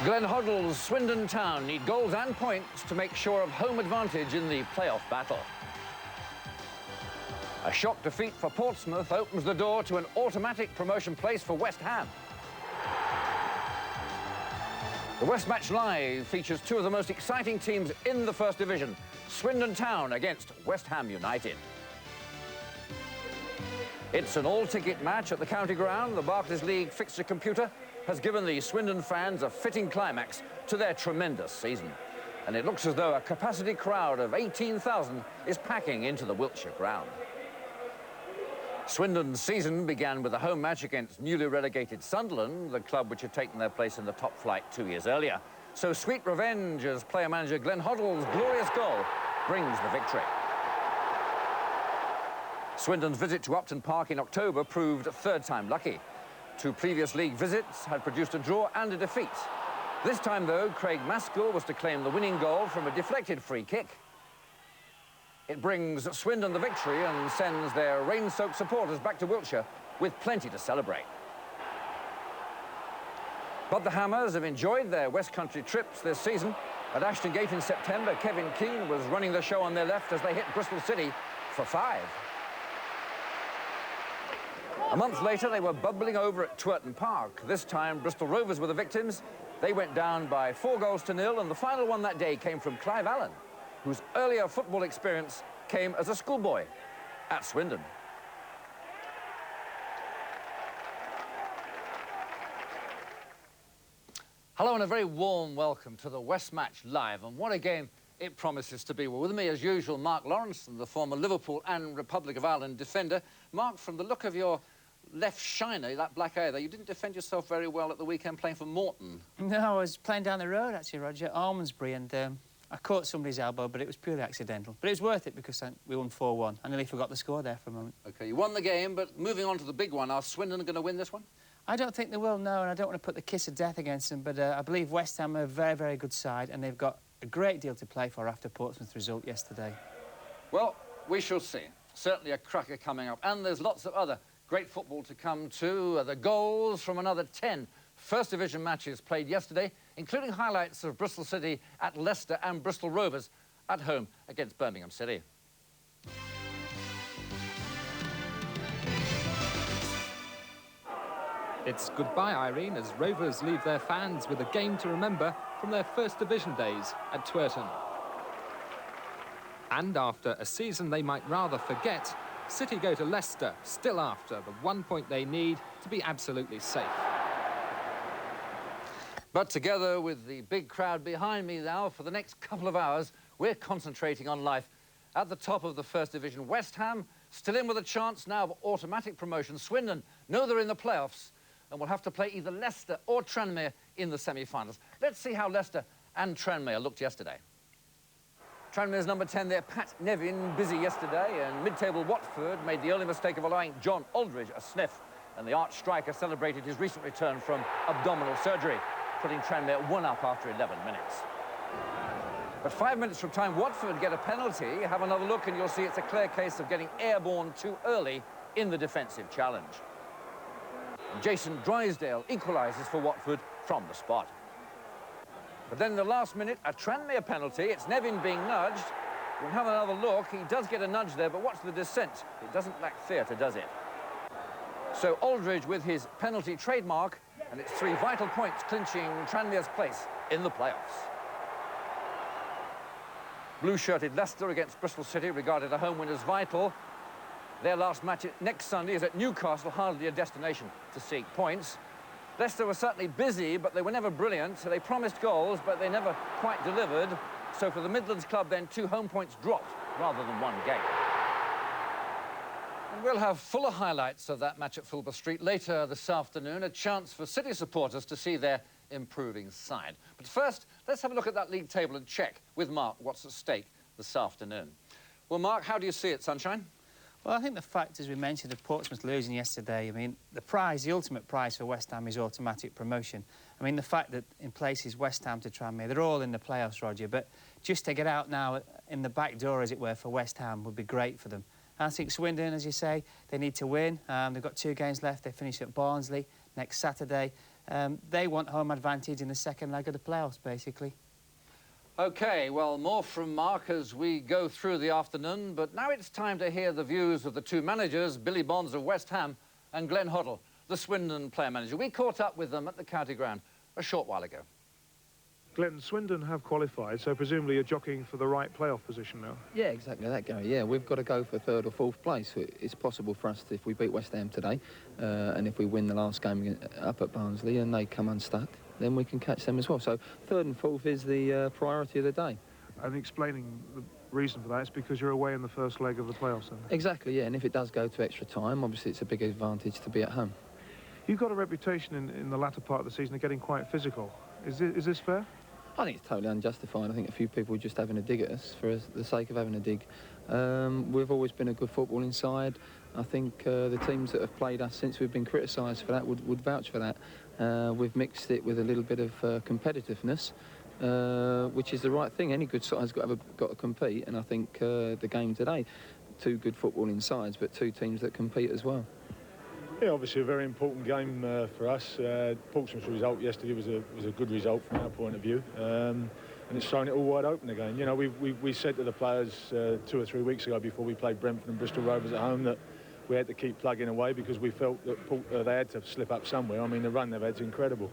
Glenn Hoddle's Swindon Town need goals and points to make sure of home advantage in the playoff battle. A shock defeat for Portsmouth opens the door to an automatic promotion place for West Ham. The West Match Live features two of the most exciting teams in the First Division, Swindon Town against West Ham United. It's an all-ticket match at the county ground. The Barclays League fixture computer has given the Swindon fans a fitting climax to their tremendous season. And it looks as though a capacity crowd of 18,000 is packing into the Wiltshire ground. Swindon's season began with a home match against newly relegated Sunderland, the club which had taken their place in the top flight 2 years earlier. So sweet revenge as player-manager Glenn Hoddle's glorious goal brings the victory. Swindon's visit to Upton Park in October proved third time lucky. Two previous league visits had produced a draw and a defeat. This time, though, Craig Maskell was to claim the winning goal from a deflected free kick. It brings Swindon the victory and sends their rain-soaked supporters back to Wiltshire with plenty to celebrate. But the Hammers have enjoyed their West Country trips this season. At Ashton Gate in September, Kevin Keane was running the show on their left as they hit Bristol City for 5. A month later, they were bubbling over at Twerton Park. This time, Bristol Rovers were the victims. They went down by 4-0, and the final one that day came from Clive Allen, whose earlier football experience came as a schoolboy at Swindon. Hello and a very warm welcome to the West Match Live, and what a game it promises to be. Well, with me, as usual, Mark Lawrenson, the former Liverpool and Republic of Ireland defender. Mark, from the look of your left shiner, that black eye there, you didn't defend yourself very well at the weekend playing for Morton. No, I was playing down the road, actually, Roger, at Almondsbury, and I caught somebody's elbow, but it was purely accidental. But it was worth it because we won 4-1. I nearly forgot the score there for a moment. OK, you won the game, but moving on to the big one, are Swindon going to win this one? I don't think they will, no, and I don't want to put the kiss of death against them, but I believe West Ham are a very, very good side, and they've got a great deal to play for after Portsmouth's result yesterday. Well, we shall see. Certainly a cracker coming up, and there's lots of other great football to come too. The goals from another 10 First Division matches played yesterday, including highlights of Bristol City at Leicester and Bristol Rovers at home against Birmingham City. It's goodbye, Irene, as Rovers leave their fans with a game to remember from their First Division days at Twerton. And after a season they might rather forget, City go to Leicester, still after the 1 point they need to be absolutely safe. But together with the big crowd behind me now, for the next couple of hours, we're concentrating on life at the top of the First Division. West Ham still in with a chance now of automatic promotion. Swindon know they're in the playoffs and will have to play either Leicester or Tranmere in the semi-finals. Let's see how Leicester and Tranmere looked yesterday. Tranmere's number 10 there, Pat Nevin, busy yesterday, and mid-table Watford made the early mistake of allowing John Aldridge a sniff, and the arch striker celebrated his recent return from abdominal surgery, putting Tranmere 1 up after 11 minutes. But 5 minutes from time, Watford get a penalty. Have another look and you'll see it's a clear case of getting airborne too early in the defensive challenge. Jason Drysdale equalises for Watford from the spot. But then in the last minute, a Tranmere penalty. It's Nevin being nudged. We'll have another look. He does get a nudge there, but watch the descent. It doesn't lack theatre, does it? So Aldridge with his penalty trademark, and it's 3 vital points clinching Tranmere's place in the playoffs. Blue-shirted Leicester against Bristol City, regarded a home win as vital. Their last match next Sunday is at Newcastle, hardly a destination to seek points. Leicester were certainly busy, but they were never brilliant. So they promised goals, but they never quite delivered. So for the Midlands club, then 2 home points dropped rather than 1 game. And we'll have fuller highlights of that match at Fulber Street later this afternoon, a chance for City supporters to see their improving side. But first, let's have a look at that league table and check with Mark what's at stake this afternoon. Well, Mark, how do you see it, Sunshine? Well, I think the fact, as we mentioned, of Portsmouth losing yesterday, I mean, the prize, the ultimate prize for West Ham is automatic promotion. I mean, the fact that in places West Ham to Tranmere, they're all in the playoffs, Roger, but just to get out now in the back door, as it were, for West Ham would be great for them. And I think Swindon, as you say, they need to win. They've got 2 games left. They finish at Barnsley next Saturday. They want home advantage in the second leg of the playoffs, basically. OK, well, more from Mark as we go through the afternoon, but now it's time to hear the views of the two managers, Billy Bonds of West Ham and Glenn Hoddle, the Swindon player manager. We caught up with them at the county ground a short while ago. Glenn, Swindon have qualified, so presumably you're jockeying for the right playoff position now. Yeah, exactly that, Gary. Yeah, we've got to go for third or fourth place. It's possible for us if we beat West Ham today, and if we win the last game up at Barnsley and they come unstuck, then we can catch them as well. So third and fourth is the priority of the day. And explaining the reason for that is because you're away in the first leg of the playoffs, then. Exactly, yeah, and if it does go to extra time, obviously it's a big advantage to be at home. You've got a reputation in the latter part of the season of getting quite physical. Is this fair? I think it's totally unjustified. I think a few people are just having a dig at us for the sake of having a dig. We've always been a good footballing side. I think the teams that have played us since we've been criticised for that would vouch for that. We've mixed it with a little bit of competitiveness, which is the right thing. Any good side has got to compete, and I think the game today, two good footballing sides, but two teams that compete as well. Yeah, obviously a very important game for us. Portsmouth's result yesterday was a good result from our point of view, and it's thrown it all wide open again. You know, we said to the players 2 or 3 weeks ago before we played Brentford and Bristol Rovers at home that we had to keep plugging away because we felt that they had to slip up somewhere. I mean, the run they've had is incredible,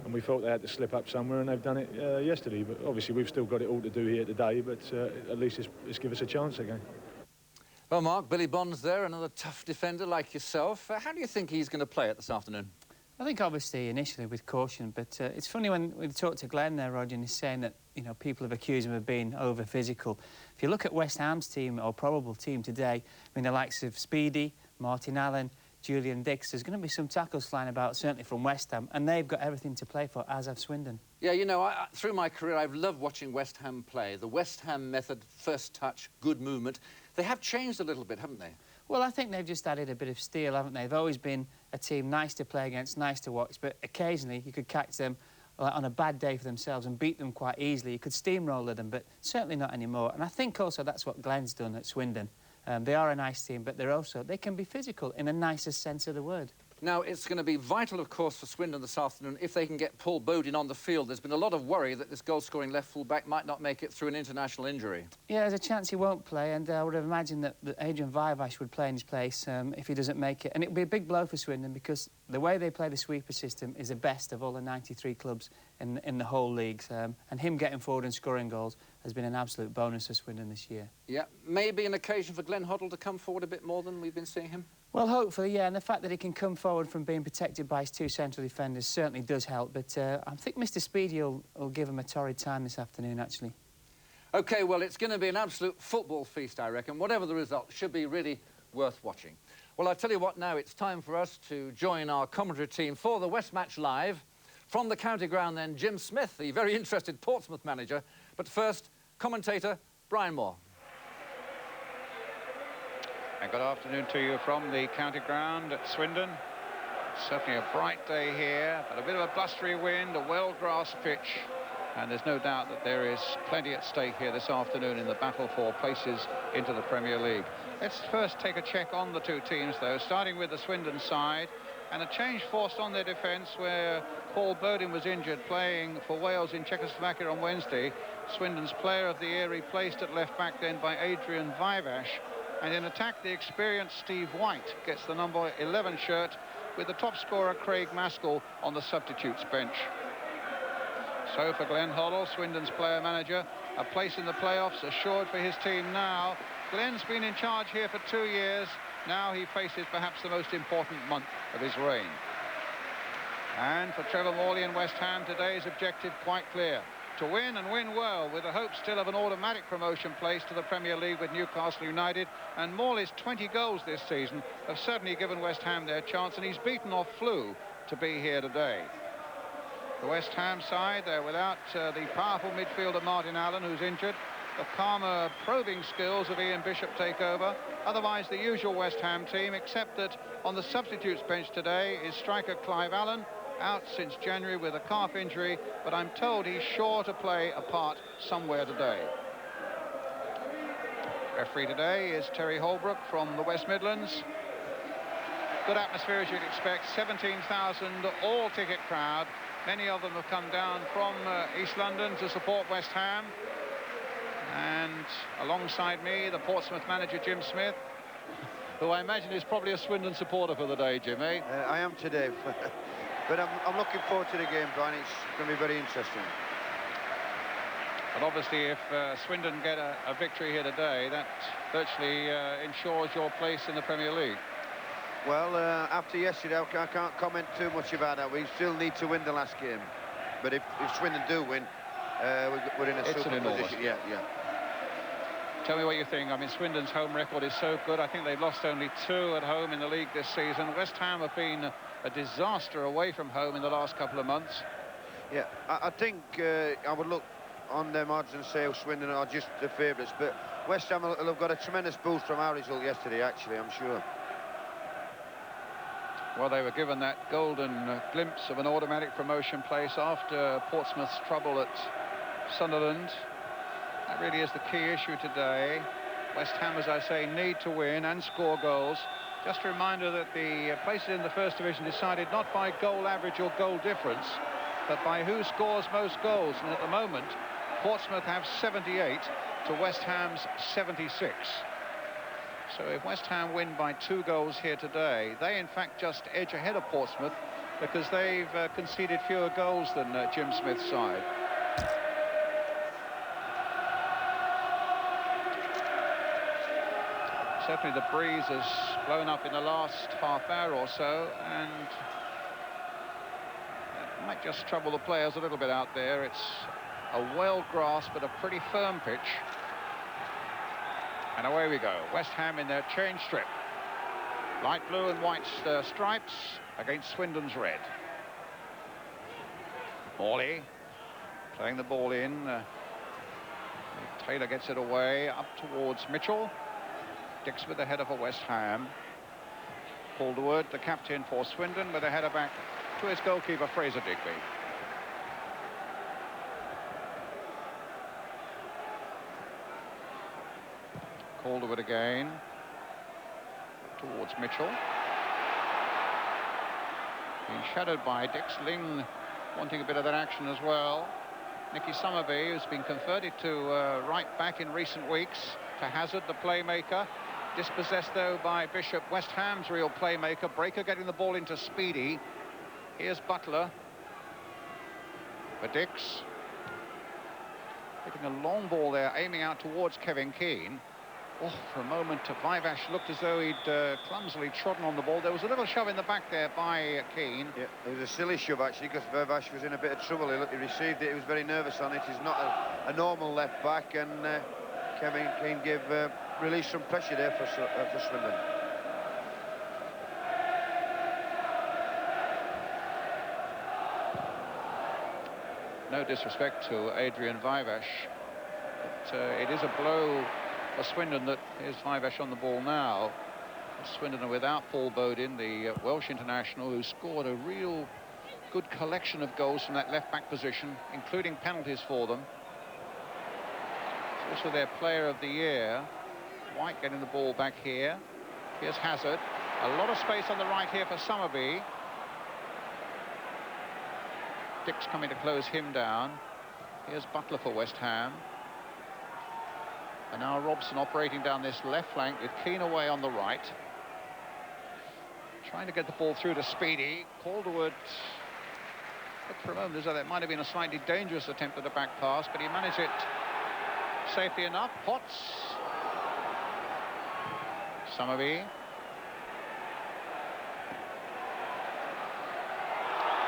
and we felt they had to slip up somewhere, and they've done it yesterday. But obviously we've still got it all to do here today, but at least it's give us a chance again. Well, Mark, Billy Bonds there, another tough defender like yourself. How do you think he's going to play it this afternoon? I think obviously initially with caution, but it's funny when we talked to Glenn there, Roger, and he's saying that, you know, people have accused him of being over physical. If you look at West Ham's team, or probable team today, I mean, the likes of Speedy, Martin Allen, Julian Dix, there's going to be some tackles flying about, certainly from West Ham, and they've got everything to play for, as have Swindon. Yeah, you know, through my career, I've loved watching West Ham play. The West Ham method, first touch, good movement. They have changed a little bit, haven't they? Well, I think they've just added a bit of steel, haven't they? They've always been a team nice to play against, nice to watch, but occasionally you could catch them on a bad day for themselves and beat them quite easily. You could steamroller them, but certainly not anymore. And I think also that's what Glenn's done at Swindon. They are a nice team, but they can be physical in the nicest sense of the word. Now, it's going to be vital, of course, for Swindon this afternoon if they can get Paul Bodin on the field. There's been a lot of worry that this goal-scoring left full-back might not make it through an international injury. Yeah, there's a chance he won't play, and I would have imagined that Adrian Vivash would play in his place if he doesn't make it. And it would be a big blow for Swindon because the way they play the sweeper system is the best of all the 93 clubs in the whole league. And him getting forward and scoring goals has been an absolute bonus for Swindon this year. Yeah, maybe an occasion for Glenn Hoddle to come forward a bit more than we've been seeing him? Well, hopefully, yeah, and the fact that he can come forward from being protected by his two central defenders certainly does help, but I think Mr. Speedy will give him a torrid time this afternoon, actually. OK, well, it's going to be an absolute football feast, I reckon. Whatever the result, should be really worth watching. Well, I tell you what now, it's time for us to join our commentary team for the West Match Live. From the county ground, then, Jim Smith, the very interested Portsmouth manager. But first, commentator Brian Moore. And good afternoon to you from the county ground at Swindon. Certainly a bright day here, but a bit of a blustery wind, a well-grassed pitch, and there's no doubt that there is plenty at stake here this afternoon in the battle for places into the Premier League. Let's first take a check on the two teams, though, starting with the Swindon side, and a change forced on their defence where Paul Bodin was injured playing for Wales in Czechoslovakia on Wednesday. Swindon's player of the year replaced at left-back then by Adrian Vivash. And in attack, the experienced Steve White gets the number 11 shirt with the top scorer Craig Maskell on the substitutes bench. So for Glenn Hoddle, Swindon's player-manager, a place in the playoffs assured for his team now. Glenn's been in charge here for 2 years. Now he faces perhaps the most important month of his reign. And for Trevor Morley and West Ham, today's objective quite clear. To win and win well, with the hope still of an automatic promotion place to the Premier League with Newcastle United. And Morley's 20 goals this season have certainly given West Ham their chance, and he's beaten off Flew to be here today. The West Ham side, they're without the powerful midfielder Martin Allen, who's injured. The calmer, probing skills of Ian Bishop take over. Otherwise, the usual West Ham team, except that on the substitutes bench today is striker Clive Allen, out since January with a calf injury, but I'm told he's sure to play a part somewhere today. Referee today is Terry Holbrook from the West Midlands. Good atmosphere, as you'd expect. 17,000 all-ticket crowd. Many of them have come down from East London to support West Ham. And alongside me, the Portsmouth manager, Jim Smith, who I imagine is probably a Swindon supporter for the day, Jim, eh? I am today. But I'm looking forward to the game, Brian. It's going to be very interesting. But obviously, if Swindon get a victory here today, that virtually ensures your place in the Premier League. Well, after yesterday, I can't comment too much about that. We still need to win the last game. But if Swindon do win, we're in a super position. Yeah. Tell me what you think. I mean, Swindon's home record is so good. I think they've lost only 2 at home in the league this season. West Ham have been a disaster away from home in the last couple of months. Yeah, I think I would look on their margin and say Swindon are just the favourites. But West Ham will have got a tremendous boost from our result yesterday, actually, I'm sure. Well, they were given that golden glimpse of an automatic promotion place after Portsmouth's trouble at Sunderland. That really is the key issue today. West Ham, as I say, need to win and score goals. Just a reminder that the places in the First Division decided not by goal average or goal difference, but by who scores most goals. And at the moment, Portsmouth have 78 to West Ham's 76. So if West Ham win by 2 goals here today, they in fact just edge ahead of Portsmouth because they've conceded fewer goals than Jim Smith's side. Certainly the breeze has blown up in the last half hour or so, and that might just trouble the players a little bit out there. It's a well-grassed but a pretty firm pitch. And away we go. West Ham in their change strip. Light blue and white stripes against Swindon's red. Morley playing the ball in. Taylor gets it away up towards Mitchell. Dix with the header for West Ham. Calderwood, the captain for Swindon, with a header back to his goalkeeper, Fraser Digby. Calderwood again towards Mitchell, being shadowed by Dix. Ling wanting a bit of that action as well. Nicky Summerby, who's been converted to right back in recent weeks, to Hazard, the playmaker. Dispossessed though by Bishop, West Ham's real playmaker. Breaker getting the ball into Speedy. Here's Butler for Dix, hitting a long ball there, aiming out towards Kevin Keane. Oh, for a moment, Vivash looked as though he'd clumsily trodden on the ball. There was a little shove in the back there by Keane. Yeah, it was a silly shove, actually, because Vivash was in a bit of trouble. He received it, he was very nervous on it. He's not a normal left back, and Kevin Keane gave release some pressure there for Swindon. No disrespect to Adrian Vivash, but it is a blow for Swindon that is Vivash on the ball now. Swindon are without Paul Bodin, the Welsh international, who scored a real good collection of goals from that left-back position, including penalties for them. It's also their player of the year. White getting the ball back here. Here's Hazard. A lot of space on the right here for Summerby. Dix coming to close him down. Here's Butler for West Ham. And now Robson operating down this left flank with Keane away on the right. Trying to get the ball through to Speedy. Calderwood looked for a moment as though that might have been a slightly dangerous attempt at a back pass, but he managed it safely enough. Potts. Summerby.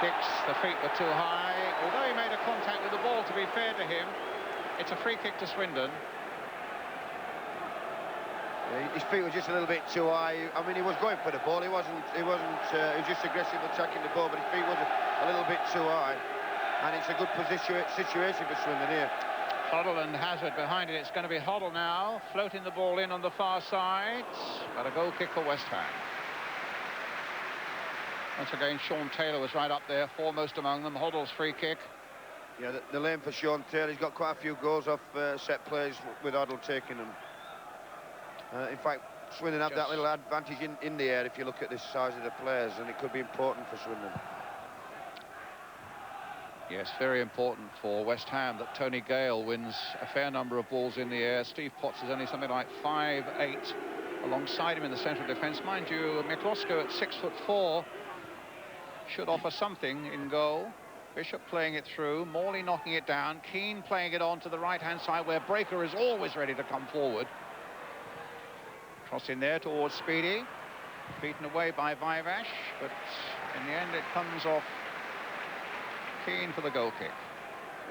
Dix, the feet were too high. Although he made a contact with the ball, to be fair to him, it's a free kick to Swindon. His feet were just a little bit too high. I mean, he was going for the ball. He was just aggressive attacking the ball, but his feet was a little bit too high. And it's a good situation for Swindon here. Hoddle and Hazard behind it. It's going to be Hoddle now, floating the ball in on the far side. But a goal kick for West Ham. Once again, Sean Taylor was right up there, foremost among them. Hoddle's free kick. Yeah, the lane for Sean Taylor. He's got quite a few goals off set plays with Hoddle taking them. In fact, Swindon have that little advantage in the air if you look at the size of the players, and it could be important for Swindon. Yes, very important for West Ham that Tony Gale wins a fair number of balls in the air. Steve Potts is only something like 5'8" alongside him in the central defence. Mind you, McCloskey at 6'4" should offer something in goal. Bishop playing it through, Morley knocking it down, Keane playing it on to the right-hand side where Breaker is always ready to come forward. Cross in there towards Speedy, beaten away by Vivash, but in the end it comes off Keane for the goal kick.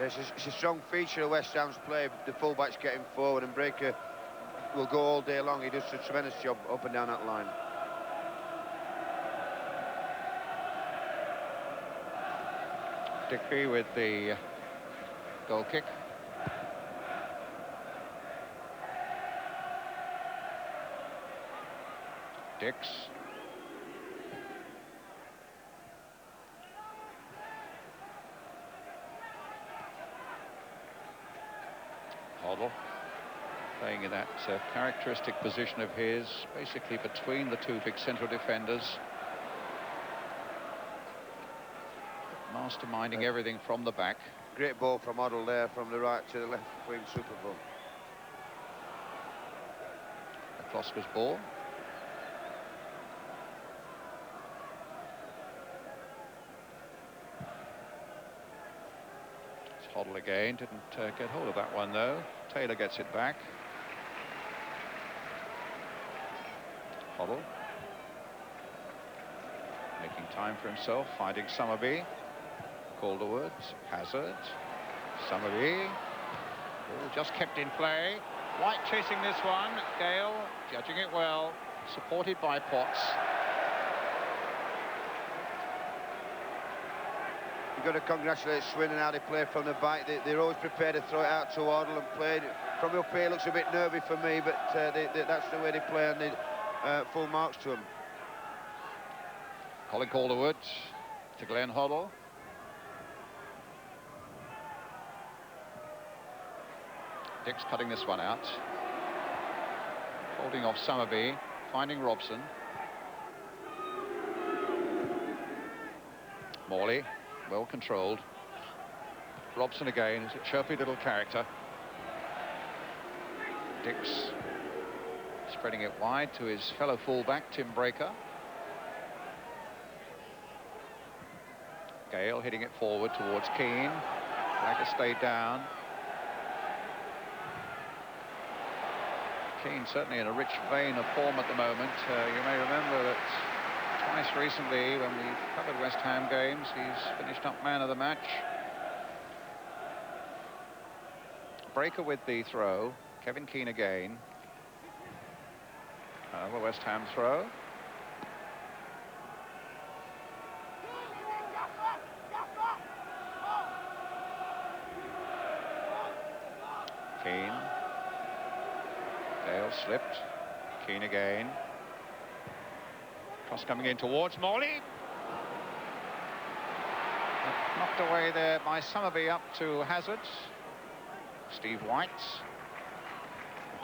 It's a strong feature of West Ham's play. The fullbacks getting forward, and Breaker will go all day long. He does a tremendous job up and down that line. Digby with the goal kick. Dix. Hoddle playing in that characteristic position of his, basically between the two big central defenders. Masterminding everything from the back. Great ball from Hoddle there, from the right to the left wing, super ball. McCloskey's ball. It's Hoddle again, didn't get hold of that one though. Taylor gets it back. Hoddle making time for himself, finding Summerby. Calderwood, Hazard, Summerby, all just kept in play. White chasing this one, Gale judging it well, supported by Potts. You've got to congratulate Swindon how they play from the back. They're always prepared to throw it out to Hoddle and play. From up here it looks a bit nervy for me, but that's the way they play, and they full marks to them. Colin Calderwood to Glenn Hoddle. Dix cutting this one out. Holding off Summerby, finding Robson. Morley, well controlled. Robson again, is a chirpy little character. Dix spreading it wide to his fellow fullback, Tim Breaker. Gale hitting it forward towards Keane. Breaker stayed down. Keane certainly in a rich vein of form at the moment. You may remember that twice recently when we've covered West Ham games, he's finished up man of the match. Breaker with the throw. Kevin Keane again. Another West Ham throw. Keane. Gale slipped. Keane again. Cross coming in towards Morley. Knocked away there by Summerby up to Hazard. Steve White.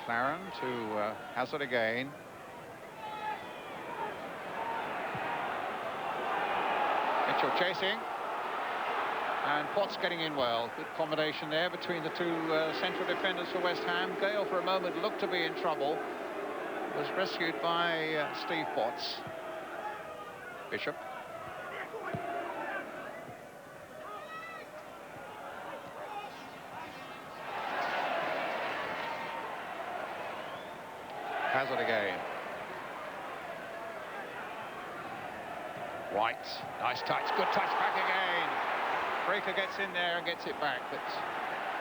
McLaren to Hazard again. Mitchell chasing. And Potts getting in well. Good combination there between the two central defenders for West Ham. Gale for a moment looked to be in trouble. Was rescued by Steve Potts. Bishop. Hazard again. White, nice touch, good touch back again. Breaker gets in there and gets it back, but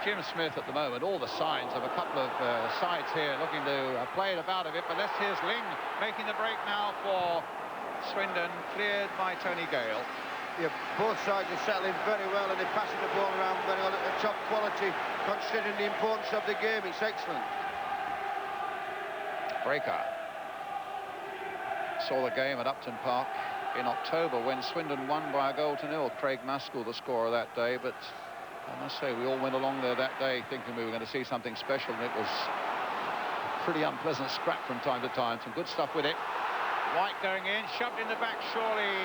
Jim Smith at the moment, all the signs of a couple of sides here looking to play it about a bit, but here's Ling making the break now for Swindon, cleared by Tony Gale. Yeah, both sides are settling very well and they're passing the ball around very well at top quality, considering the importance of the game. It's excellent. Breaker saw the game at Upton Park in October when Swindon won by a goal to nil. Craig Maskell the scorer that day, but I must say we all went along there that day thinking we were going to see something special, and it was pretty unpleasant scrap from time to time. Some good stuff with it. White going in, shoved in the back, surely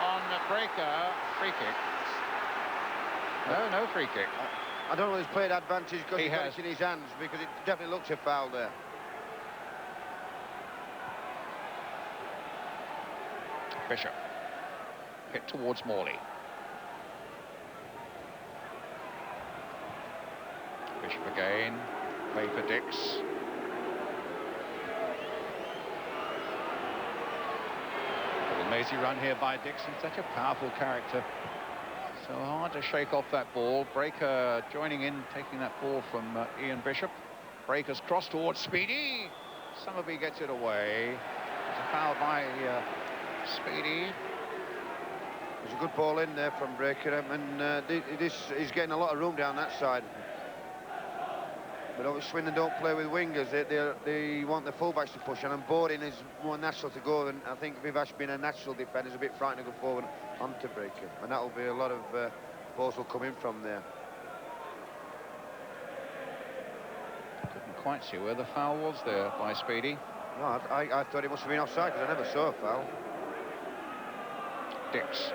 on Breaker. Free kick. No free kick. I don't know if he's played advantage because He he's got has. it in his hands, because it definitely looks a foul there. Bishop. Hit towards Morley. Bishop again. Play for Dix. Little mazy run here by Dixon. Such a powerful character. So hard to shake off that ball. Breaker joining in, taking that ball from Ian Bishop. Breaker's cross towards Speedy. Summerby gets it away. It's a foul by Speedy. There's a good ball in there from Breaker, and he's getting a lot of room down that side. But obviously Swindon don't play with wingers. They want the fullbacks to push, and boarding is more natural to go. And I think Vivash, being a natural defender, is a bit frightened to go forward onto Breaker, and that will be a lot of balls will come in from there. Couldn't quite see where the foul was there by Speedy. No, I thought it must have been offside because I never saw a foul. Dix.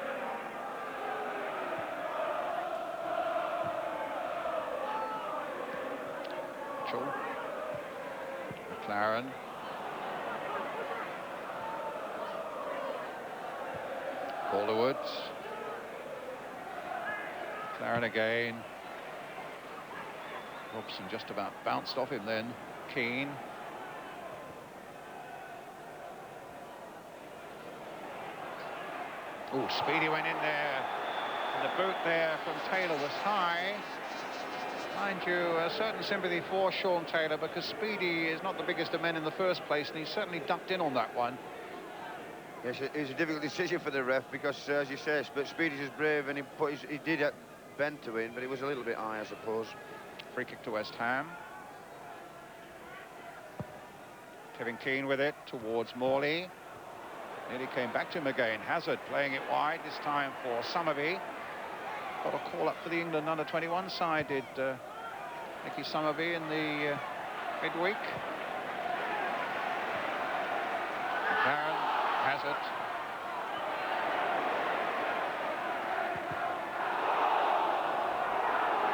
Mitchell. McLaren. Calderwood. McLaren again. Robson just about bounced off him then. Keane. Oh, Speedy went in there. And the boot there from Taylor was high. Mind you, a certain sympathy for Sean Taylor, because Speedy is not the biggest of men in the first place, and he certainly ducked in on that one. Yes, it was a difficult decision for the ref, because, as you say, Speedy's is brave, and he did bend to win, but it was a little bit high, I suppose. Free kick to West Ham. Kevin Keane with it towards Morley. Nearly came back to him again. Hazard playing it wide, this time for Summerby. Got a call up for the England under-21 side, did Nicky Summerby in the midweek. McLaren, Hazard.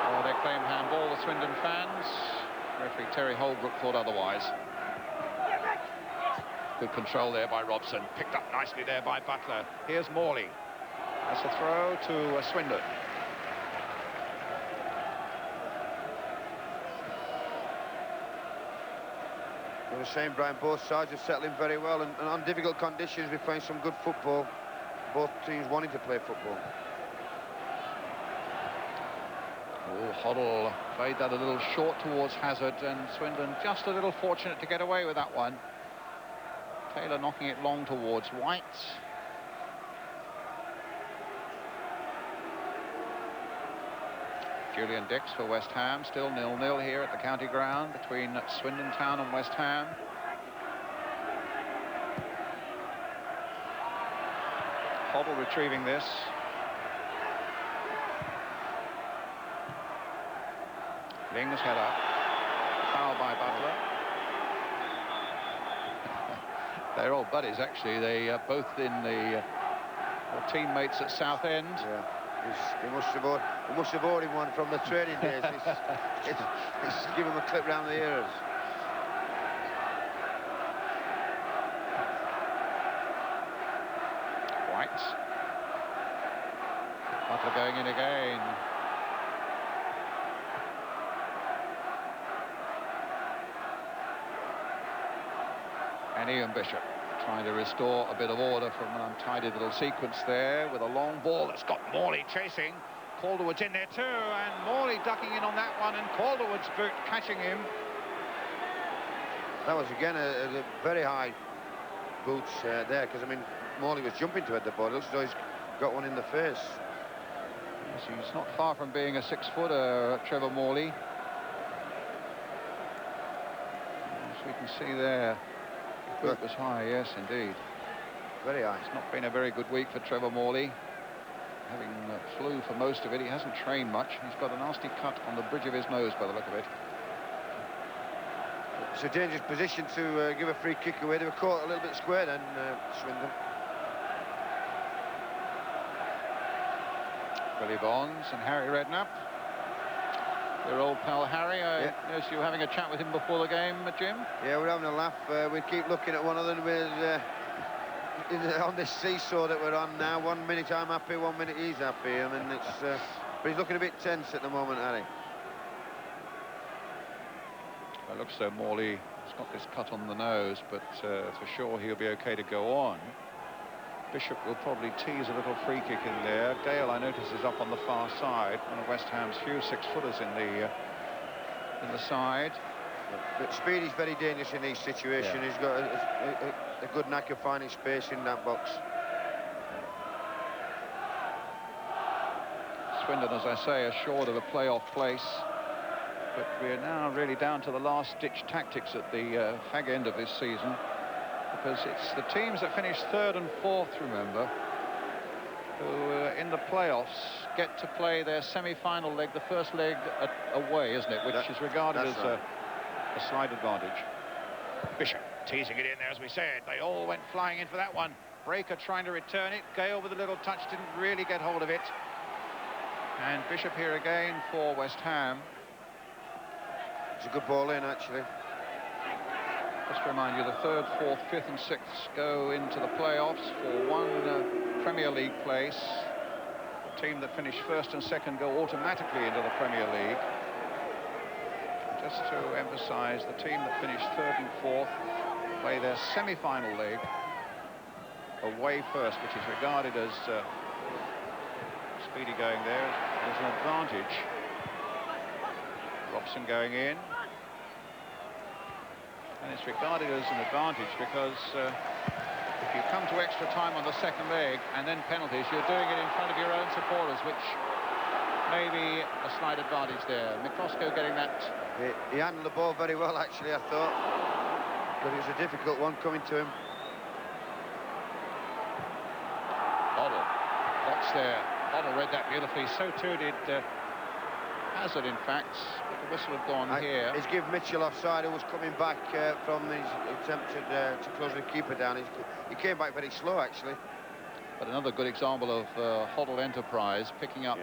Oh, they claim handball, the Swindon fans. Referee Terry Holbrook thought otherwise. Good control there by Robson. Picked up nicely there by Butler. Here's Morley. That's a throw to Swindon. I was saying, Brian, both sides are settling very well, and on difficult conditions we're playing some good football. Both teams wanting to play football. Oh, Hoddle played that a little short towards Hazard, and Swindon just a little fortunate to get away with that one. Taylor knocking it long towards White. Julian Dix for West Ham, still 0-0 here at the county ground between Swindon Town and West Ham. Hoddle retrieving this. Ling's head up. Foul by Butler. They're old buddies, actually. They both in the teammates at Southend. Yeah. He must have owed him one from the training days. It's give him a clip round the ears. White. Butler going in again. And Ian Bishop trying to restore a bit of order from an untidy little sequence there with a long ball that's got Morley chasing. Calderwood's in there too, and Morley ducking in on that one, and Calderwood's boot catching him. That was again a very high boots there, because I mean Morley was jumping to head the ball. It looks as though he's got one in the face. Yes, he's not far from being a 6-footer, Trevor Morley. As we can see there, the boot was high, yes indeed. Very high. It's not been a very good week for Trevor Morley. Having flew for most of it, he hasn't trained much. He's got a nasty cut on the bridge of his nose by the look of it. it's a dangerous position to give a free kick away. They were caught a little bit square then, Swindon. Billy Bonds and Harry Redknapp. Your old pal Harry, I noticed you were having a chat with him before the game, Jim. Yeah, we're having a laugh. We keep looking at one another with, on this seesaw that we're on now. 1 minute I'm happy, 1 minute he's happy. I mean, it's but he's looking a bit tense at the moment, Harry. It looks though Morley has got this cut on the nose, but for sure he'll be okay to go on. Bishop will probably tease a little free kick in there. Gale, I notice, is up on the far side. One of West Ham's few six-footers in the side. But Speedy's very dangerous in these situations. Yeah. He's got a good knack of finding space in that box. Swindon, as I say, assured of a playoff place. But we're now really down to the last-ditch tactics at the fag end of this season, because it's the teams that finish third and fourth, remember, who in the playoffs get to play their semi-final leg, the first leg away, isn't it, which is regarded as a slight advantage. Bishop teasing it in there, as we said. They all went flying in for that one. Breaker trying to return it. Gale with a little touch, didn't really get hold of it. And Bishop here again for West Ham. It's a good ball in, actually. Just to remind you, the third, fourth, fifth and sixth go into the playoffs for one Premier League place. The team that finished first and second go automatically into the Premier League. Just to emphasise, the team that finished third and fourth play their semi-final leg away first, which is regarded as Speedy going there as an advantage. Robson going in. And it's regarded as an advantage because if you come to extra time on the second leg and then penalties, you're doing it in front of your own supporters, which may be a slight advantage there. Mikrosco getting that. He handled the ball very well, actually, I thought. But it was a difficult one coming to him. Hoddle. Fox there. Hoddle read that beautifully. So too did Hazard, in fact. But the whistle had gone here. He's given Mitchell offside, who was coming back from his attempt to close the keeper down. He came back very slow, actually. But another good example of Hoddle enterprise, picking up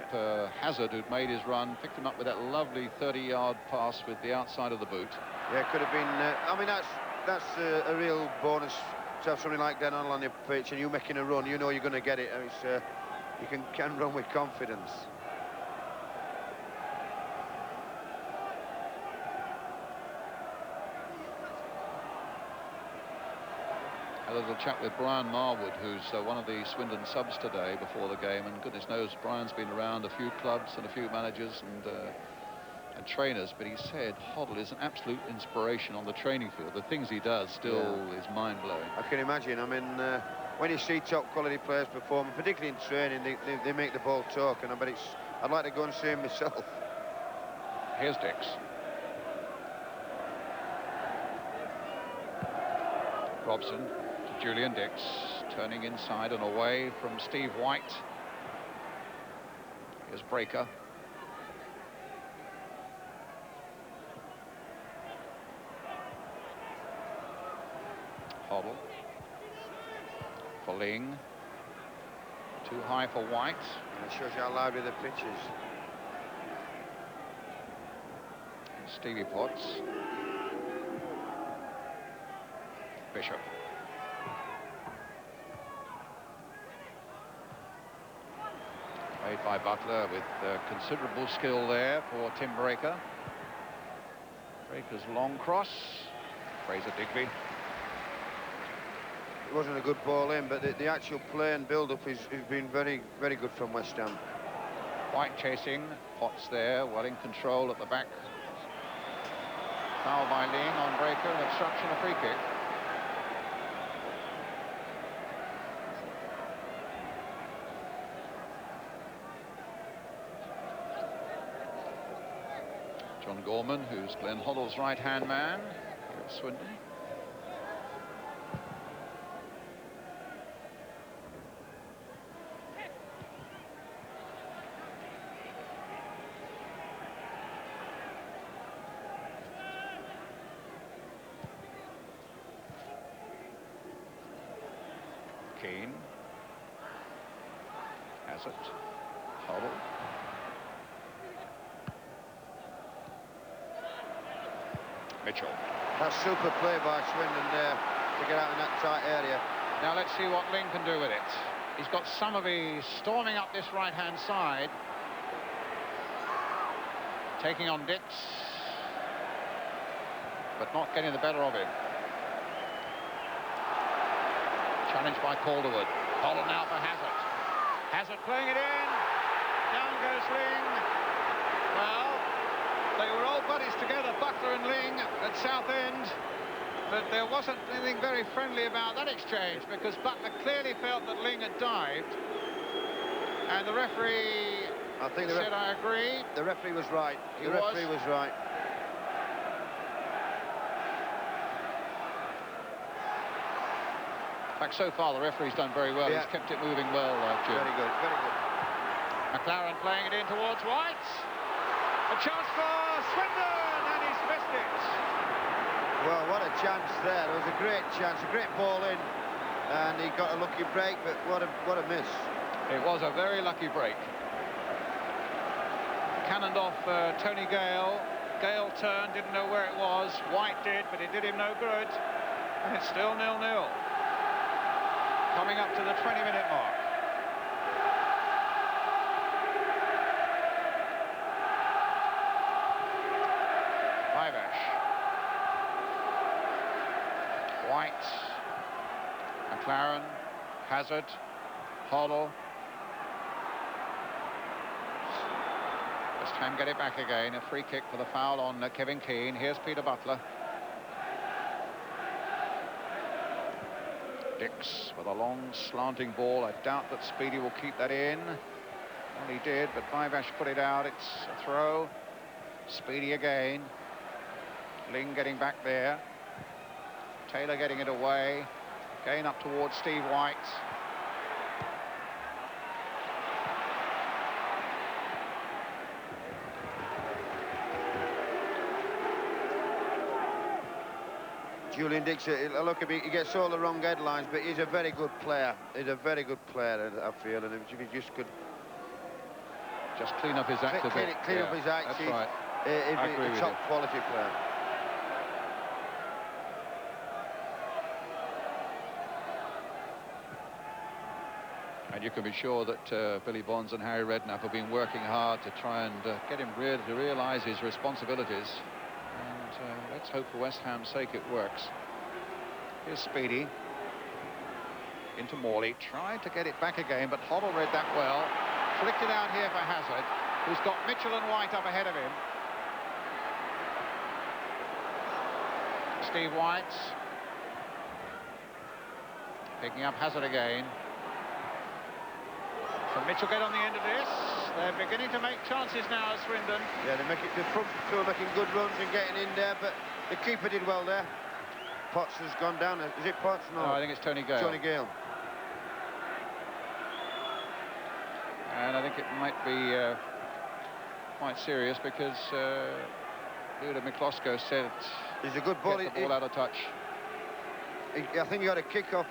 Hazard, who'd made his run, picked him up with that lovely 30-yard pass with the outside of the boot. Yeah, it could have been. I mean, that's a real bonus to have somebody like Dan Arnold on your pitch, and you making a run. You know you're going to get it. It's, you can run with confidence. A little chat with Brian Marwood, who's one of the Swindon subs today before the game, and goodness knows Brian's been around a few clubs and a few managers and trainers, but he said Hoddle is an absolute inspiration on the training field. The things he does still is mind-blowing. I can imagine. I mean, when you see top quality players perform, particularly in training, they make the ball talk, and I'd like to go and see him myself. Here's Dix. Robson to Julian Dix, turning inside and away from Steve White. Here's Breaker. Hoddle. For Ling. Too high for White. And it shows you how lively the pitch is. Stevie Potts. Bishop. Played by Butler with considerable skill there for Tim Breaker. Breaker's long cross. Fraser Digby. It wasn't a good ball in, but the actual play and build-up has been very, very good from West Ham. White chasing. Potts there, well in control at the back. Foul by Ling on Breaker, an obstruction, a free kick. John Gorman, who's Glenn Hoddle's right-hand man here at Swindon. Keane. Hazard. Hoddle. Mitchell. That's super play by Swindon there to get out in that tight area. Now let's see what Ling can do with it. He's got Somerby storming up this right-hand side. Taking on Dix. But not getting the better of him. Challenged by Calderwood. Hoddle now for Hazard. Hazard playing it in. Down goes Ling. Well, they were old buddies together, Butler and Ling, at Southend. But there wasn't anything very friendly about that exchange, because Butler clearly felt that Ling had dived. And the referee said, I agree. The referee was right. The referee was right. In fact, so far the referee's done very well. Yeah. He's kept it moving well, Jim. Very good, very good. McLaren playing it in towards White. A chance for Swindon, and he's missed it. Well, what a chance there. There was a great chance, a great ball in, and he got a lucky break, but what a miss. It was a very lucky break. Cannoned off Tony Gale. Gale turned, didn't know where it was. White did, but it did him no good. And it's still 0-0. Coming up to the 20-minute mark. Vivash. White. McLaren. Hazard. Hoddle. West Ham get it back again. A free kick for the foul on Kevin Keane. Here's Peter Butler. Dix with a long slanting ball. I doubt that Speedy will keep that in. Well, he did, but Vivash put it out. It's a throw. Speedy again. Ling getting back there. Taylor getting it away. Again up towards Steve White. Julian Dix, look at me, he gets all the wrong headlines, but he's a very good player. He's a very good player, I feel, and if he just could... Just clean up his act a bit. Clean up his act. That's right. He's a top quality player. And you can be sure that Billy Bonds and Harry Redknapp have been working hard to try and get him to realise his responsibilities. And let's hope for West Ham's sake it works. Here's Speedy. Into Morley. Tried to get it back again, but Hoddle read that well. Flicked it out here for Hazard, who's got Mitchell and White up ahead of him. Steve White. Picking up Hazard again. Can Mitchell get on the end of this? They're beginning to make chances now, Swindon. Yeah, the front two are making good runs and getting in there, but the keeper did well there. Potts has gone down. Is it Potts? No, I think it's Tony Gale. Tony Gale. And I think it might be quite serious, because Luda McCloskey said he's a good ball. Get the ball out of touch. I think he got a kick off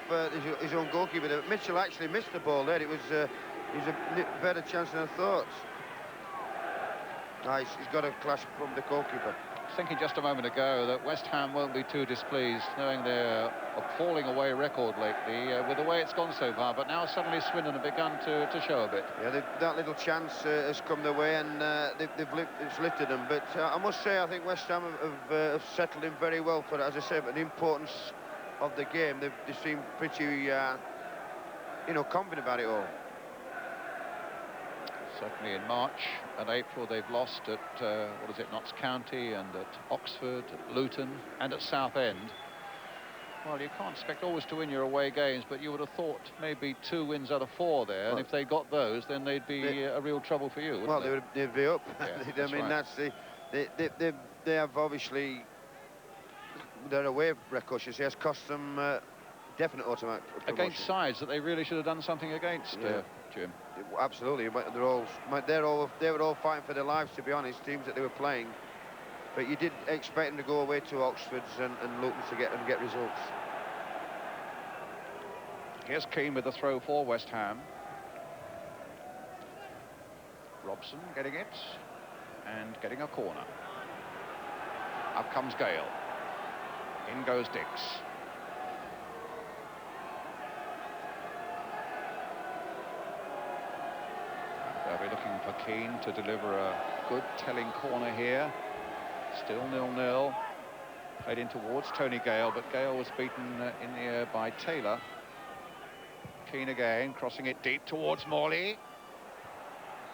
his own goalkeeper. Mitchell actually missed the ball there. It was he's a better chance than I thought. Nice. He's got a clash from the goalkeeper. I was thinking just a moment ago that West Ham won't be too displeased, knowing their appalling away record lately with the way it's gone so far. But now suddenly Swindon have begun to show a bit. Yeah, that little chance has come their way, and it's lifted them. But I must say, I think West Ham have settled in very well for, as I say, for the importance of the game. They seem pretty, confident about it all. Certainly in March and April they've lost at, Notts County, and at Oxford, at Luton and at Southend. Well, you can't expect always to win your away games, but you would have thought maybe 2 wins out of 4 there, and if they got those, then they'd be a real trouble for you, wouldn't they? They'd be up. Yeah, I mean, right. that's they have obviously their away record has cost them definite automatic promotion. Against sides that they really should have done something against, Jim. Absolutely, but they were all fighting for their lives, to be honest, teams that they were playing. But you did expect them to go away to Oxford's and Luton to get results. Here's Keane with the throw for West Ham. Robson getting it and getting a corner. Up comes Gale. In goes Dix. They'll be looking for Keane to deliver a good telling corner here. Still 0-0. Played in towards Tony Gale, but Gale was beaten in the air by Taylor. Keane again, crossing it deep towards Morley.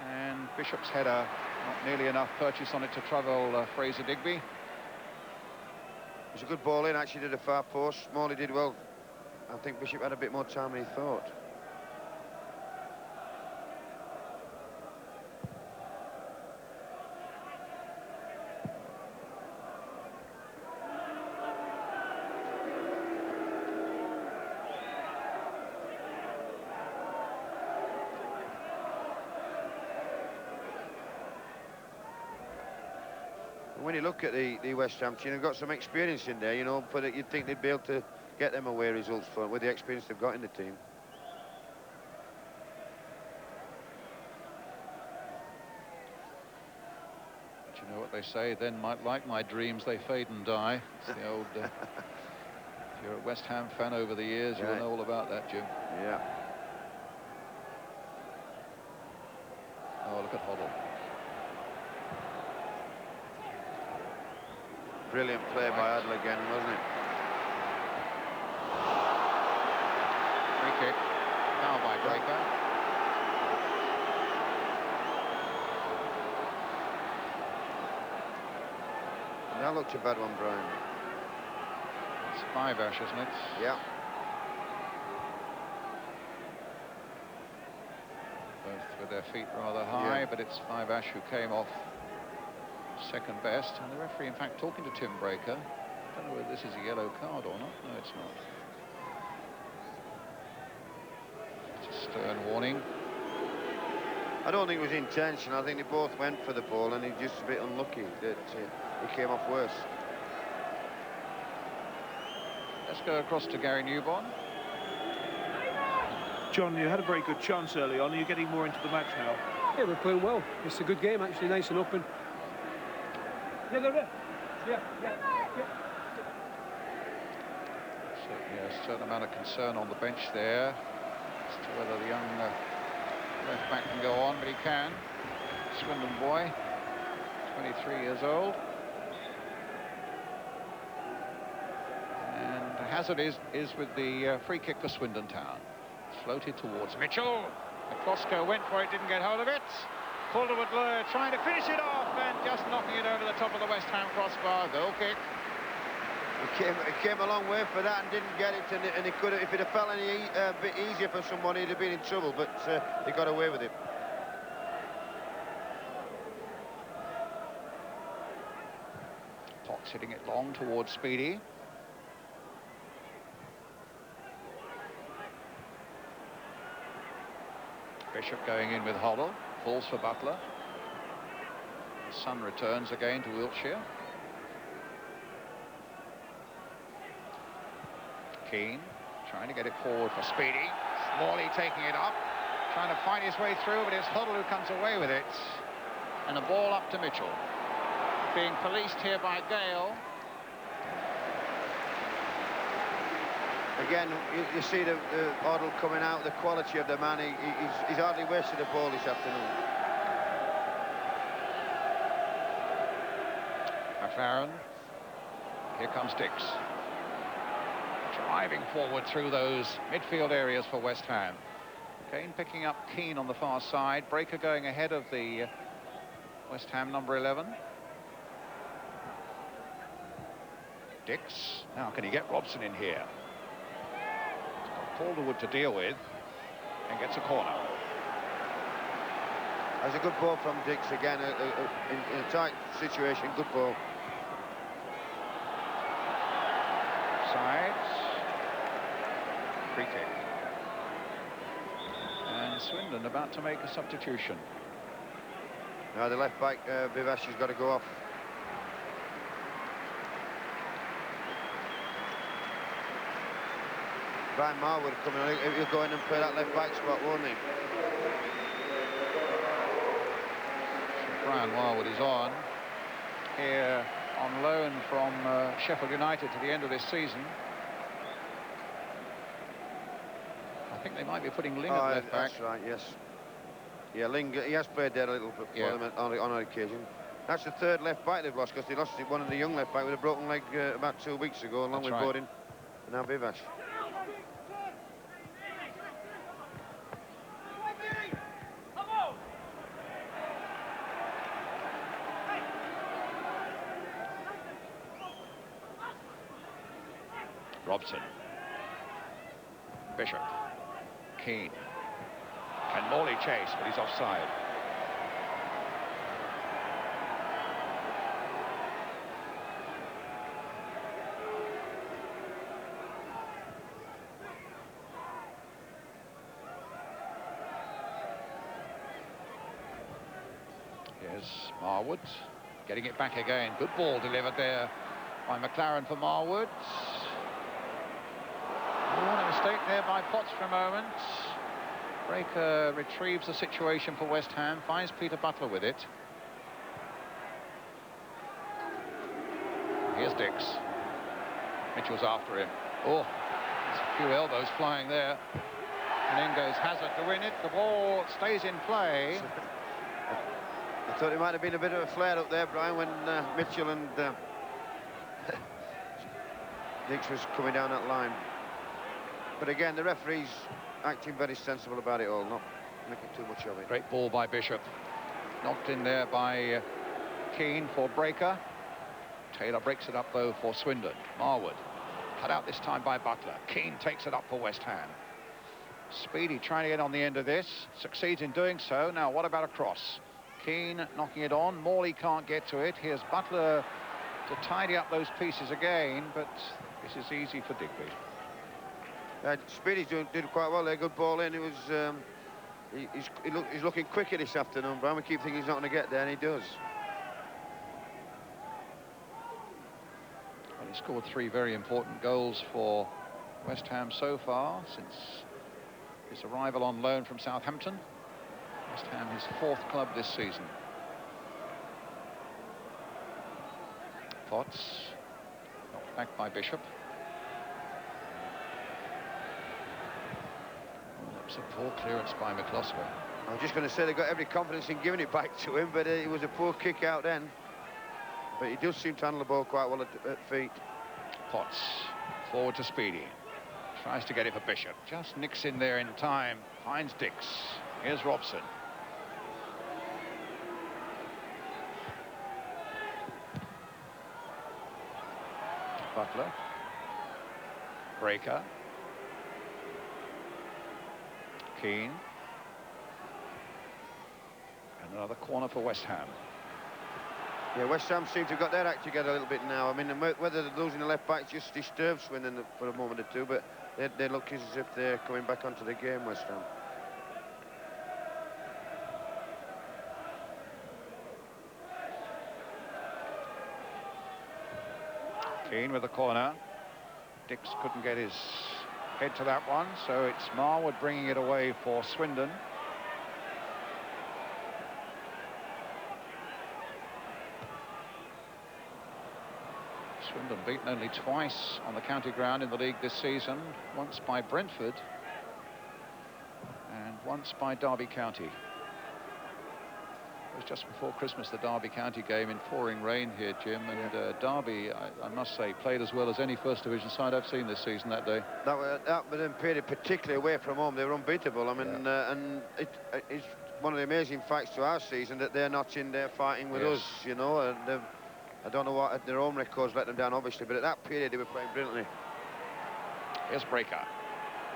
And Bishop's header, not nearly enough purchase on it to trouble Fraser Digby. It was a good ball in, actually, to the far post. Morley did well. I think Bishop had a bit more time than he thought. When you look at the West Ham team, they've got some experience in there, you know, but you'd think they'd be able to get them away results for with the experience they've got in the team. But you know what they say, then like my dreams, they fade and die. It's the old... if you're a West Ham fan over the years, you'll know all about that, Jim. Yeah. Oh, look at Hoddle. Brilliant play by Adler again, wasn't it? Free kick. Foul by Breaker. That looked a bad one, Brian. It's Five-Ash, isn't it? Yeah. Both with their feet rather high, but it's Five-Ash who came off second best, and the referee in fact talking to Tim Breaker. I don't know whether this is a yellow card or not. No, it's not. It's a stern warning. I don't think it was intentional. I think they both went for the ball, and he's just a bit unlucky that he came off worse. Let's go across to Gary Newborn. John, you had a very good chance early on. Are you getting more into the match now? Yeah, we're playing well. It's a good game, actually, nice and open. Certainly a certain amount of concern on the bench there as to whether the young left back can go on, but he can. Swindon boy, 23 years old. And the hazard is with the free kick for Swindon Town. Floated towards Mitchell. McCloskey went for it, didn't get hold of it. Calderwood trying to finish it off and just knocking it over the top of the West Ham crossbar. Goal kick. He came a long way for that and didn't get it, and he could have, if it had felt any bit easier for someone, he'd have been in trouble, but he got away with it. Potts hitting it long towards Speedy. Bishop going in with Hoddle. Falls for Butler. The Sun returns again to Wiltshire. Keane trying to get it forward for Speedy. Morley taking it up, trying to find his way through, but it's Hoddle who comes away with it. And a ball up to Mitchell. Being policed here by Gale. Again, you see the Hoddle coming out, the quality of the man. He's hardly wasted a ball this afternoon. McLaren. Here comes Dix. Driving forward through those midfield areas for West Ham. Kane picking up Keane on the far side. Breaker going ahead of the West Ham number 11. Dix. Now can he get Robson in here? Calderwood to deal with and gets a corner. That's a good ball from Dix again, in a tight situation, good ball. Sides. Free kick. And Swindon about to make a substitution. Now the left back, Vivash, has got to go off. Brian Marwood coming on. He'll go in and play that left back spot, won't he? Brian Marwood is on here on loan from Sheffield United to the end of this season. I think they might be putting Ling at left back. That's right, yes. Yeah, Ling, he has played there a little bit for them on an occasion. That's the third left back they've lost, because they lost one of the young left back with a broken leg about 2 weeks ago, along with Bodin and now Vivash. Robson. Bishop. Keane. Can Morley chase, but he's offside. Here's Marwood. Getting it back again. Good ball delivered there by McLaren for Marwood. A mistake there by Potts for a moment. Breaker retrieves the situation for West Ham, finds Peter Butler with it. Here's Dix. Mitchell's after him. Oh, there's a few elbows flying there. And in goes Hazard to win it. The ball stays in play. I thought it might have been a bit of a flare up there, Brian, when Mitchell and Dix was coming down that line. But again, the referee's acting very sensible about it all, not making too much of it. Great ball by Bishop. Knocked in there by Keane for Breaker. Taylor breaks it up, though, for Swindon. Marwood. Cut out this time by Butler. Keane takes it up for West Ham. Speedy trying to get on the end of this. Succeeds in doing so. Now, what about a cross? Keane knocking it on. Morley can't get to it. Here's Butler to tidy up those pieces again, but this is easy for Digby. Speedy's did quite well there. Good ball in. It was he's looking quicker this afternoon, Brian. We keep thinking he's not going to get there, and he does. Well, he scored 3 very important goals for West Ham so far since his arrival on loan from Southampton. West Ham, his 4th club this season. Potts knocked back by Bishop. That's a poor clearance by McCloskey. I was just going to say they got every confidence in giving it back to him, but it was a poor kick out then. But he does seem to handle the ball quite well at feet. Potts forward to Speedy. Tries to get it for Bishop. Just nicks in there in time. Finds Dix. Here's Robson. Butler. Breaker. Keane. And another corner for West Ham. Yeah, West Ham seem to have got their act together a little bit now. I mean, whether they're losing the left back just disturbs Swindon for a moment or two, but they look as if they're coming back onto the game, West Ham. Keane with the corner. Dix couldn't get his head to that one, so it's Marwood bringing it away for Swindon. Swindon beaten only twice on the county ground in the league this season, once by Brentford and once by Derby County. It was just before Christmas, the Derby County game in pouring rain here, Jim, and Derby, I must say, played as well as any First Division side I've seen this season that day. That period, particularly away from home, they were unbeatable. I mean, and it's one of the amazing facts to our season that they're not in there fighting with us, you know, and I don't know what their own records let them down, obviously, but at that period they were playing brilliantly. Here's Breaker.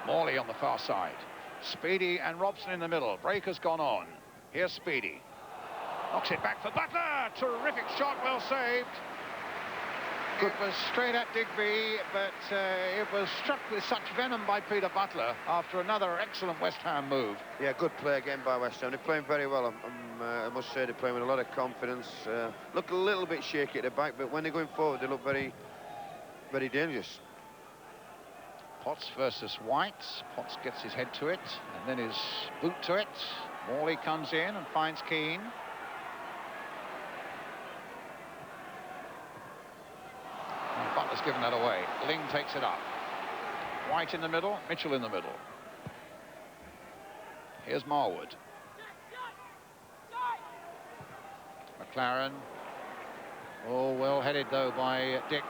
Morley on the far side. Speedy and Robson in the middle. Breaker's gone on. Here's Speedy. Knocks it back for Butler. Terrific shot, well saved. It was straight at Digby, but it was struck with such venom by Peter Butler after another excellent West Ham move. Yeah, good play again by West Ham. They're playing very well. I must say they're playing with a lot of confidence. Look a little bit shaky at the back, but when they're going forward, they look very, very dangerous. Potts versus White. Potts gets his head to it, and then his boot to it. Morley comes in and finds Keane. And Butler's given that away. Ling takes it up. White in the middle, Mitchell in the middle. Here's Marwood. McLaren. Oh, well headed though by Dix.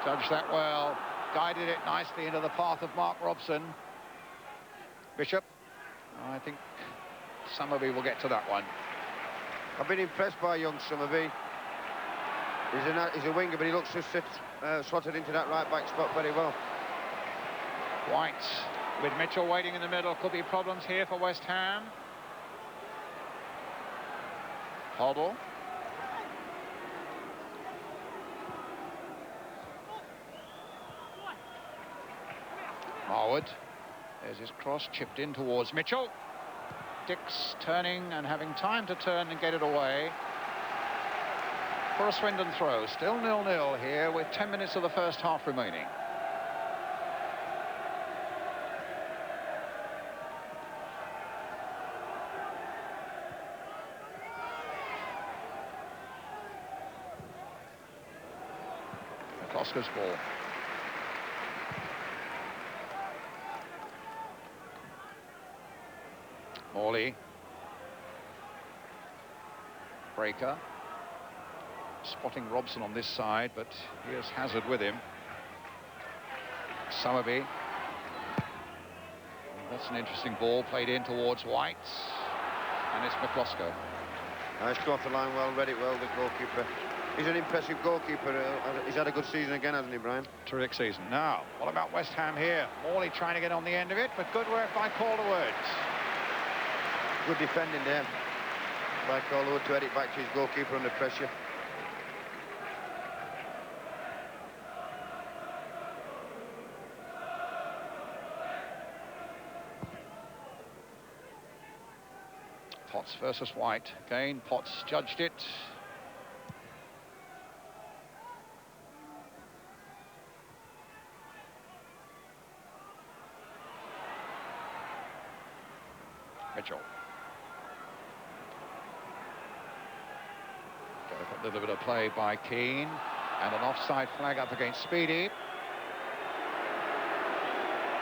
Judged that well. Guided it nicely into the path of Mark Robson. Bishop. I think Summerby will get to that one. I've been impressed by young Summerby. He's a winger, but he looks to sit slotted into that right back spot very well. White with Mitchell waiting in the middle. Could be problems here for West Ham. Hoddle. Marwood. There's his cross chipped in towards Mitchell. Dix turning and having time to turn and get it away for a Swindon throw. Still 0-0 here with 10 minutes of the first half remaining. McClosker's ball. Morley. Breaker. Spotting Robson on this side, but here's Hazard with him. Summerby. That's an interesting ball played in towards White. And it's McCloskey. He's come off the line well, read it well, the goalkeeper. He's an impressive goalkeeper. He's had a good season again, hasn't he, Brian? Terrific season. Now, what about West Ham here? Morley trying to get on the end of it, but good work by Calderwood. Good defending there by Calderwood to head it back to his goalkeeper under pressure. Potts versus White. Again, Potts judged it. Mitchell. A little bit of play by Keane, and an offside flag up against Speedy,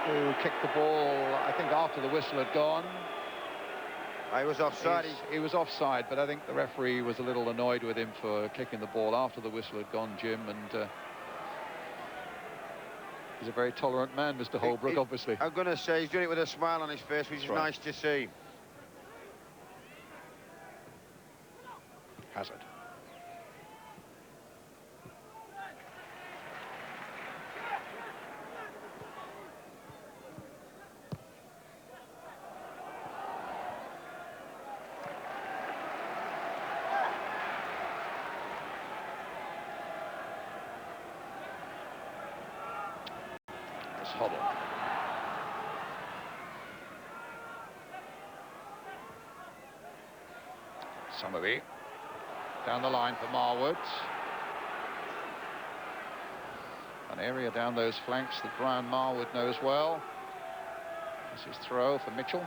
who kicked the ball, I think, after the whistle had gone. He was offside. He was offside, but I think the referee was a little annoyed with him for kicking the ball after the whistle had gone, Jim, and he's a very tolerant man, Mr. Holbrook, obviously. I'm going to say he's doing it with a smile on his face, which is nice to see. Hazard. Hoddle. Summerby. Down the line for Marwood. An area down those flanks that Brian Marwood knows well. This is throw for Mitchell.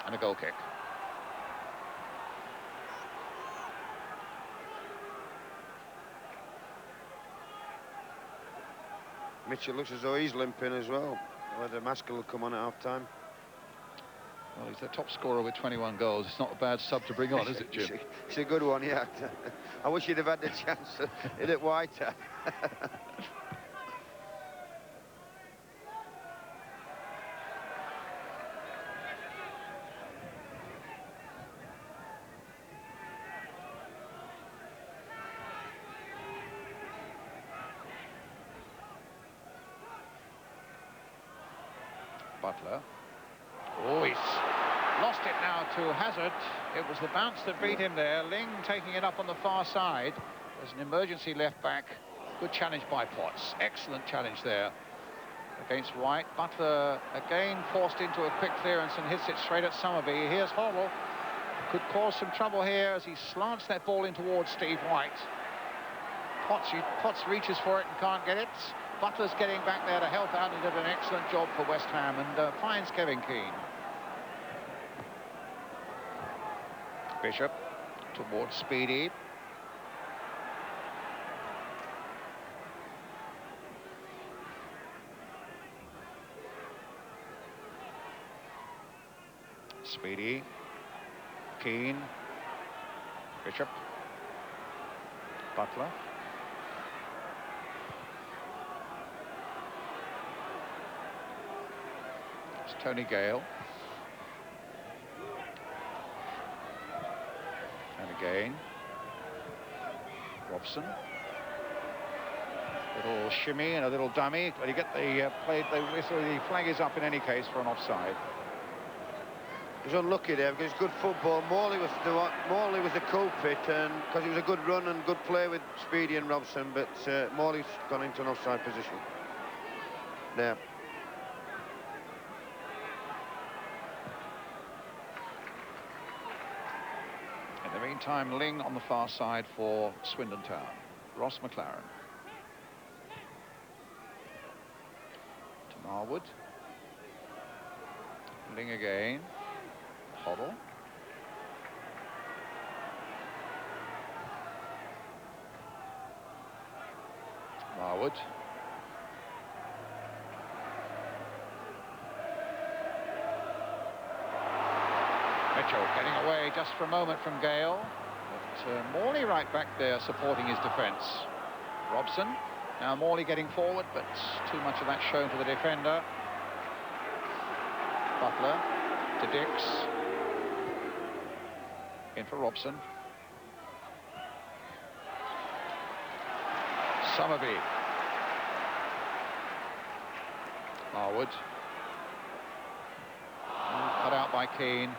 And a goal kick. Mitchell looks as though he's limping as well. Whether Maskell will come on at half-time. Well, he's the top scorer with 21 goals. It's not a bad sub to bring on, is it, Jim? It's a good one, yeah. I wish he'd have had the chance to hit it wider. Butler. Oh, he's lost it now to Hazard. It was the bounce that beat him there. Ling taking it up on the far side. There's an emergency left back. Good challenge by Potts. Excellent challenge there against White. Butler again forced into a quick clearance and hits it straight at Summerby. Here's Hoddle. Could cause some trouble here as he slants that ball in towards Steve White. Potts reaches for it and can't get it. Butler's getting back there to help out. He did an excellent job for West Ham and finds Kevin Keane. Bishop towards Speedy. Speedy, Keane, Bishop, Butler. It's Tony Gale. And again, Robson. Little shimmy and a little dummy, but you get the whistle. The flag is up in any case for an offside. He was unlucky there because it's good football. Morley was the culprit, and because it was a good run and good play with Speedy and Robson, but Morley's gone into an offside position. There. In the meantime, Ling on the far side for Swindon Town. Ross McLaren. To Marwood. Ling again. Hoddle. Marwood. Mitchell getting away just for a moment from Gale. But Morley right back there supporting his defence. Robson. Now Morley getting forward, but too much of that shown to the defender. Butler to Dix. In for Robson. Summerby. Marwood. Cut out by Keane.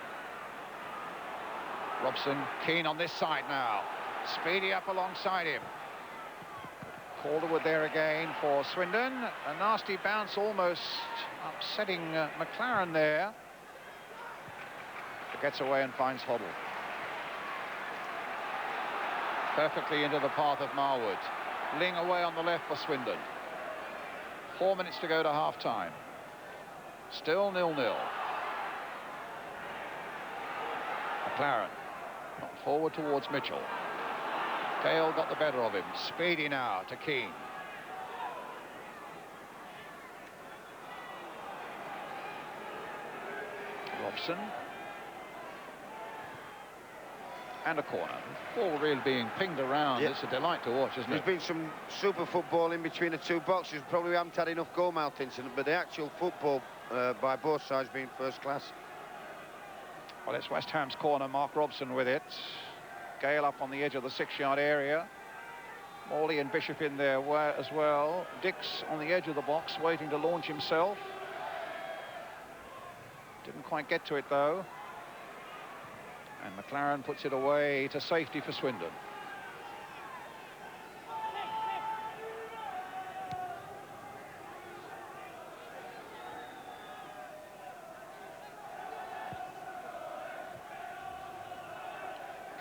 Robson. Keane on this side now. Speedy up alongside him. Calderwood there again for Swindon. A nasty bounce, almost upsetting McLaren there. But gets away and finds Hoddle. Perfectly into the path of Marwood. Ling away on the left for Swindon. 4 minutes to go to half-time. Still 0-0. McLaren. Not forward towards Mitchell. Gale got the better of him. Speedy now to Keane. Robson. And a corner. Ball really being pinged around. Yep. It's a delight to watch, isn't it? There's been some super football in between the two boxes. Probably haven't had enough goal mouth incident, but the actual football by both sides being first class. Well, it's West Ham's corner. Mark Robson with it. Gale up on the edge of the 6-yard area. Morley and Bishop in there as well. Dix on the edge of the box, waiting to launch himself. Didn't quite get to it, though. And McLaren puts it away to safety for Swindon.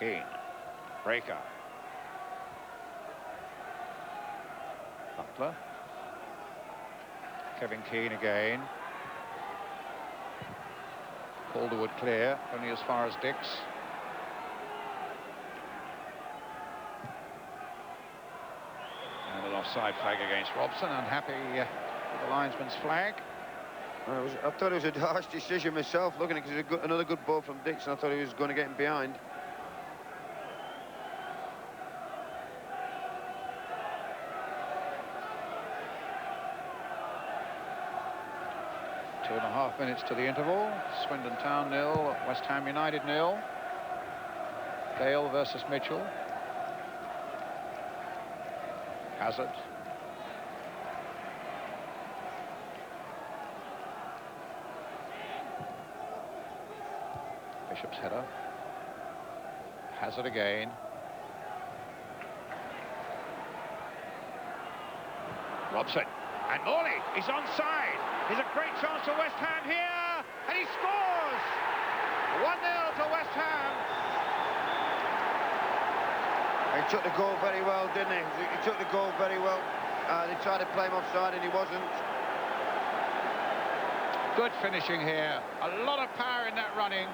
Keane. Breaker. Butler. Kevin Keane again. Calderwood clear, only as far as Dix. And an offside flag against Robson. Unhappy with the linesman's flag. I thought it was a harsh decision myself, looking at it, because another good ball from Dix, and I thought he was going to get him behind. Two and a half minutes to the interval. Swindon Town 0, West Ham United 0. Gale versus Mitchell. Hazard. Bishop's header. Hazard again. Robson. And Morley, he's onside. Here's a great chance for West Ham here, and he scores! 1-0 to West Ham. He took the goal very well, didn't he? He took the goal very well. They tried to play him offside and he wasn't. Good finishing here. A lot of power in that running.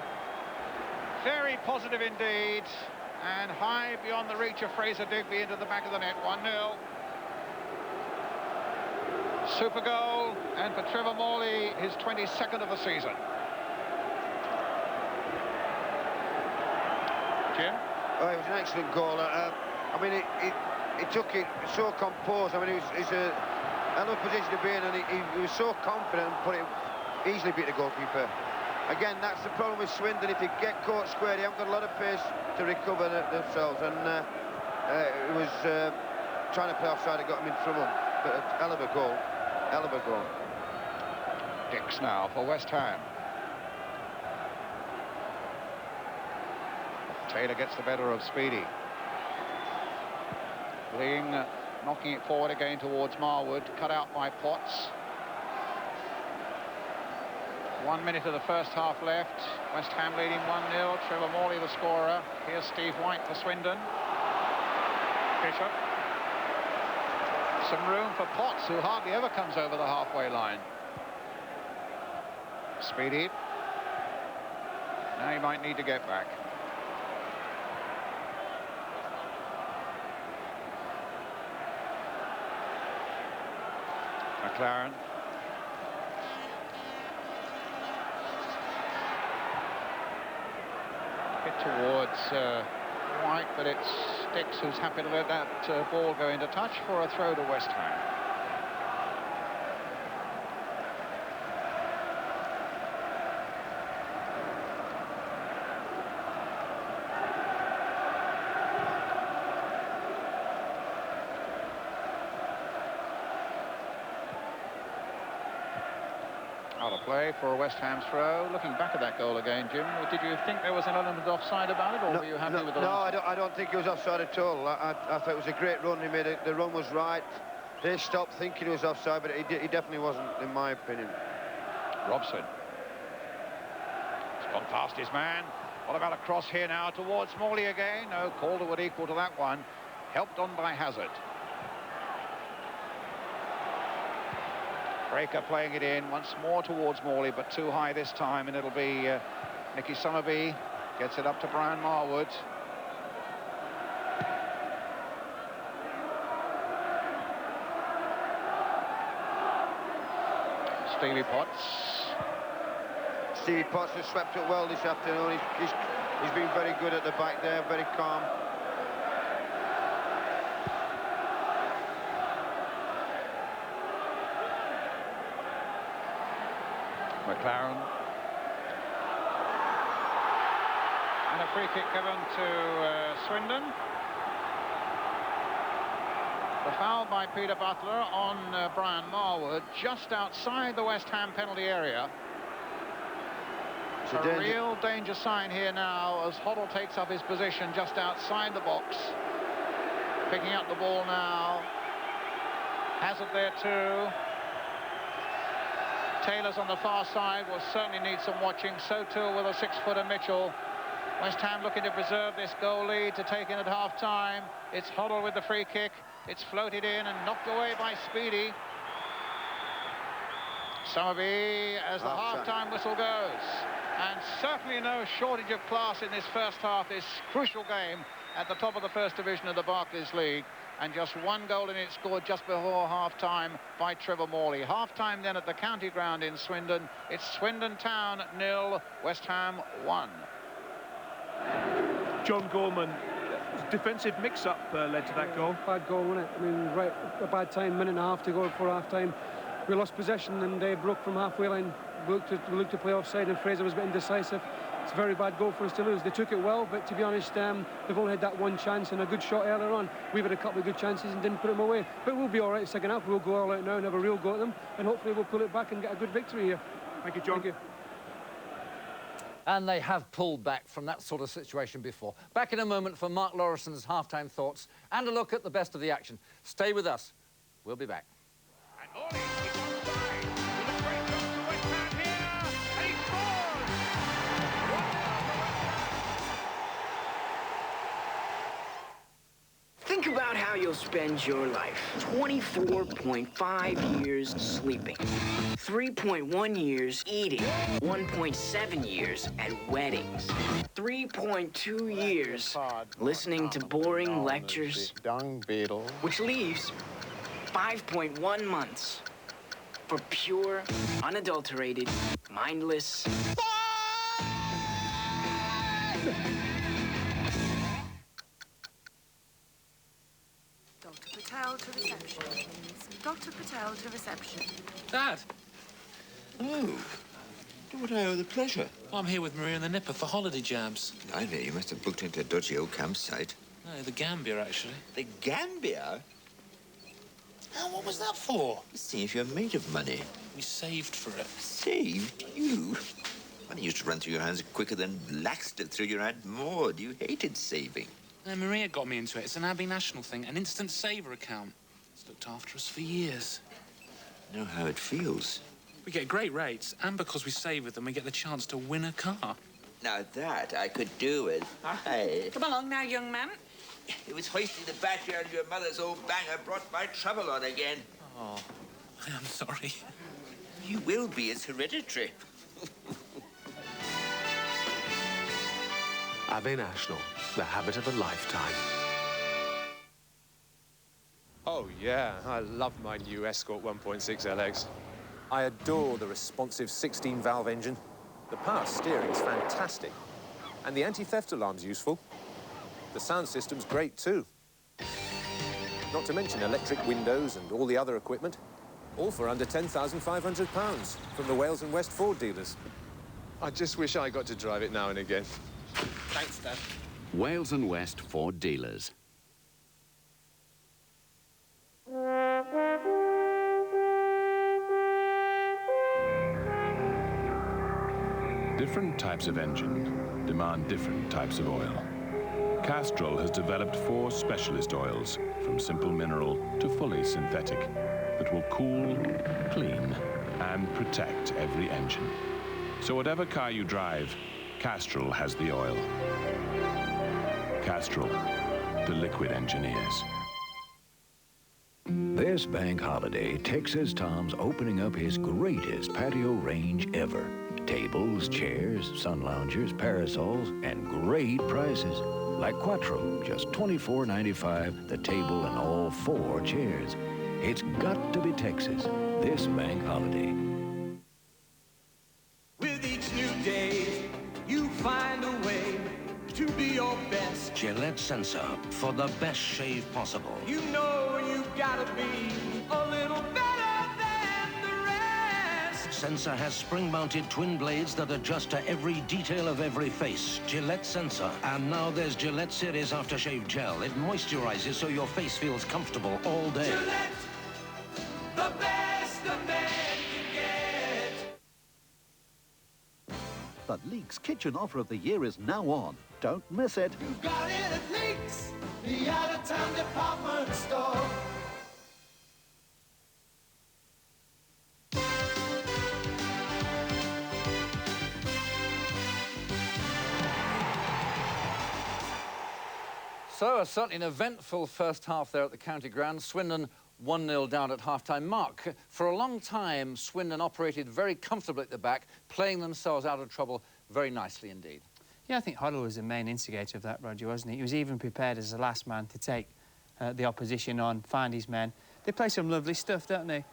Very positive indeed. And high beyond the reach of Fraser Digby into the back of the net. 1-0. Super goal. And for Trevor Morley, his 22nd of the season. Jim? Oh, it was an excellent goal. I mean, he took it so composed. I mean, it's a hell of a position to be in, and he was so confident and put it easily beat the goalkeeper. Again, that's the problem with Swindon. If they get caught square, they haven't got a lot of pace to recover themselves. And it was trying to play offside that got him in trouble. But a hell of a goal. Hell of a goal. Dix now for West Ham. Taylor gets the better of Speedy. Ling knocking it forward again towards Marwood, cut out by Potts. 1 minute of the first half left. West Ham leading 1-0. Trevor Morley the scorer. Here's Steve White for Swindon. Bishop. Some room for Potts, who hardly ever comes over the halfway line. Speedy. Now he might need to get back. McLaren. Hit towards White, but it's Dix who's happy to let that ball go into touch for a throw to West Ham. Out of play for a West Ham throw. Looking back at that goal again, Jim, did you think there was an element of offside about it, or were you happy with the last? No, I don't think he was offside at all. I thought it was a great run. He made it. The run was right. They stopped thinking he was offside, but he definitely wasn't, in my opinion. Robson. He's gone past his man. What about a cross here now towards Morley again? No, Calder would equal to that one. Helped on by Hazard. Breaker playing it in once more towards Morley, but too high this time, and it'll be Nicky Summerby gets it up to Brian Marwood. Stevie Potts. Stevie Potts has swept it well this afternoon. He's been very good at the back there, very calm. McLaren. And a free kick given to Swindon. The foul by Peter Butler on Brian Marwood, just outside the West Ham penalty area. It's a real danger sign here now as Hoddle takes up his position just outside the box. Picking up the ball now. Hazard there too. Taylor's on the far side will certainly need some watching. So too will a 6-footer Mitchell. West Ham looking to preserve this goal lead to take in at half-time. It's Hoddle with the free kick. It's floated in and knocked away by Speedy. Summerby as the half-time whistle goes. And certainly no shortage of class in this first half, this crucial game at the top of the First Division of the Barclays League. And just one goal in it scored just before half-time by Trevor Morley. Half-time then at the County Ground in Swindon. It's Swindon Town 0, West Ham 1. John Gorman, defensive mix-up led to that goal. Bad goal, wasn't it? I mean, right, a bad time, minute and a half to go before half-time. We lost possession and they broke from halfway line. We looked to play offside and Fraser was a bit indecisive. It's a very bad goal for us to lose. They took it well, but to be honest, they've only had that one chance and a good shot earlier on. We've had a couple of good chances and didn't put them away. But we'll be all right second half. We'll go all out now and have a real go at them, and hopefully we'll pull it back and get a good victory here. Thank you, John. Thank you. And they have pulled back from that sort of situation before. Back in a moment for Mark Laurison's half-time thoughts and a look at the best of the action. Stay with us. We'll be back. And Morley is onside with a great shot to West Ham here, and he scores! 1-0 for West Ham. Think about how your you'll spend your life. 24.5 years sleeping. 3.1 years eating. 1.7 years at weddings. 3.2 years listening to boring lectures. Dung beetle. Which leaves 5.1 months for pure, unadulterated, mindless... Dr. Patel to reception, please. Dr. Patel to reception. Dad! Oh, to what I owe the pleasure. I'm here with Maria and the Nipper for holiday jams. I know, you must have booked into a dodgy old campsite. No, the Gambia, actually. The Gambia? Oh, what was that for? See if you're made of money. We saved for it. Saved? You? Money used to run through your hands quicker than lax did through your Aunt Maud. You hated saving. No, Maria got me into it. It's an Abbey National thing, an instant saver account. It's looked after us for years. Know how it feels. We get great rates, and because we save with them, we get the chance to win a car. Now that I could do with. Hi. Come along now, young man. It was hoisting the battery out of your mother's old banger brought my trouble on again. Oh, I am sorry. You will be. It's hereditary. Abbey National, the habit of a lifetime. Oh, yeah. I love my new Escort 1.6 LX. I adore the responsive 16-valve engine. The power steering's fantastic. And the anti-theft alarm's useful. The sound system's great, too. Not to mention electric windows and all the other equipment. All for under £10,500 from the Wales and West Ford dealers. I just wish I got to drive it now and again. Thanks, Dad. Wales and West Ford dealers. Different types of engine demand different types of oil. Castrol has developed 4 specialist oils, from simple mineral to fully synthetic, that will cool, clean, and protect every engine. So whatever car you drive, Castrol has the oil. Castrol, the liquid engineers. This bank holiday, Texas Tom's opening up his greatest patio range ever. Tables, chairs, sun loungers, parasols, and great prices. Like Quattro, just $24.95, the table and all 4 chairs. It's got to be Texas this bank holiday. With each new day, you find a way to be your best. Gillette Sensor for the best shave possible. You know you gotta be a little better than the rest. Sensor has spring-mounted twin blades that adjust to every detail of every face. Gillette Sensor. And now there's Gillette Series Aftershave Gel. It moisturizes so your face feels comfortable all day. Gillette, the best a man can get. The Leeks Kitchen Offer of the Year is now on. Don't miss it. You got it at Leeks, the out-of-town department store. So, certainly an eventful first half there at the County Ground. Swindon 1-0 down at half-time. Mark, for a long time, Swindon operated very comfortably at the back, playing themselves out of trouble very nicely indeed. Yeah, I think Hoddle was the main instigator of that, Roger, wasn't he? He was even prepared as the last man to take the opposition on, find his men. They play some lovely stuff, don't they?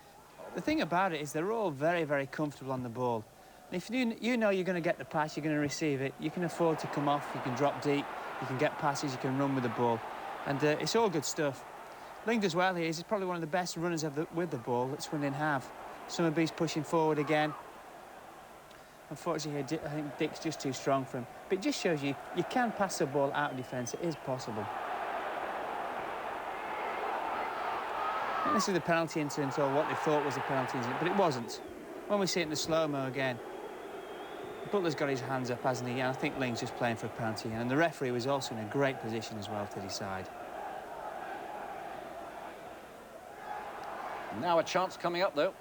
The thing about it is they're all very, very comfortable on the ball. And if you know you're going to get the pass, you're going to receive it, you can afford to come off, you can drop deep, you can get passes, you can run with the ball. And it's all good stuff. Ling does well here. He's probably one of the best runners with the ball that Swindon have. Summerby's pushing forward again. Unfortunately, I think Dick's just too strong for him. But it just shows you can pass the ball out of defence. It is possible. I think this is the penalty incident, or what they thought was the penalty incident, but it wasn't. When we see it in the slow-mo again, Butler's got his hands up, hasn't he? And I think Ling's just playing for a penalty. And the referee was also in a great position as well to decide. Now a chance coming up, though.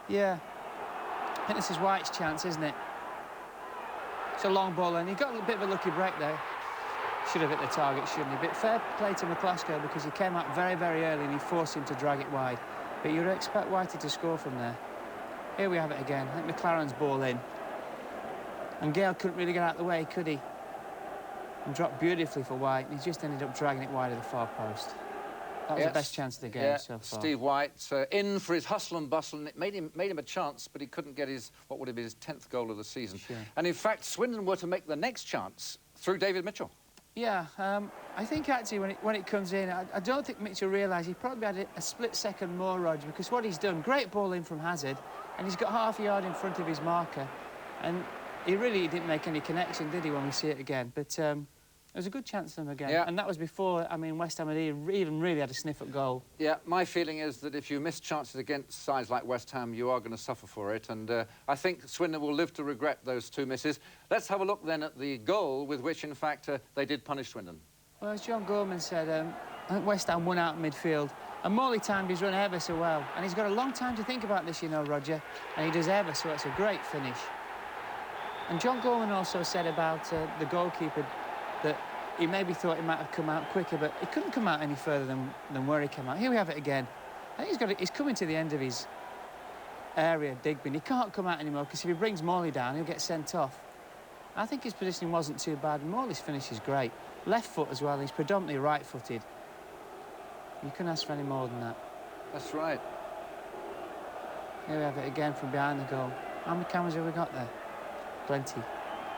Yeah. I think this is White's chance, isn't it? It's a long ball, and he got a bit of a lucky break there. Should have hit the target, shouldn't he? But fair play to McCluskey because he came out very, very early and he forced him to drag it wide. But you'd expect Whitey to score from there. Here we have it again. I think McLaren's ball in. And Gale couldn't really get out of the way, could he? And dropped beautifully for White, and he just ended up dragging it wide of the far post. That was the best chance of the game so far. Steve White in for his hustle and bustle, and it made him a chance, but he couldn't get his, what would have been his 10th goal of the season. Sure. And in fact, Swindon were to make the next chance through David Mitchell. Yeah, I think actually when it comes in, I don't think Mitchell realised he probably had a split second more, Roger, because what he's done, great ball in from Hazard, and he's got half a yard in front of his marker, and he really didn't make any connection, did he, when we see it again? But it was a good chance for them again. Yeah. And that was before, I mean, West Ham had even really had a sniff at goal. Yeah, my feeling is that if you miss chances against sides like West Ham, you are going to suffer for it. And I think Swindon will live to regret those two misses. Let's have a look then at the goal with which, in fact, they did punish Swindon. Well, as John Gorman said, I think West Ham won out in midfield. And Morley timed his run ever so well. And he's got a long time to think about this, you know, Roger. And he does ever, so it's a great finish. And John Gorman also said about the goalkeeper that he maybe thought he might have come out quicker, but he couldn't come out any further than where he came out. Here we have it again. I think he's coming to the end of his area, Digby. He can't come out anymore because if he brings Morley down, he'll get sent off. I think his positioning wasn't too bad. Morley's finish is great. Left foot as well. He's predominantly right-footed. You couldn't ask for any more than that. That's right. Here we have it again from behind the goal. How many cameras have we got there? Plenty.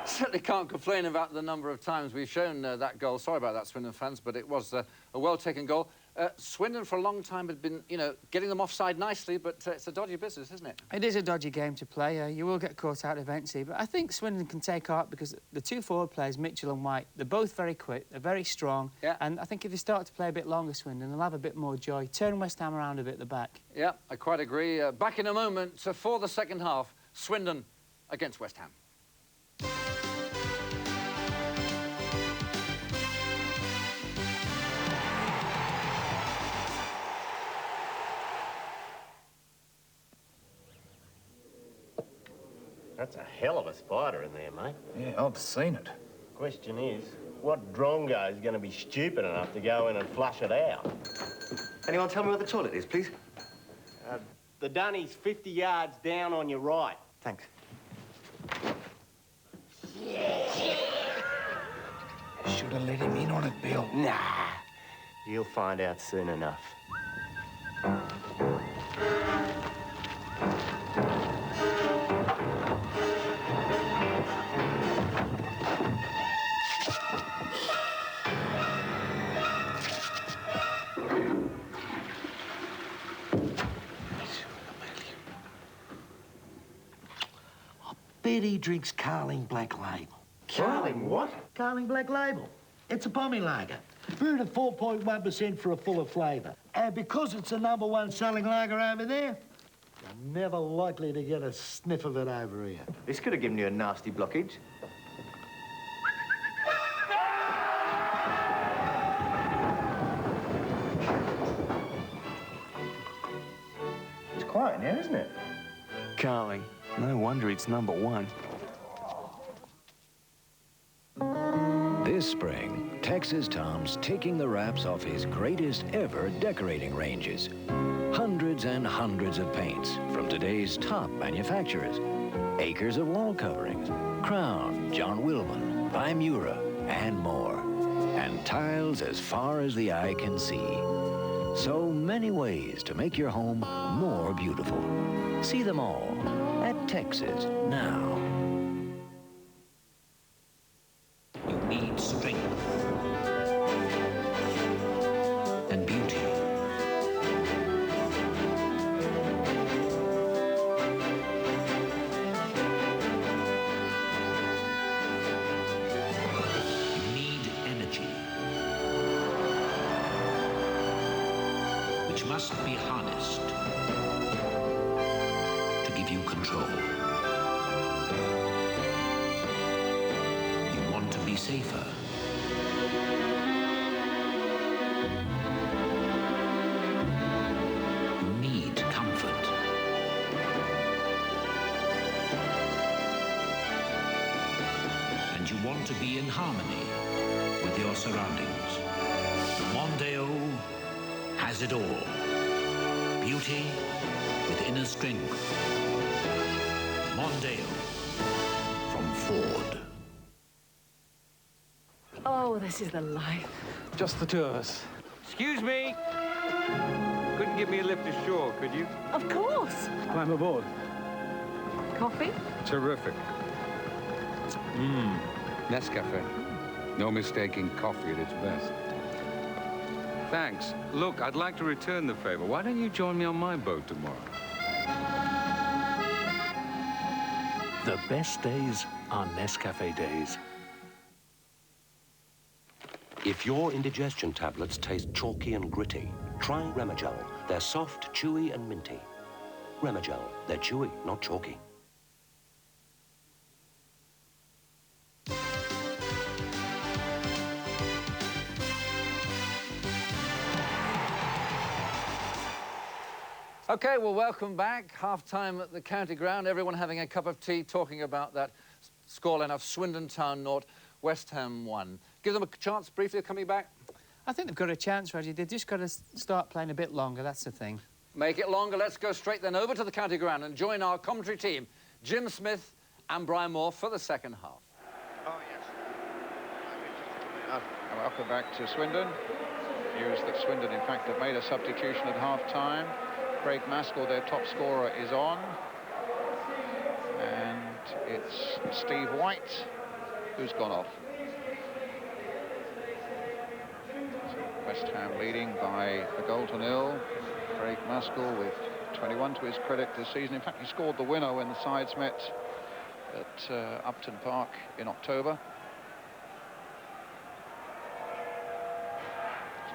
Certainly can't complain about the number of times we've shown that goal. Sorry about that, Swindon fans, but it was a well-taken goal. Swindon, for a long time, had been, you know, getting them offside nicely, but it's a dodgy business, isn't it? It is a dodgy game to play. You will get caught out eventually, but I think Swindon can take heart because the two forward players, Mitchell and White, they're both very quick, they're very strong, and I think if they start to play a bit longer, Swindon, they'll have a bit more joy. Turn West Ham around a bit at the back. Yeah, I quite agree. Back in a moment for the second half, Swindon against West Ham. That's a hell of a spider in there, mate. Yeah, I've seen it. Question is, what drongo is going to be stupid enough to go in and flush it out? Anyone tell me where the toilet is, please? The dunny's 50 yards down on your right. Thanks. Should have let him in on it, Bill. Nah, you'll find out soon enough. Bet he drinks Carling Black Label. Carling what? Carling Black Label. It's a pommy lager. Brewed at 4.1% for a fuller flavour. And because it's the #1 selling lager over there, you're never likely to get a sniff of it over here. This could have given you a nasty blockage. It's quiet now, isn't it? Carling. No wonder it's #1. This spring, Texas Tom's taking the wraps off his greatest ever decorating ranges. Hundreds and hundreds of paints from today's top manufacturers. Acres of wall coverings, Crown, John Wilman, Vimura, and more. And tiles as far as the eye can see. So many ways to make your home more beautiful. See them all at Texas now. You need strength and beauty. You need energy, which must be harnessed to give you control. You want to be safer. You need comfort. And you want to be in harmony with with your surroundings. Mondeo has it all. Beauty with inner strength. Mondeo from Ford. Oh, this is the life. Just the two of us. Excuse me. Couldn't give me a lift ashore, could you? Of course. Climb aboard. Coffee? Terrific. Nescafe. No mistaking coffee at its best. Thanks. Look, I'd like to return the favor. Why don't you join me on my boat tomorrow? The best days are Nescafe days. If your indigestion tablets taste chalky and gritty, try Remagel. They're soft, chewy, and minty. Remagel. They're chewy, not chalky. OK, well, welcome back. Half-time at the county ground. Everyone having a cup of tea, talking about that scoreline of Swindon Town 0, West Ham 1. Give them a chance briefly of coming back. I think they've got a chance, Reggie. They've just got to start playing a bit longer, that's the thing. Make it longer. Let's go straight then over to the county ground and join our commentary team, Jim Smith and Brian Moore, for the second half. Oh, yes. Welcome back to Swindon. News that Swindon, in fact, have made a substitution at half-time. Craig Maskell, their top scorer, is on. And it's Steve White who's gone off. West Ham leading by a goal to nil. Craig Maskell with 21 to his credit this season. In fact, he scored the winner when the sides met at Upton Park in October.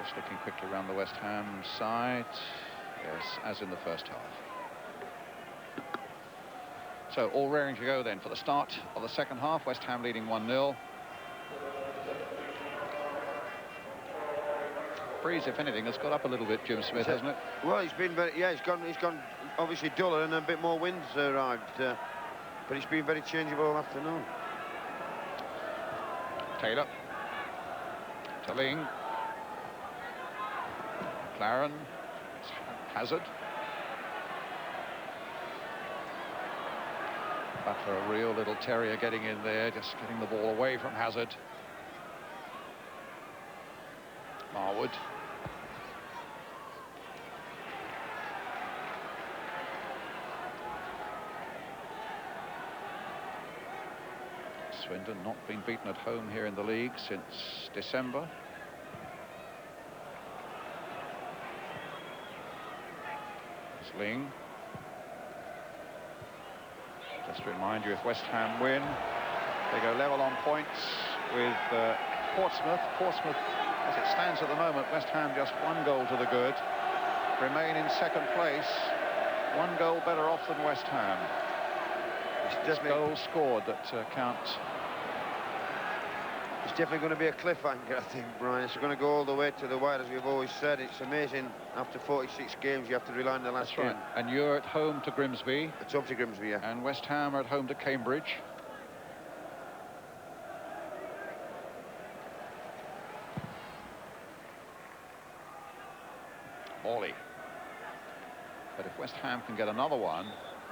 Just looking quickly around the West Ham side. Yes, as in the first half. So all raring to go then for the start of the second half. West Ham leading 1-0. Breeze, if anything, has got up a little bit, Jim Smith, hasn't it? Well, he's been very, yeah, he's gone obviously duller and a bit more wind's arrived, but it's been very changeable all afternoon. Taylor. To Ling. McLaren. Hazard. Butler, a real little terrier, getting in there, just getting the ball away from Hazard. Marwood. Swindon not been beaten at home here in the league since December. Ling. Just to remind you, if West Ham win, they go level on points with Portsmouth. Portsmouth, as it stands at the moment, West Ham just 1 goal to the good, remain in second place, 1 goal better off than West Ham. It's just goals scored that count. It's definitely going to be a cliffhanger, I think, Brian. It's going to go all the way to the wire, as we've always said. It's amazing. After 46 games, you have to rely on the last game. Right. And you're at home to Grimsby. It's home to Grimsby, yeah. And West Ham are at home to Cambridge. Morley. But if West Ham can get another one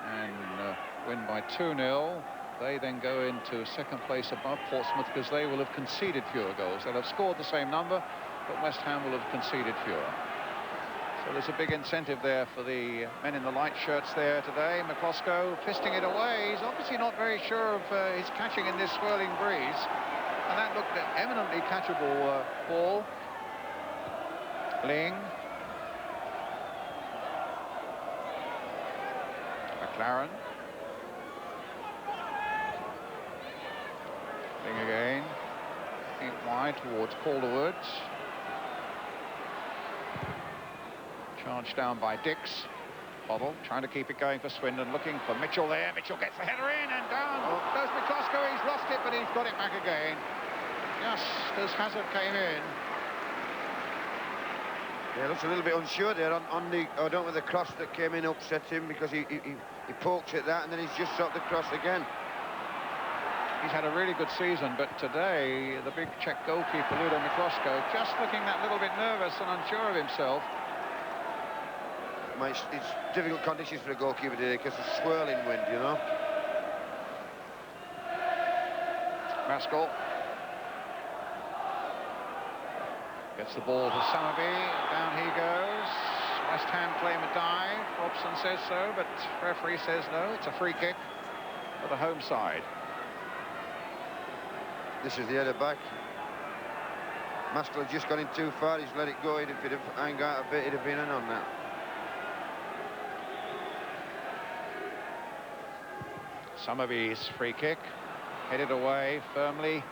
and win by 2-0, they then go into second place above Portsmouth, because they will have conceded fewer goals. They'll have scored the same number, but West Ham will have conceded fewer. So there's a big incentive there for the men in the light shirts there today. McCloskey fisting it away. He's obviously not very sure of his catching in this swirling breeze. And that looked an eminently catchable ball. Ling. McLaren. Ling again. In wide towards Calderwood. Charged down by Dix. Bottle trying to keep it going for Swindon, looking for Mitchell there. Mitchell gets the header in, and down goes McCloskey. He's lost it, but he's got it back again. Just as Hazard came in. Yeah, looks a little bit unsure there on the, I don't know, the cross that came in upset him, because he pokes at that and then he's just shot the cross again. He's had a really good season, but today, the big Czech goalkeeper, Ludo Mikloško, just looking that little bit nervous and unsure of himself. Well, it's difficult conditions for a goalkeeper today because of swirling wind, you know. Maskell gets the ball to Summerby. Down he goes. West Ham claim a dive. Robson says so, but referee says no. It's a free kick for the home side. This is the header back. Maskell had just gone in too far. He's let it go. If he'd have hung out a bit, he'd have been in on that. Summerby's free kick, headed away firmly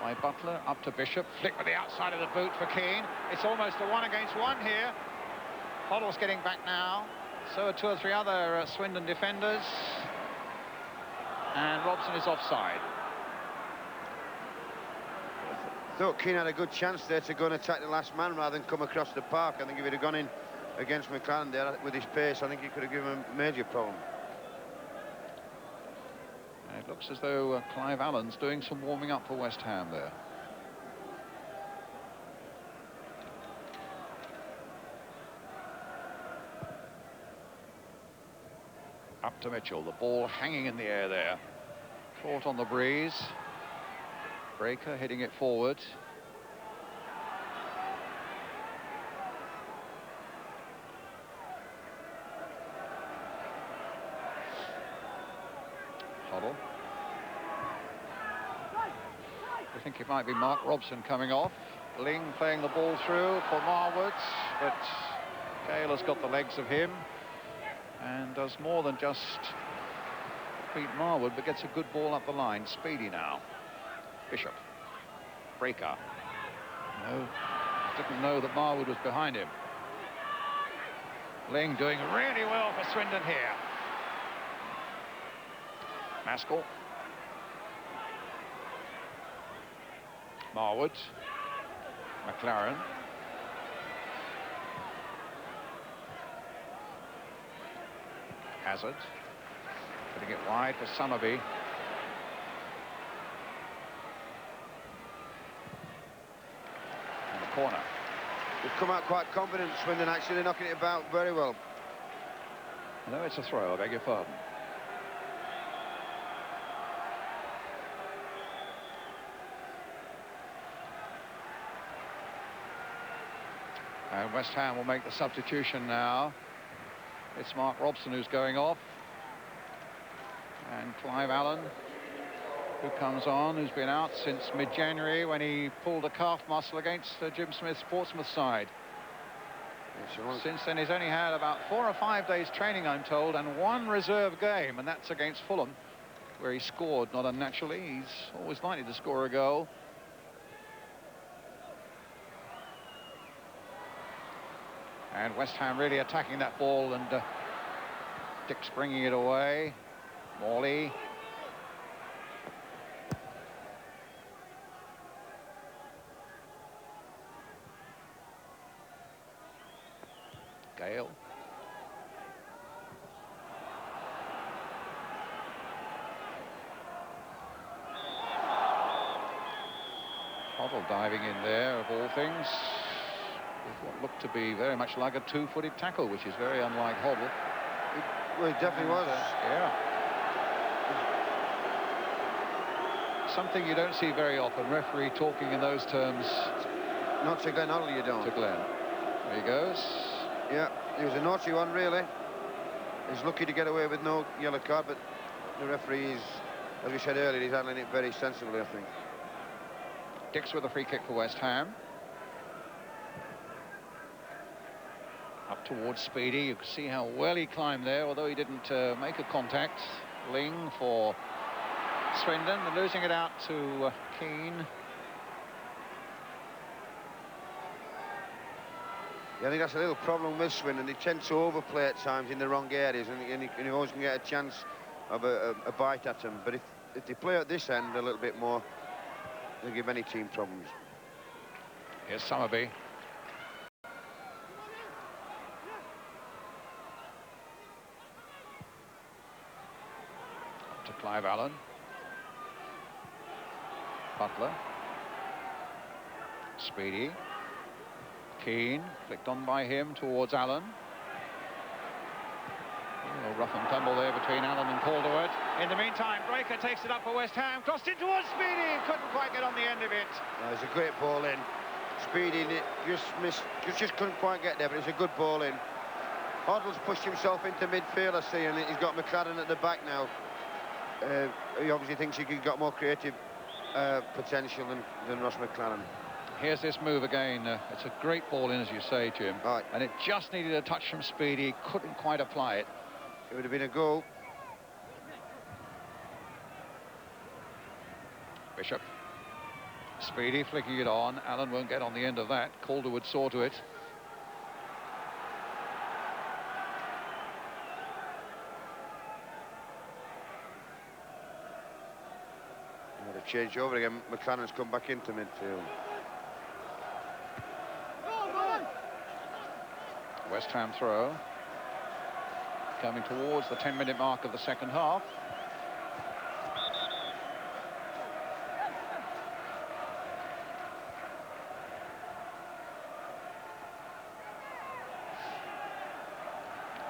by Butler, up to Bishop, flick with the outside of the boot for Keane. It's almost a 1-against-1 here. Hoddle's getting back now, so are 2 or 3 other Swindon defenders, and Robson is offside. Thought Keane had a good chance there to go and attack the last man rather than come across the park. I think if he'd have gone in against McLaren there with his pace, I think he could have given him a major problem. It looks as though Clive Allen's doing some warming up for West Ham there. Up to Mitchell, the ball hanging in the air there. Caught on the breeze. Breaker heading it forward. Hoddle. I think it might be Mark Robson coming off. Ling playing the ball through for Marwood, but Gale has got the legs of him and does more than just beat Marwood, but gets a good ball up the line. Speedy now. Bishop. Breaker. No, didn't know that Marwood was behind him. Ling doing really well for Swindon here. Maskell. Marwood. McLaren. Hazard. Putting it wide for Summerby. In the corner. They've come out quite confident, Swindon, actually. They're knocking it about very well. No, it's a throw, I beg your pardon. And West Ham will make the substitution now. It's Mark Robson who's going off. And Clive Allen, who comes on, who's been out since mid-January when he pulled a calf muscle against Jim Smith's Portsmouth side. Since then, he's only had about 4 or 5 days training, I'm told, and 1 reserve game, and that's against Fulham, where he scored not unnaturally. He's always likely to score a goal. And West Ham really attacking that ball, and Dick's bringing it away. Morley. Gale. Hoddle diving in there, of all things, with what looked to be very much like a 2-footed tackle, which is very unlike Hoddle. Well, it definitely was. Yeah. Something you don't see very often, referee talking in those terms. Not to Glenn Hoddle, you don't. To Glenn. There he goes. Yeah, he was a naughty one, really. He's lucky to get away with no yellow card, but the referee is, as we said earlier, he's handling it very sensibly, I think. Dix with a free kick for West Ham. Up towards Speedy. You can see how well he climbed there, although he didn't make a contact. Ling for Swindon. They're losing it out to Keane. Yeah, I think that's a little problem with Swindon. They tend to overplay at times in the wrong areas, and you always can get a chance of a bite at them. But if they play at this end a little bit more, they'll give any team problems. Here's Summerby. Up to Clive Allen. Butler. Speedy. Keane, flicked on by him towards Allen. A rough and tumble there between Allen and Calderwood. In the meantime, Breaker takes it up for West Ham. Crossed in towards Speedy. Couldn't quite get on the end of it. It's a great ball in. Speedy just missed, just couldn't quite get there, but it's a good ball in. Hoddle's pushed himself into midfield, I see, and he's got McLaren at the back now. He obviously thinks he's got more creative potential than Ross McLaren. Here's this move again. It's a great ball in, as you say, Jim. Right. And it just needed a touch from Speedy. Couldn't quite apply it. It would have been a goal. Bishop. Speedy flicking it on. Allen won't get on the end of that. Calderwood saw to it. They've changed over again. McLaren's come back into midfield. West Ham throw. Coming towards the 10-minute mark of the second half.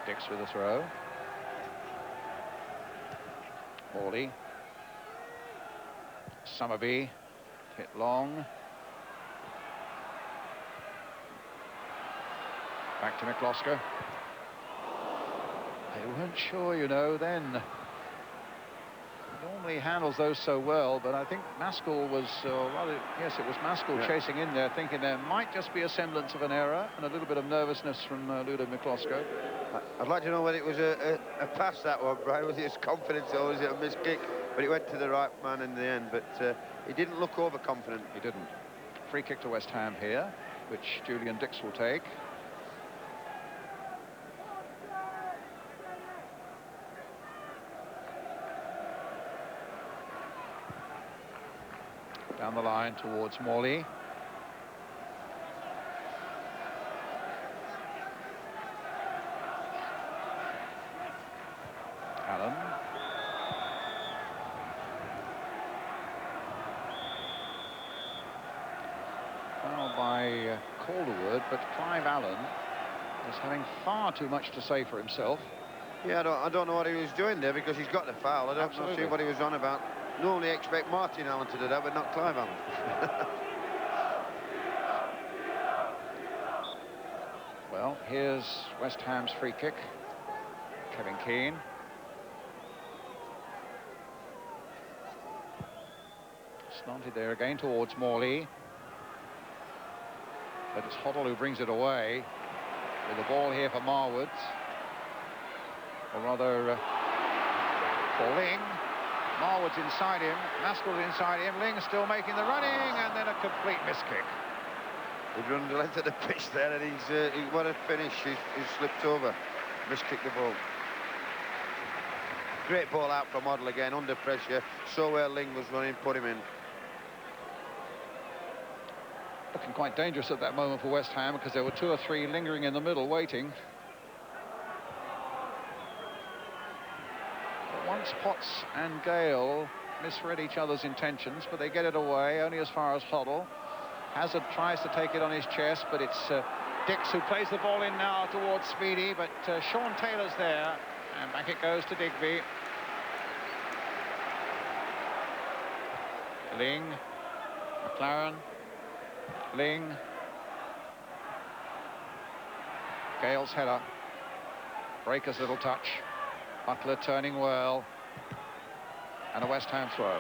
Dix with a throw. Morley. Summerby. Hit long. Back to McCloskey. They weren't sure, you know, then. He normally handles those so well, but I think Maskell was, rather, yes, it was Maskell chasing in there, thinking there might just be a semblance of an error and a little bit of nervousness from Ludo McCloskey. I'd like to know whether it was a pass, that one, Brian. Was it his confidence or was it a missed kick? But it went to the right man in the end, but he didn't look overconfident. He didn't. Free kick to West Ham here, which Julian Dix will take. Down the line towards Morley. Allen. Foul by Calderwood, but Clive Allen is having far too much to say for himself. Yeah, I don't know what he was doing there because he's got the foul. I don't Absolutely. see what he was on about. Normally expect Martin Allen to do that, but not Clive Allen. Well, here's West Ham's free kick. Kevin Keane. Slanted there again towards Morley. But it's Hoddle who brings it away. With the ball here for Marwood. Or rather, for Ling. Marwood's inside him. Maskell's inside him. Ling still making the running, and then a complete miss kick. He'd run the length of the pitch there, and what a finish. He's slipped over. Miskicked the ball. Great ball out from Hoddle again, under pressure. So where Ling was running, put him in. Looking quite dangerous at that moment for West Ham because there were 2 or 3 lingering in the middle waiting. But once Potts and Gale misread each other's intentions, but they get it away only as far as Hoddle. Hazard tries to take it on his chest, but it's Dix who plays the ball in now towards Speedy, but Sean Taylor's there, and back it goes to Digby. Ling, McLaren, Ling, Gale's header, Breaker's little touch, Butler turning well, and a West Ham throw.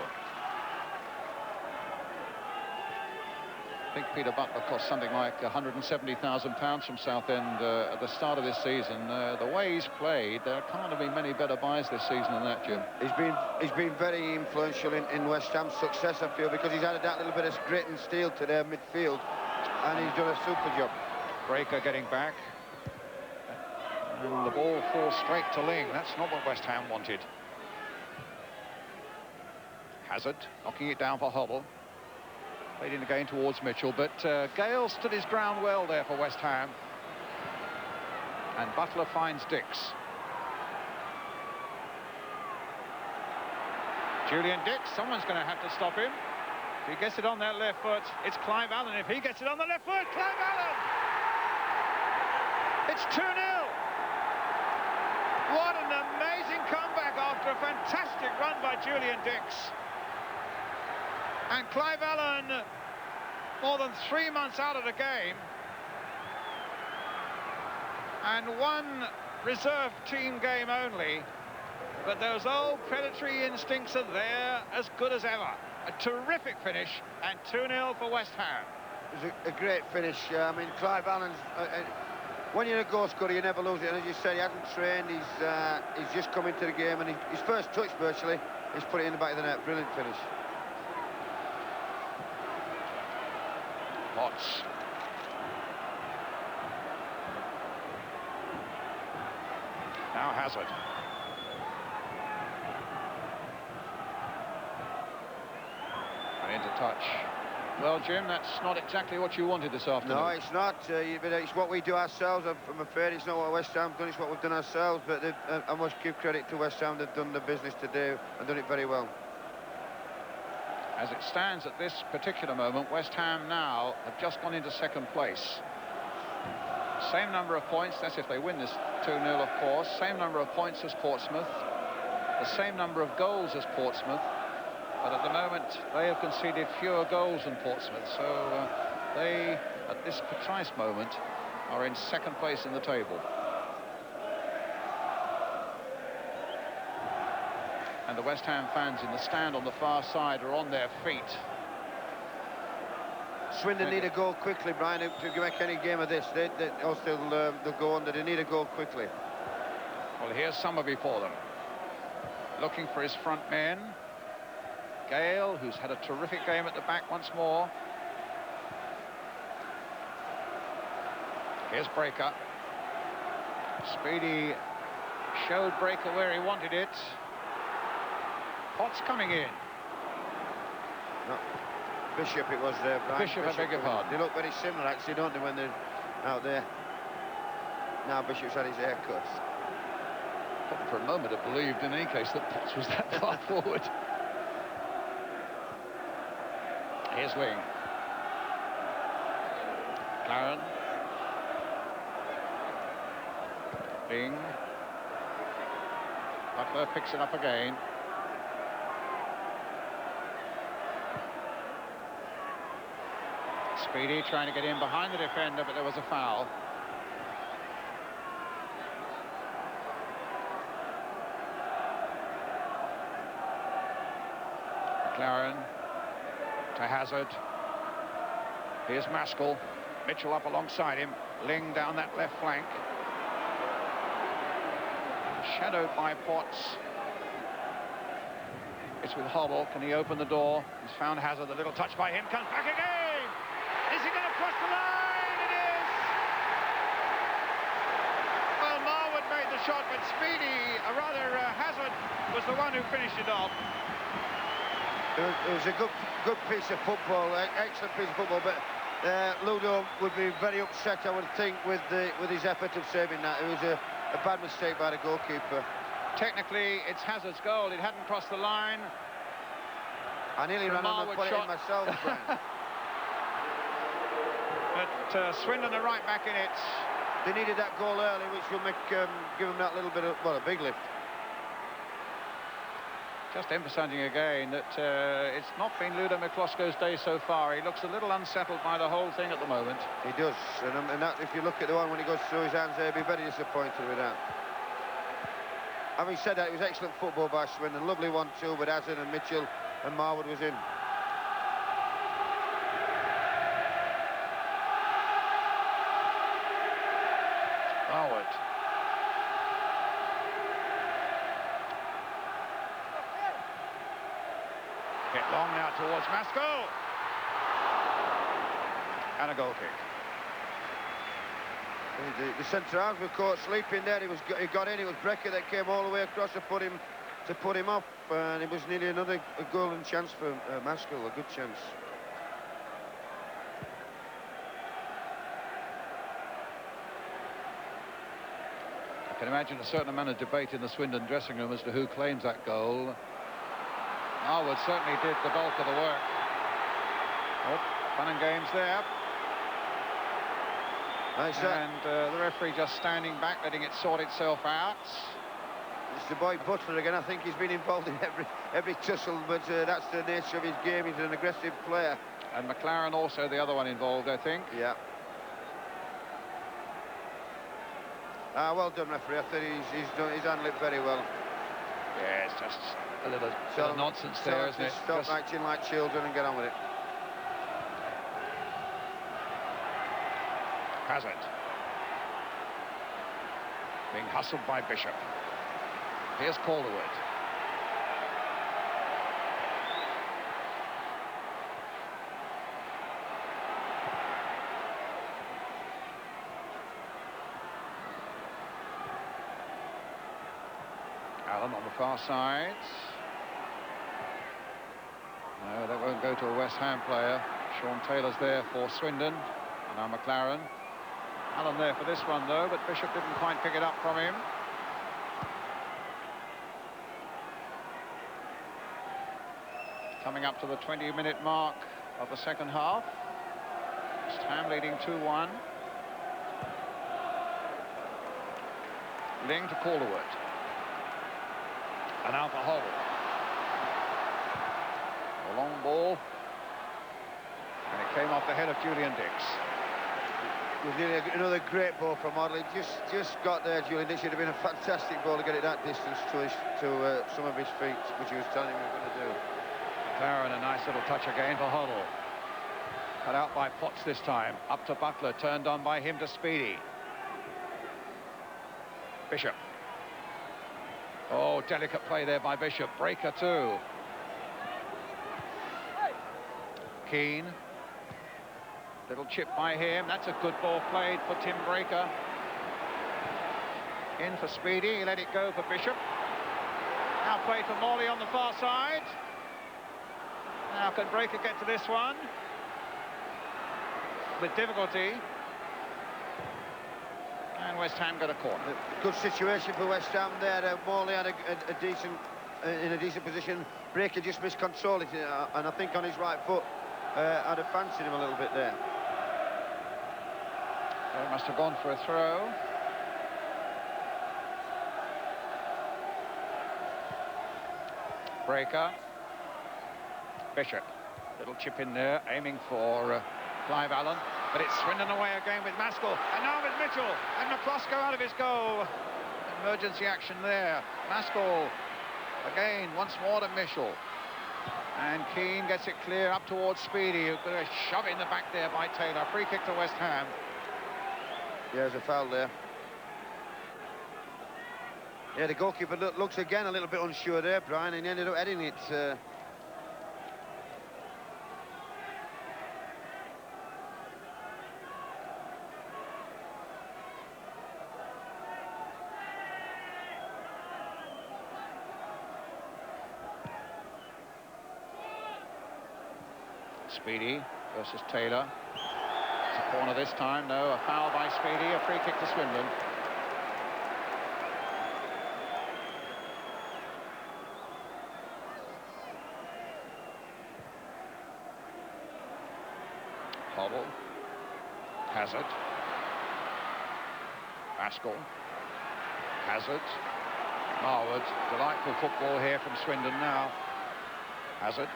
I think Peter Butler cost something like £170,000 from Southend at the start of this season. The way he's played, there can't have been many better buys this season than that, Jim. He's been very influential in West Ham's success, I feel, because he's added that little bit of grit and steel to their midfield, and he's done a super job. Breaker getting back. And the ball falls straight to Ling. That's not what West Ham wanted. Hazard knocking it down for Hoddle. Played in again towards Mitchell, but Gale stood his ground well there for West Ham. And Butler finds Dix. Julian Dix, someone's going to have to stop him. If he gets it on that left foot, it's Clive Allen. If he gets it on the left foot, Clive Allen! It's 2-0. What an amazing comeback after a fantastic run by Julian Dix. And Clive Allen, more than 3 months out of the game, and one reserve team game only, but those old predatory instincts are there, as good as ever. A terrific finish, and 2-0 for West Ham. It was a great finish. I mean, Clive Allen's... when you're a goal scorer, you never lose it. And as you said, he hasn't trained. He's just come into the game, and his first touch, virtually, he's put it in the back of the net. Brilliant finish. Potts. Now Hazard. And into touch. Well, Jim, that's not exactly what you wanted this afternoon. No, it's not. But it's what we do ourselves. I'm afraid it's not what West Ham done. It's what we've done ourselves. But I must give credit to West Ham. They've done the business to do and done it very well. As it stands at this particular moment, West Ham now have just gone into second place. Same number of points, that's if they win this 2-0, of course. Same number of points as Portsmouth. The same number of goals as Portsmouth. But at the moment, they have conceded fewer goals than Portsmouth. So they, at this precise moment, are in second place in the table. And the West Ham fans in the stand on the far side are on their feet. Swindon need a goal quickly, Brian, to make any game of this. They'll go under. They need a goal quickly. Well, here's Summerby for them. Looking for his front men. Gale, who's had a terrific game at the back once more. Here's Breaker. Speedy showed Breaker where he wanted it. Potts coming in. No. Bishop it was there, Brian. Bishop, I beg your pardon. They look very similar, actually, don't they, when they're out there. Now Bishop's had his hair cut. But for a moment I believed in any case that Potts was that far forward. Here's Wing. Claren. Wing. Butler picks it up again. Speedy trying to get in behind the defender, but there was a foul. McLaren to Hazard. Here's Maskell. Mitchell up alongside him. Ling down that left flank. Shadowed by Potts. It's with Hobble. Can he open the door? He's found Hazard. A little touch by him. Comes back again. Is he going to cross the line? It is! Well, Marwood made the shot, but Speedy, Hazard, was the one who finished it off. It was a good piece of football, excellent piece of football, but Ludo would be very upset, I would think, with his effort of saving that. It was a bad mistake by the goalkeeper. Technically, it's Hazard's goal. It hadn't crossed the line. I nearly ran on and put it in myself, Brian. But Swindon are right back in it. They needed that goal early, which will give them that little bit of, well, a big lift. Just emphasising again that it's not been Ludo McCloskey's day so far. He looks a little unsettled by the whole thing at the moment. He does, and that, if you look at the one when he goes through his hands there, he'll be very disappointed with that. Having said that, it was excellent football by Swindon. Lovely 1-2 with Hazard and Mitchell, and Marwood was in. Marwood. Hit long now towards Maskell. And a goal kick. The centre halves were caught sleeping there. He got in. It was Brecker that came all the way across to put him off, and it was nearly another golden chance for Maskell. A good chance. I can imagine a certain amount of debate in the Swindon dressing room as to who claims that goal. Marwood certainly did the bulk of the work. Oh, fun and games there. Nice and the referee just standing back, letting it sort itself out. It's the boy Butler again. I think he's been involved in every tussle, but that's the nature of his game. He's an aggressive player. And McLaren also the other one involved, I think. Yeah. Well done, referee. I thought he's handled it very well. Yeah, it's just a little nonsense there, isn't it? Stop acting like children and get on with it. Hazard. Being hustled by Bishop. Here's Calderwood. Allen on the far side. No, that won't go to a West Ham player. Sean Taylor's there for Swindon. And now McLaren. Allen there for this one, though, but Bishop didn't quite pick it up from him. Coming up to the 20-minute mark of the second half. West Ham leading 2-1. Ling to Calderwood. And now for Hoddle. A long ball. And it came off the head of Julian Dix. It was nearly another great ball from Hoddle. He just got there, Julian Dix. It would have been a fantastic ball to get it that distance to some of his feet, which he was telling him he was going to do. McLaren, a nice little touch again for Hoddle. Cut out by Potts this time. Up to Butler, turned on by him to Speedy. Bishop. Oh, delicate play there by Bishop. Breaker too. Keane. Little chip by him. That's a good ball played for Tim Breaker. In for Speedy. He let it go for Bishop. Now played for Morley on the far side. Now can Breaker get to this one? With difficulty. And West Ham got a corner. Good situation for West Ham there. Morley had in a decent position. Breaker just miscontrolled it, and I think on his right foot, I'd have fancied him a little bit there. They must have gone for a throw. Breaker. Bishop. Little chip in there, aiming for Clive Allen. But it's Swindon away again with Maskell. And now with Mitchell. And McCloskey out of his goal. Emergency action there. Maskell again, once more to Mitchell. And Keane gets it clear up towards Speedy. Who got a shove in the back there by Taylor. Free kick to West Ham. Yeah, there's a foul there. Yeah, the goalkeeper looks again a little bit unsure there, Brian, and he ended up heading it. Speedy versus Taylor. It's a corner this time. No, a foul by Speedy. A free kick to Swindon. Hoddle. Hazard. Maskell. Hazard. Marwood. Delightful football here from Swindon now. Hazard.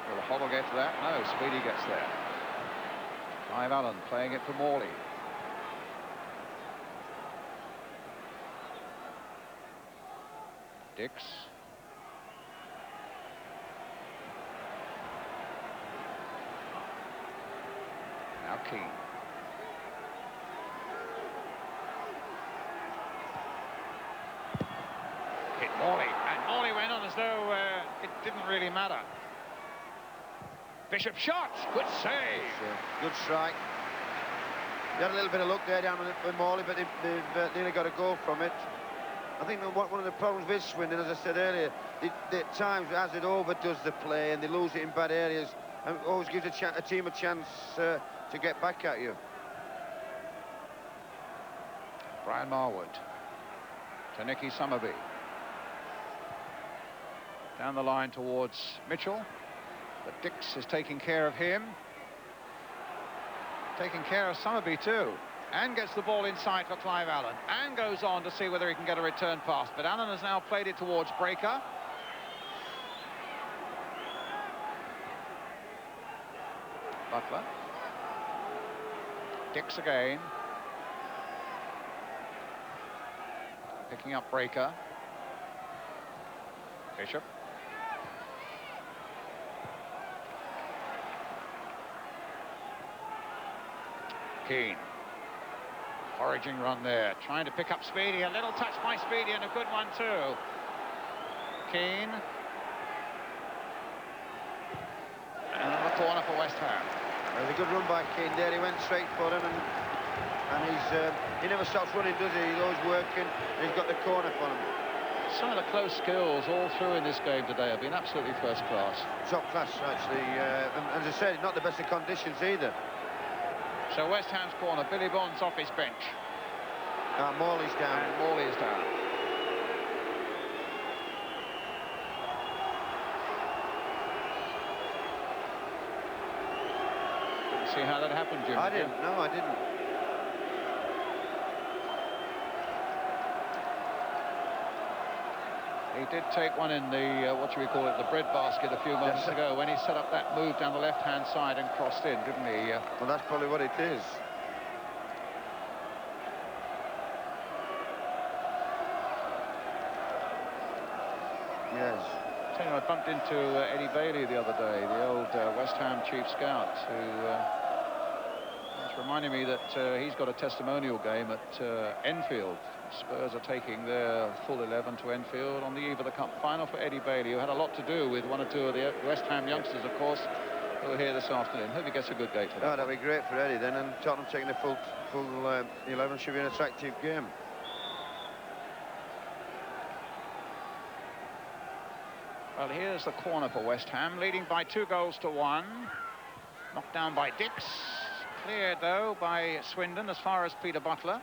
Will Hoddle get to that? No, Speedy gets there. Clive Allen playing it for Morley. Dix. Now Keane. Hit Morley, and Morley went on as though it didn't really matter. Bishop shot, good save. Good strike. He had a little bit of luck there down with Morley, but they've nearly got a goal from it. I think one of the problems with Swindon, as I said earlier, at times Hazard overdoes the play and they lose it in bad areas, and always gives a team a chance to get back at you. Brian Marwood to Nicky Summerby. Down the line towards Mitchell. But Dix is taking care of him. Taking care of Summerby too. And gets the ball inside for Clive Allen. And goes on to see whether he can get a return pass. But Allen has now played it towards Breaker. Butler. Dix again. Picking up Breaker. Bishop. Keane. Foraging run there. Trying to pick up Speedy. A little touch by Speedy and a good one too. Keane. And on the corner for West Ham. There's a good run by Keane there. He went straight for him, and he never stops running, does he? He's always working, and he's got the corner for him. Some of the close skills all through in this game today have been absolutely first class. Top class, actually. And as I said, not the best of conditions either. So West Ham's corner, Billy Bond's off his bench. Morley's down. And Morley is down. Didn't see how that happened, Jim. I didn't. No, I didn't. He did take one in the, what should we call it, the breadbasket a few moments ago when he set up that move down the left-hand side and crossed in, didn't he? Well, that's probably what it is. Yes. I bumped into Eddie Bailey the other day, the old West Ham chief scout, who reminded me that he's got a testimonial game at Enfield. Spurs are taking their full 11 to Enfield on the eve of the cup final for Eddie Bailey, who had a lot to do with one or two of the West Ham youngsters, of course, who are here this afternoon. Hope he gets a good gate for that. Oh, that'll be great for Eddie then, and Tottenham taking the full 11 should be an attractive game. Well, here's the corner for West Ham, leading by 2-1. Knocked down by Dix. Cleared, though, by Swindon as far as Peter Butler.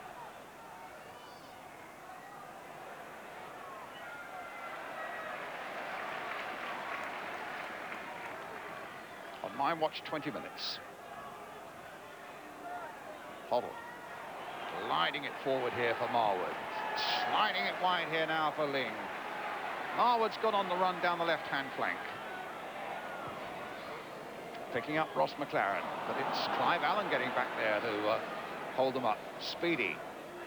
On my watch, 20 minutes. Hoddle. Gliding it forward here for Marwood. Sliding it wide here now for Ling. Marwood's got on the run down the left-hand flank. Picking up Ross McLaren, but it's Clive Allen getting back there to hold them up. Speedy,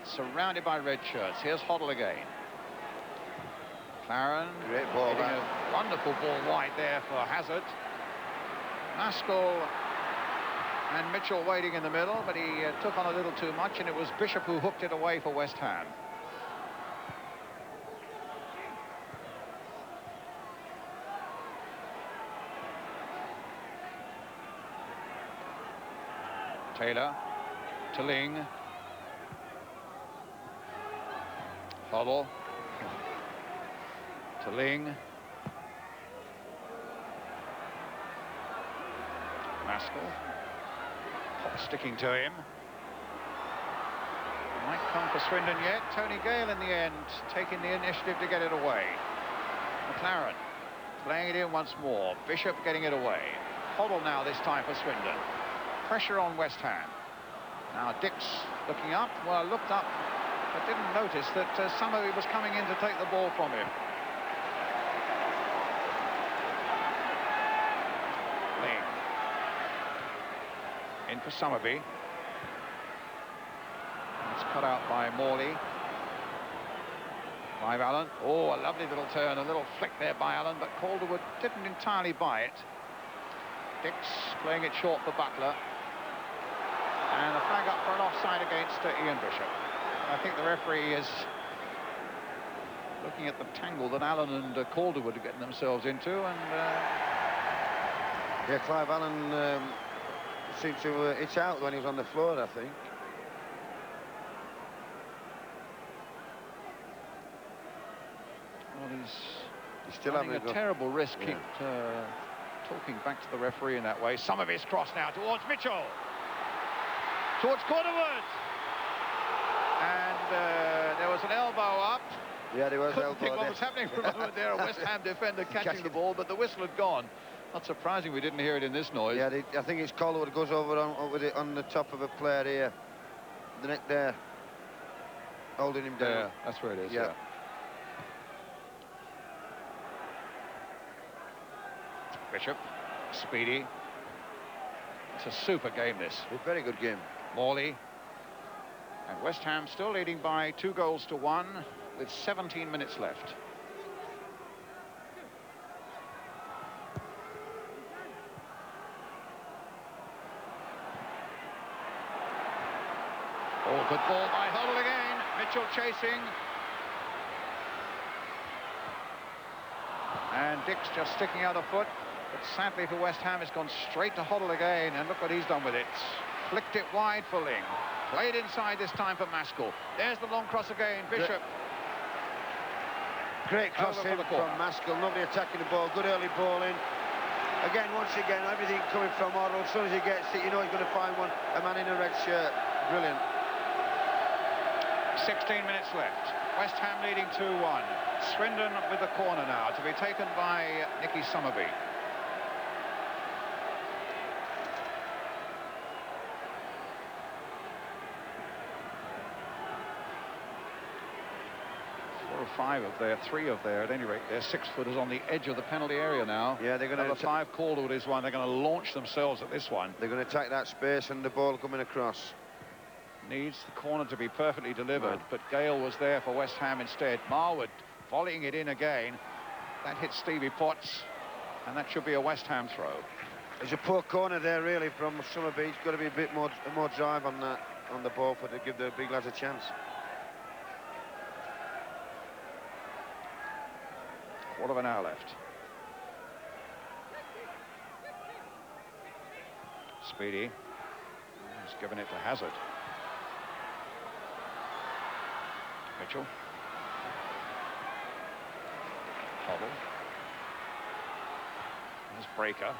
surrounded by red shirts. Here's Hoddle again. McLaren, great ball, hitting a wonderful ball wide there for Hazard. Maskell and Mitchell waiting in the middle, but he took on a little too much, and it was Bishop who hooked it away for West Ham. Taylor to Ling. Hoddle to Ling. Maskell. Hot sticking to him. Might come for Swindon yet. Tony Gale in the end taking the initiative to get it away. McLaren playing it in once more. Bishop getting it away. Hoddle now this time for Swindon. Pressure on West Ham. Now Dix looking up. Well, looked up, but didn't notice that Summerby was coming in to take the ball from him. Ling. In for Summerby. It's cut out by Morley. Clive Allen. Oh, a lovely little turn, a little flick there by Allen, but Calderwood didn't entirely buy it. Dix playing it short for Butler. And a flag up for an offside against Ian Bishop. I think the referee is looking at the tangle that Allen and Calderwood are getting themselves into, and yeah, Clive Allen seemed to itch out when he was on the floor, I think. Well, he's still having having a terrible risk. Yeah. Keep talking back to the referee in that way. Some of his cross now towards Mitchell. Towards Calderwood. And there was an elbow up. Yeah, there was Couldn't elbow think what there. was happening for a moment there. A West Ham defender catching the ball, but the whistle had gone. Not surprising we didn't hear it in this noise. Yeah, I think it's Calderwood goes over with it on the top of a player here. The neck there. Holding him down. Yeah, that's where it is, yeah. Bishop, Speedy. It's a super game, this. A very good game. Morley. And West Ham still leading by 2-1 with 17 minutes left. Oh, good ball by Huddle again. Mitchell chasing. And Dick's just sticking out a foot. But sadly for West Ham, it's gone straight to Hoddle again. And look what he's done with it. Flicked it wide for Ling. Played inside this time for Maskell. There's the long cross again. Bishop. Great cross in from Maskell. Nobody attacking the ball. Good early ball in. Again, once again, everything coming from Hoddle. As soon as he gets it, you know he's going to find a man in a red shirt. Brilliant. 16 minutes left. West Ham leading 2-1. Swindon with the corner now to be taken by Nicky Summerby. Three of their, at any rate, they're 6-footers on the edge of the penalty area now. Yeah, they're going to... Number 5 Calderwood is one. They're going to launch themselves at this one. They're going to attack that space and the ball coming across. Needs the corner to be perfectly delivered, but Gale was there for West Ham instead. Marwood volleying it in again. That hits Stevie Potts, and that should be a West Ham throw. There's a poor corner there, really, from Summerby. He's got to be a bit more drive on the ball to give the big lads a chance. Quarter of an hour left. Speedy. He's given it to Hazard. Mitchell. Hoddle. There's Breaker.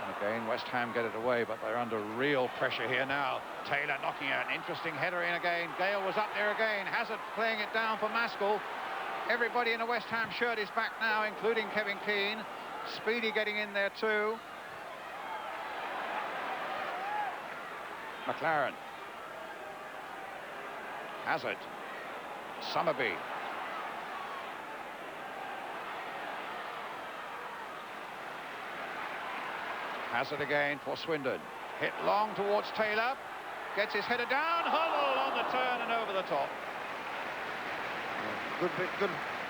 And again, West Ham get it away, but they're under real pressure here now. Taylor knocking out an interesting header in again. Gale was up there again. Hazard playing it down for Maskell. Everybody in a West Ham shirt is back now, including Kevin Keane. Speedy getting in there too. McLaren. Hazard. Summerby. Hazard again for Swindon. Hit long towards Taylor. Gets his header down. Huddle on the turn and over the top.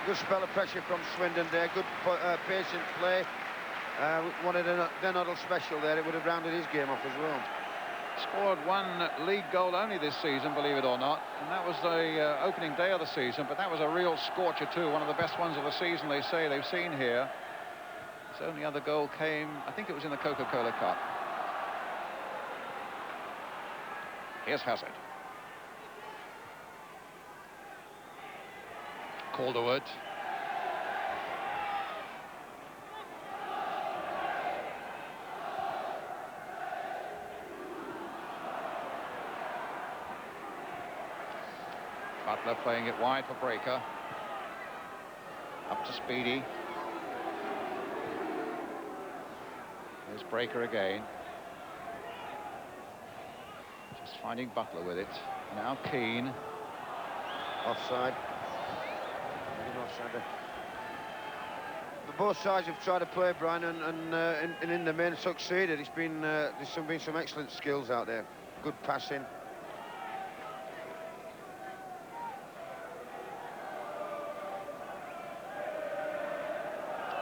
Good spell of pressure from Swindon there. Good patient play. Wanted a Huddle special there. It would have rounded his game off as well. Scored one league goal only this season, believe it or not, and that was the opening day of the season, but that was a real scorcher too, one of the best ones of the season they say they've seen here. His only other goal came, I think it was in the Coca-Cola Cup. Here's Hazard. Calderwood. Butler playing it wide for Breaker. Up to Speedy. There's Breaker again. Just finding Butler with it. Now Keane. Offside. Offside. But both sides have tried to play, Brian, and in the main succeeded. It's been there's been some excellent skills out there. Good passing.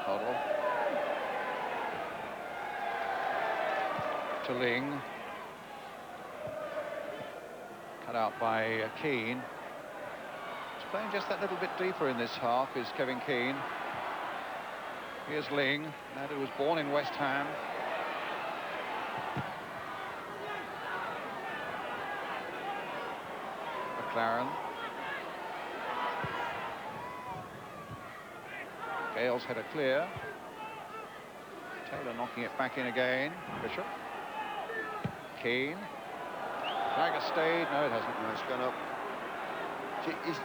Hoddle. To Ling. Cut out by Keane. Playing just that little bit deeper in this half is Kevin Keane. Here's Ling, lad who was born in West Ham. McLaren. Gale's header clear. Taylor knocking it back in again. Bishop. Keane. Flag has stayed. No, it hasn't. No, it's gone up.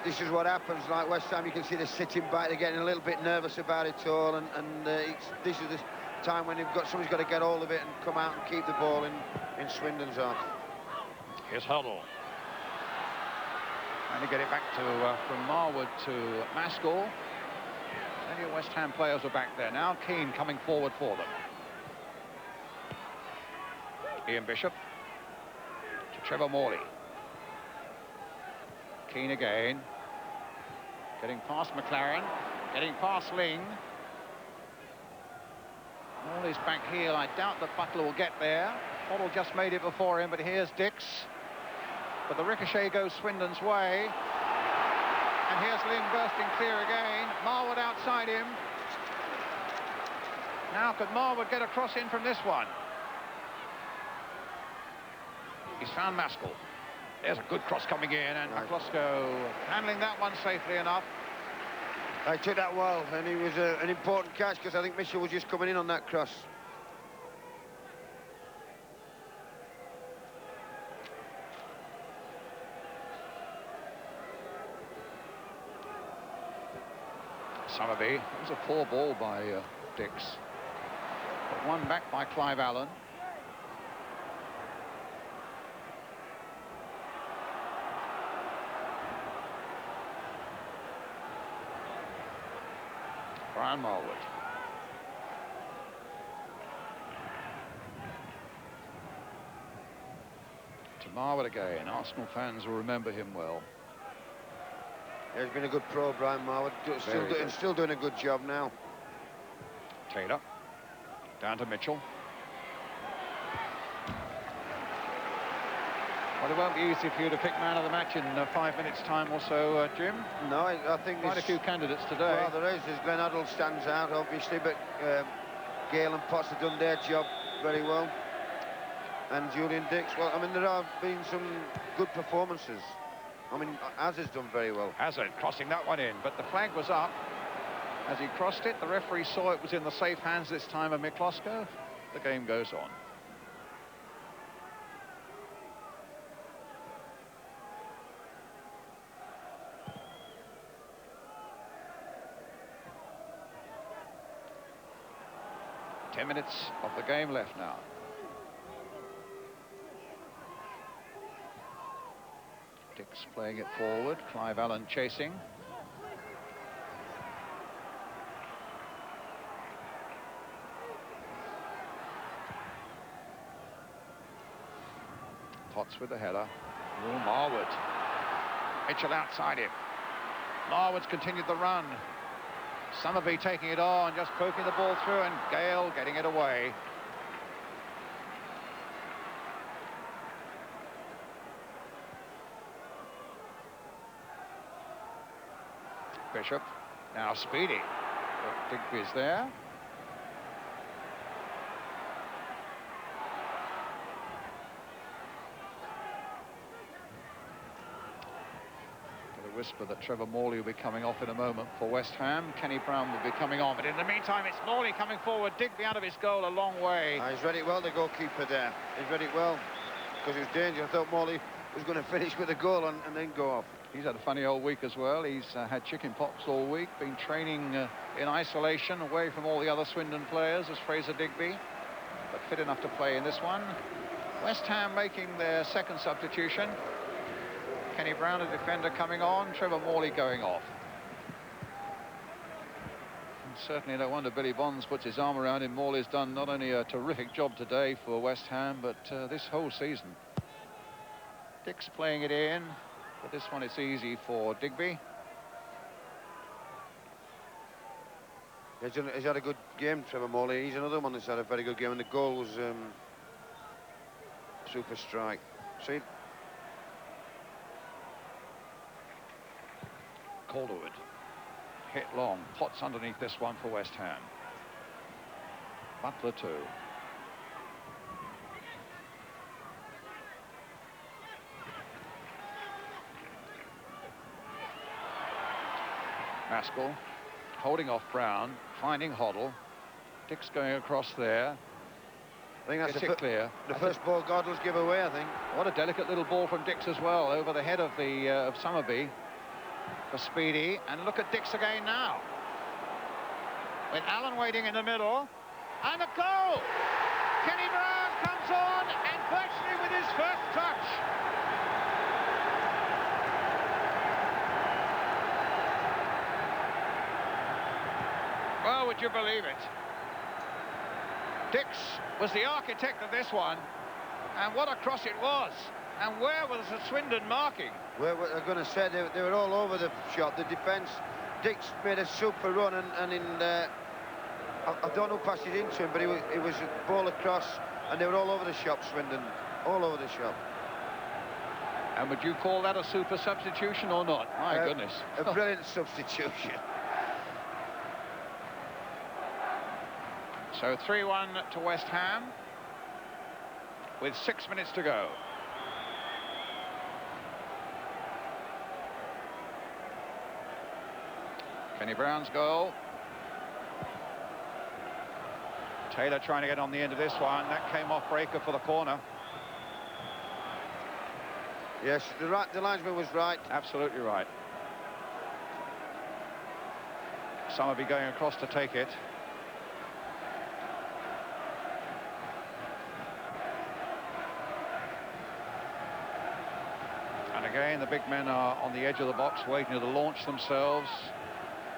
this is what happens. Like West Ham, you can see they're sitting back, they're getting a little bit nervous about it all, and this is the time when somebody's got to get hold of it and come out and keep the ball in Swindon's half. Here's Huddle. And to get it back to from Marwood to Maskell. Plenty of West Ham players are back there now. Keane coming forward for them. Ian Bishop to Trevor Morley. Keane again. Getting past McLaren. Getting past Ling. Morley's back here. I doubt that Butler will get there. Hoddle just made it before him, but here's Dix. But the ricochet goes Swindon's way. And here's Ling bursting clear again. Marwood outside him. Now could Marwood get a cross in from this one? He's found Maskell. There's a good cross coming in, and McCloskey handling that one safely enough. I took that well, and it was an important catch because I think Mitchell was just coming in on that cross. Summerby. It was a poor ball by Dix. But one back by Clive Allen. Brian Marwood. To Marwood again. Arsenal fans will remember him well. Yeah, he's been a good pro, Brian Marwood. Still doing a good job now. Taylor. Down to Mitchell. Well, it won't be easy for you to pick man of the match in 5 minutes' time or so, Jim. No, I think quite a few candidates today. Well, there is. There's Glenn Hoddle stands out, obviously, but Gale and Potts have done their job very well. And Julian Dix. Well, I mean, there have been some good performances. I mean, Hazard's done very well. Hazard crossing that one in, but the flag was up. As he crossed it, the referee saw it was in the safe hands this time of McCloskey. The game goes on. Ten minutes of the game left now. Dix playing it forward, Clive Allen chasing. Potts with the header. Oh, Marwood. Mitchell outside him. Marwood's continued the run. Summerby taking it on, just poking the ball through, and Gale getting it away. Bishop, now Speedy. Digby's there. Got a whisper that Trevor Morley will be coming off in a moment for West Ham. Kenny Brown will be coming on, but in the meantime, it's Morley coming forward. Digby out of his goal a long way. He's read it well, the goalkeeper there. He's read it well, because it was dangerous. I thought Morley was going to finish with a goal and then go off. He's had a funny old week as well. He's had chicken pox all week, been training in isolation away from all the other Swindon players as Fraser Digby, but fit enough to play in this one. West Ham making their second substitution. Kenny Brown, a defender, coming on. Trevor Morley going off. And certainly no wonder Billy Bonds puts his arm around him. Morley's done not only a terrific job today for West Ham, but this whole season. Dix playing it in. But this one it's easy for Digby. He's had a good game, Trevor Morley. He's another one that's had a very good game, and the goal was super strike. See? Calderwood. Hit long. Potts underneath this one for West Ham. Butler too. Maskell holding off Brown, finding Hoddle. Dix going across there. I think that's clear. The first ball Goddard's give away, I think. What a delicate little ball from Dix as well, over the head of the of Summerby. for Speedy, and look at Dix again now. With Allen waiting in the middle, and a goal! Kenny Brown comes on, and virtually with his first touch. Well, would you believe it? Dix was the architect of this one, and what a cross it was. And where was the Swindon marking? Well, what I'm going to say, they were all over the shop. The defence, Dix made a super run, and in I don't know who passed it into him, but it was a ball across, and they were all over the shop, Swindon, all over the shop. And would you call that a super substitution or not? My goodness. A brilliant substitution. So 3-1 to West Ham, with 6 minutes to go. Kenny Brown's goal. Taylor trying to get on the end of this one. That came off Breaker for the corner. Yes, the linesman was right. Absolutely right. Summerby going across to take it. And again, the big men are on the edge of the box waiting to launch themselves.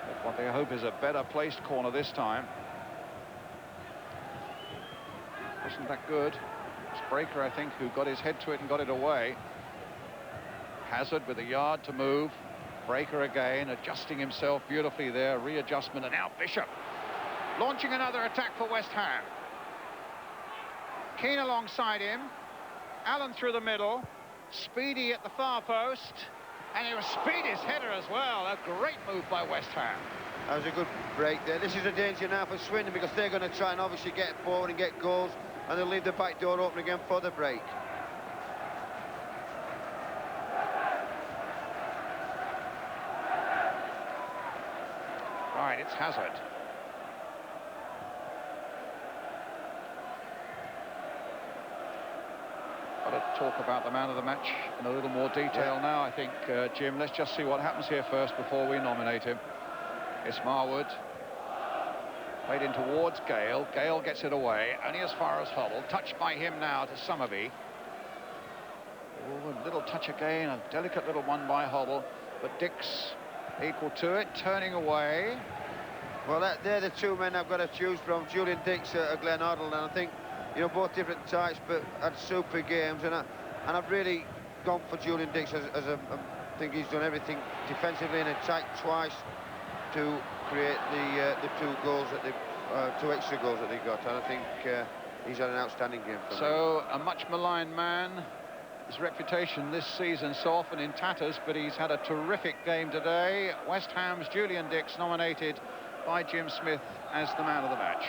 But what they hope is a better placed corner this time. Wasn't that good? It's Breaker, I think, who got his head to it and got it away. Hazard with a yard to move. Breaker again, adjusting himself beautifully there. Readjustment, and now Bishop launching another attack for West Ham. Keane alongside him. Allen through the middle. Speedy at the far post. And it was Speedy's header as well. A great move by West Ham. That was a good break there. This is a danger now for Swindon, because they're going to try and obviously get forward and get goals, and they'll leave the back door open again for the break. Right, it's Hazard. Got to talk about the man of the match in a little more detail now, I think, Jim. Let's just see what happens here first before we nominate him. It's Marwood. Played in towards Gale. Gale gets it away, only as far as Huddle. Touched by him now to Summerby. Oh, a little touch again, a delicate little one by Huddle. But Dix equal to it, turning away. Well, they're the two men I've got to choose from, Julian Dix or Glenn Hoddle, and I think, you know, both different types, but had super games, and I've really gone for Julian Dix I think he's done everything defensively and attacked twice to create the two extra goals that they got, and I think he's had an outstanding game for So, a much maligned man. His reputation this season so often in tatters, but he's had a terrific game today. West Ham's Julian Dix nominated by Jim Smith as the man of the match.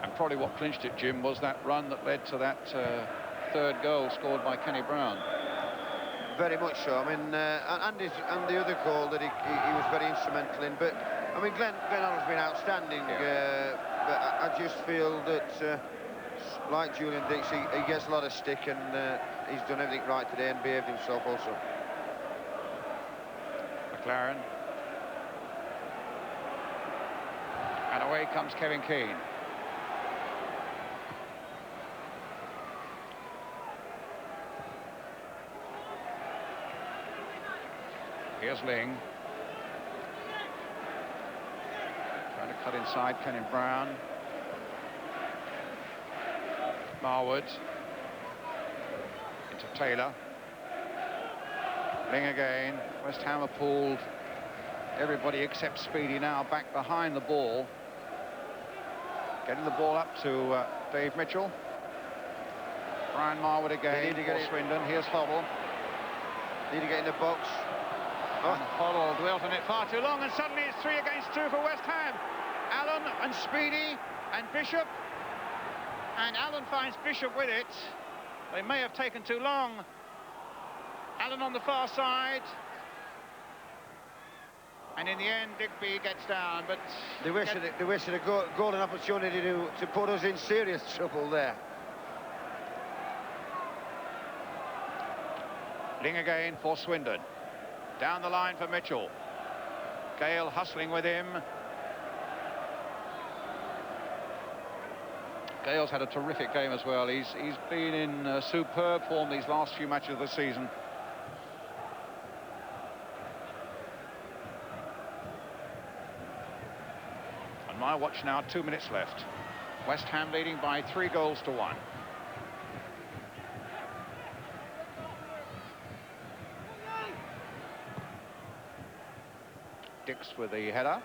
And probably what clinched it, Jim, was that run that led to that third goal scored by Kenny Brown. Very much so. I mean, and the other goal that he was very instrumental in. But I mean, Glenn Hoddle's been outstanding. Yeah. But I just feel that, like Julian Dix, he gets a lot of stick, and he's done everything right today and behaved himself also. McLaren. And away comes Kevin Keane. Here's Ling. Trying to cut inside Kenny Brown. Marwood. Into Taylor. Ling again. West Ham have pulled everybody except Speedy now back behind the ball. Getting the ball up to Dave Mitchell. Brian Marwood again for Swindon. Here's Hoddle. Need to get in the box. And Hoddle dwelt on it far too long, and suddenly it's 3 against 2 for West Ham. Allen and Speedy and Bishop. And Allen finds Bishop with it. They may have taken too long. Allen on the far side. And in the end, Digby gets down, but... They wasted a golden opportunity to put us in serious trouble there. Ling again for Swindon. Down the line for Mitchell. Gale hustling with him. Gale's had a terrific game as well. He's been in superb form these last few matches of the season. On my watch now, 2 minutes left. West Ham leading by 3 goals to 1. Dix with the header.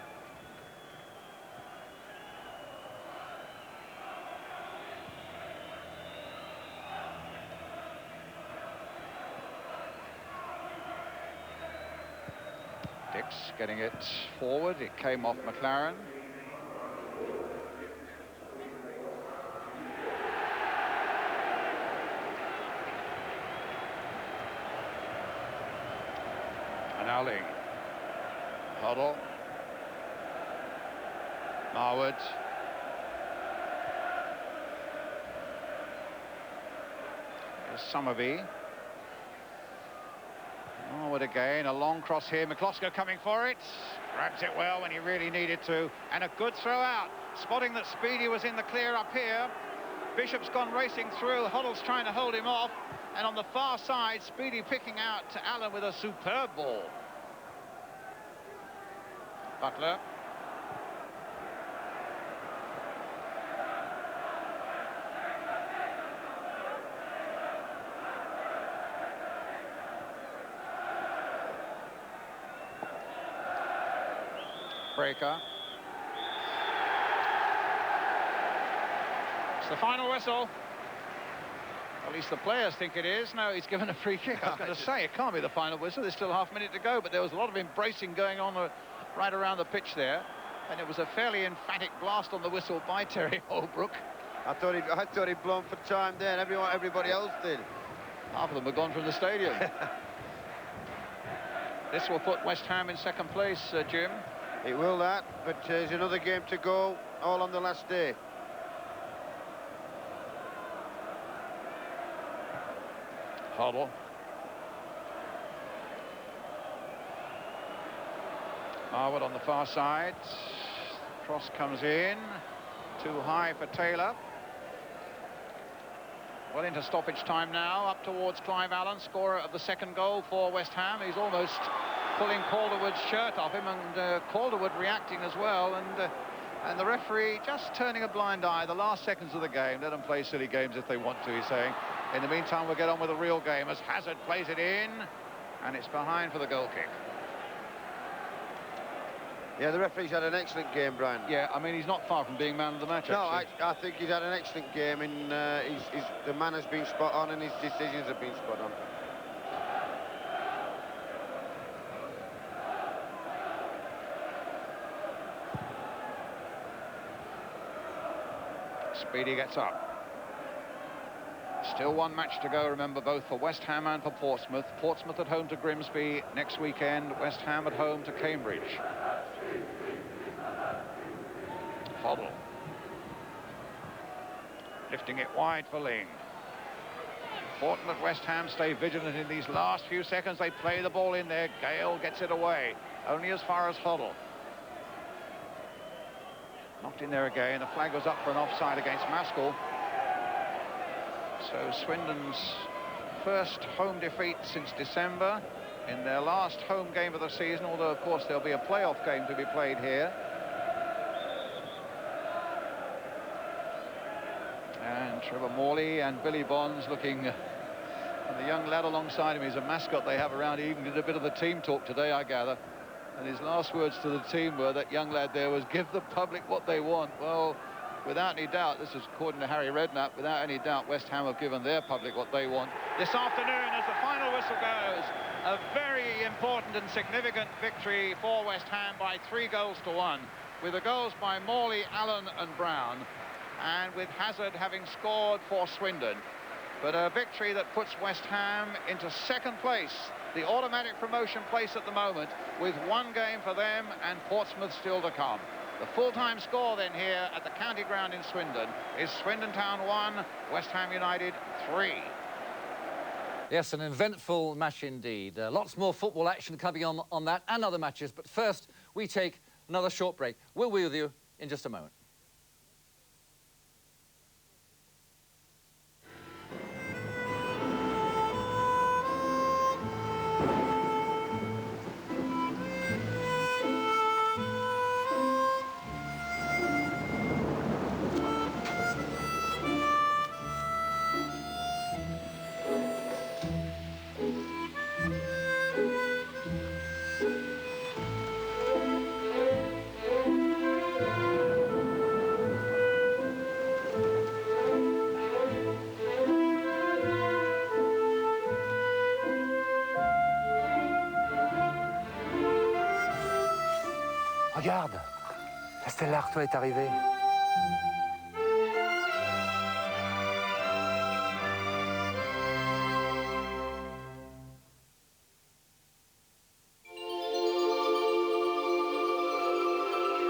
Dix getting it forward. It came off McLaren. And now Ling. Hoddle. Marwood. Here's Summerby. Marwood again, a long cross here. McCloskey coming for it. Grabs it well when he really needed to. And a good throw out. Spotting that Speedy was in the clear up here. Bishop's gone racing through. Hoddle's trying to hold him off. And on the far side, Speedy picking out Allen with a superb ball. Butler. Breaker. It's the final whistle. At least the players think it is. No, he's given a free kick. I was going to say, it can't be the final whistle. There's still half a minute to go, but there was a lot of embracing going on right around the pitch there, and it was a fairly emphatic blast on the whistle by Terry Holbrook. I thought he'd blown for time then. Everybody else did. Half of them have gone from the stadium. This will put West Ham in second place, Jim. It will that, but there's another game to go, all on the last day. Hoddle. Marwood on the far side. Cross comes in. Too high for Taylor. Well into stoppage time now, up towards Clive Allen, scorer of the second goal for West Ham. He's almost pulling Calderwood's shirt off him, and Calderwood reacting as well, and the referee just turning a blind eye. The last seconds of the game, let them play silly games if they want to, he's saying. In the meantime, we'll get on with the real game as Hazard plays it in, and it's behind for the goal kick. Yeah, the referee's had an excellent game, Brian. Yeah, I mean, he's not far from being man of the match, no, actually. I think he's had an excellent game, and the man has been spot on, and his decisions have been spot on. Speedy gets up. Still one match to go, remember, both for West Ham and for Portsmouth. Portsmouth at home to Grimsby next weekend. West Ham at home to Cambridge. Hoddle. Lifting it wide for Ling. Important that West Ham stay vigilant in these last few seconds. They play the ball in there. Gale gets it away. Only as far as Hoddle. Knocked in there again. The flag goes up for an offside against Maskell. So Swindon's first home defeat since December in their last home game of the season, although of course there'll be a playoff game to be played here. And Trevor Morley and Billy Bonds looking, and the young lad alongside him is a mascot they have around. He even did a bit of the team talk today, I gather. And his last words to the team were, that young lad there, was give the public what they want. Well, without any doubt, this is according to Harry Redknapp, without any doubt West Ham have given their public what they want. This afternoon, as the final whistle goes, a very important and significant victory for West Ham by 3 goals to 1, with the goals by Morley, Allen and Brown, and with Hazard having scored for Swindon. But a victory that puts West Ham into second place, the automatic promotion place at the moment, with 1 game for them and Portsmouth still to come. The full-time score then here at the county ground in Swindon is Swindon Town 1, West Ham United 3. Yes, an eventful match indeed. Lots more football action coming on that and other matches. But first, we take another short break. We'll be with you in just a moment. Regarde, la Stella Artois est arrivée.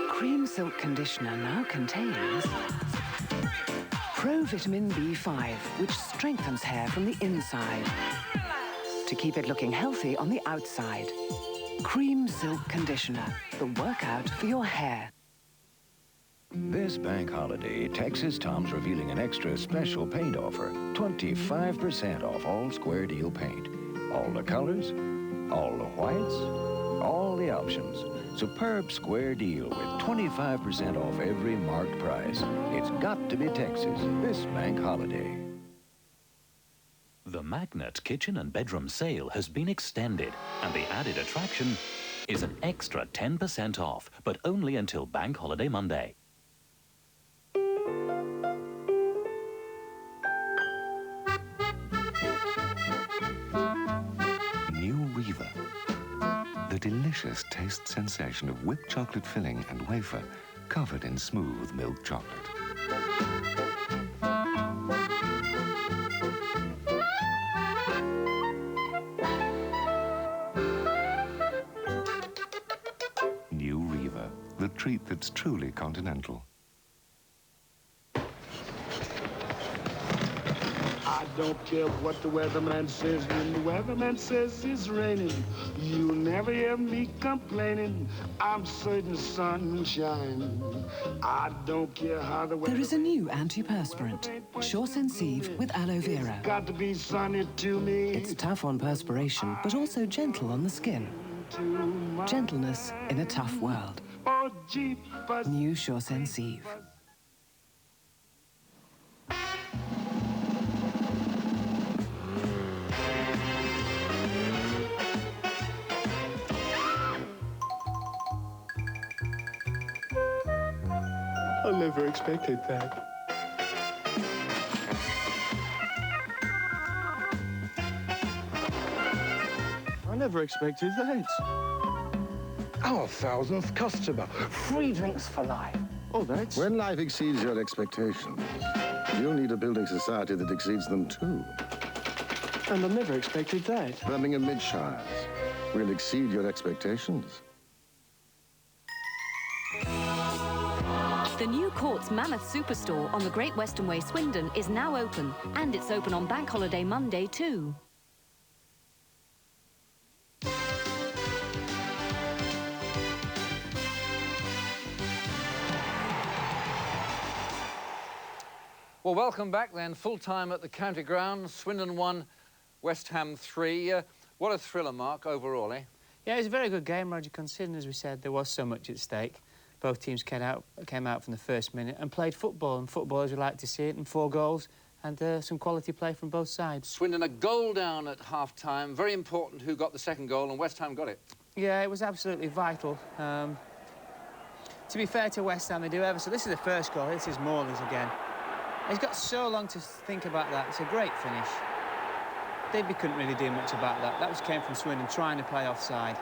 Cream Silk Conditioner now contains Pro-Vitamin B5, which strengthens hair from the inside to keep it looking healthy on the outside. Cream Silk Conditioner, the workout for your hair. This bank holiday, Texas Tom's revealing an extra special paint offer. 25% off all square deal paint. All the colors, all the whites, all the options. Superb square deal with 25% off every marked price. It's got to be Texas this bank holiday. The Magnet kitchen and bedroom sale has been extended, and the added attraction is an extra 10% off, but only until Bank Holiday Monday. New Reaver. The delicious taste sensation of whipped chocolate filling and wafer covered in smooth milk chocolate. New Reaver, the treat that's truly continental. I don't care what the weatherman says. When the weatherman says it's raining, you'll never hear me complaining. I'm certain the sun will shine. I don't care how the weather... There is a new antiperspirant, Sure Sensive with aloe vera. Got to be sunny to me. It's tough on perspiration, but also gentle on the skin. Gentleness in a tough world. Oh, jeepers. New Sure Sensive. I never expected that. I never expected that. Our 1,000th customer. Free drinks for life. Oh, that's... When life exceeds your expectations, you'll need a building society that exceeds them too. And I never expected that. Birmingham Midshires will exceed your expectations. The new Courts Mammoth Superstore on the Great Western Way, Swindon, is now open, and it's open on Bank Holiday Monday too. Well, welcome back then. Full time at the county ground. Swindon 1, West Ham 3. What a thriller, Mark, overall, eh? Yeah, it was a very good game, Roger, considering, as we said, there was so much at stake. Both teams came out from the first minute and played football, and football as we like to see it, and 4 goals and some quality play from both sides. Swindon a goal down at half-time. Very important who got the second goal, and West Ham got it. Yeah, it was absolutely vital. To be fair to West Ham, they do ever so. This is the first goal. This is Morley's again. He's got so long to think about that. It's a great finish. Digby couldn't really do much about that. That came from Swindon trying to play offside,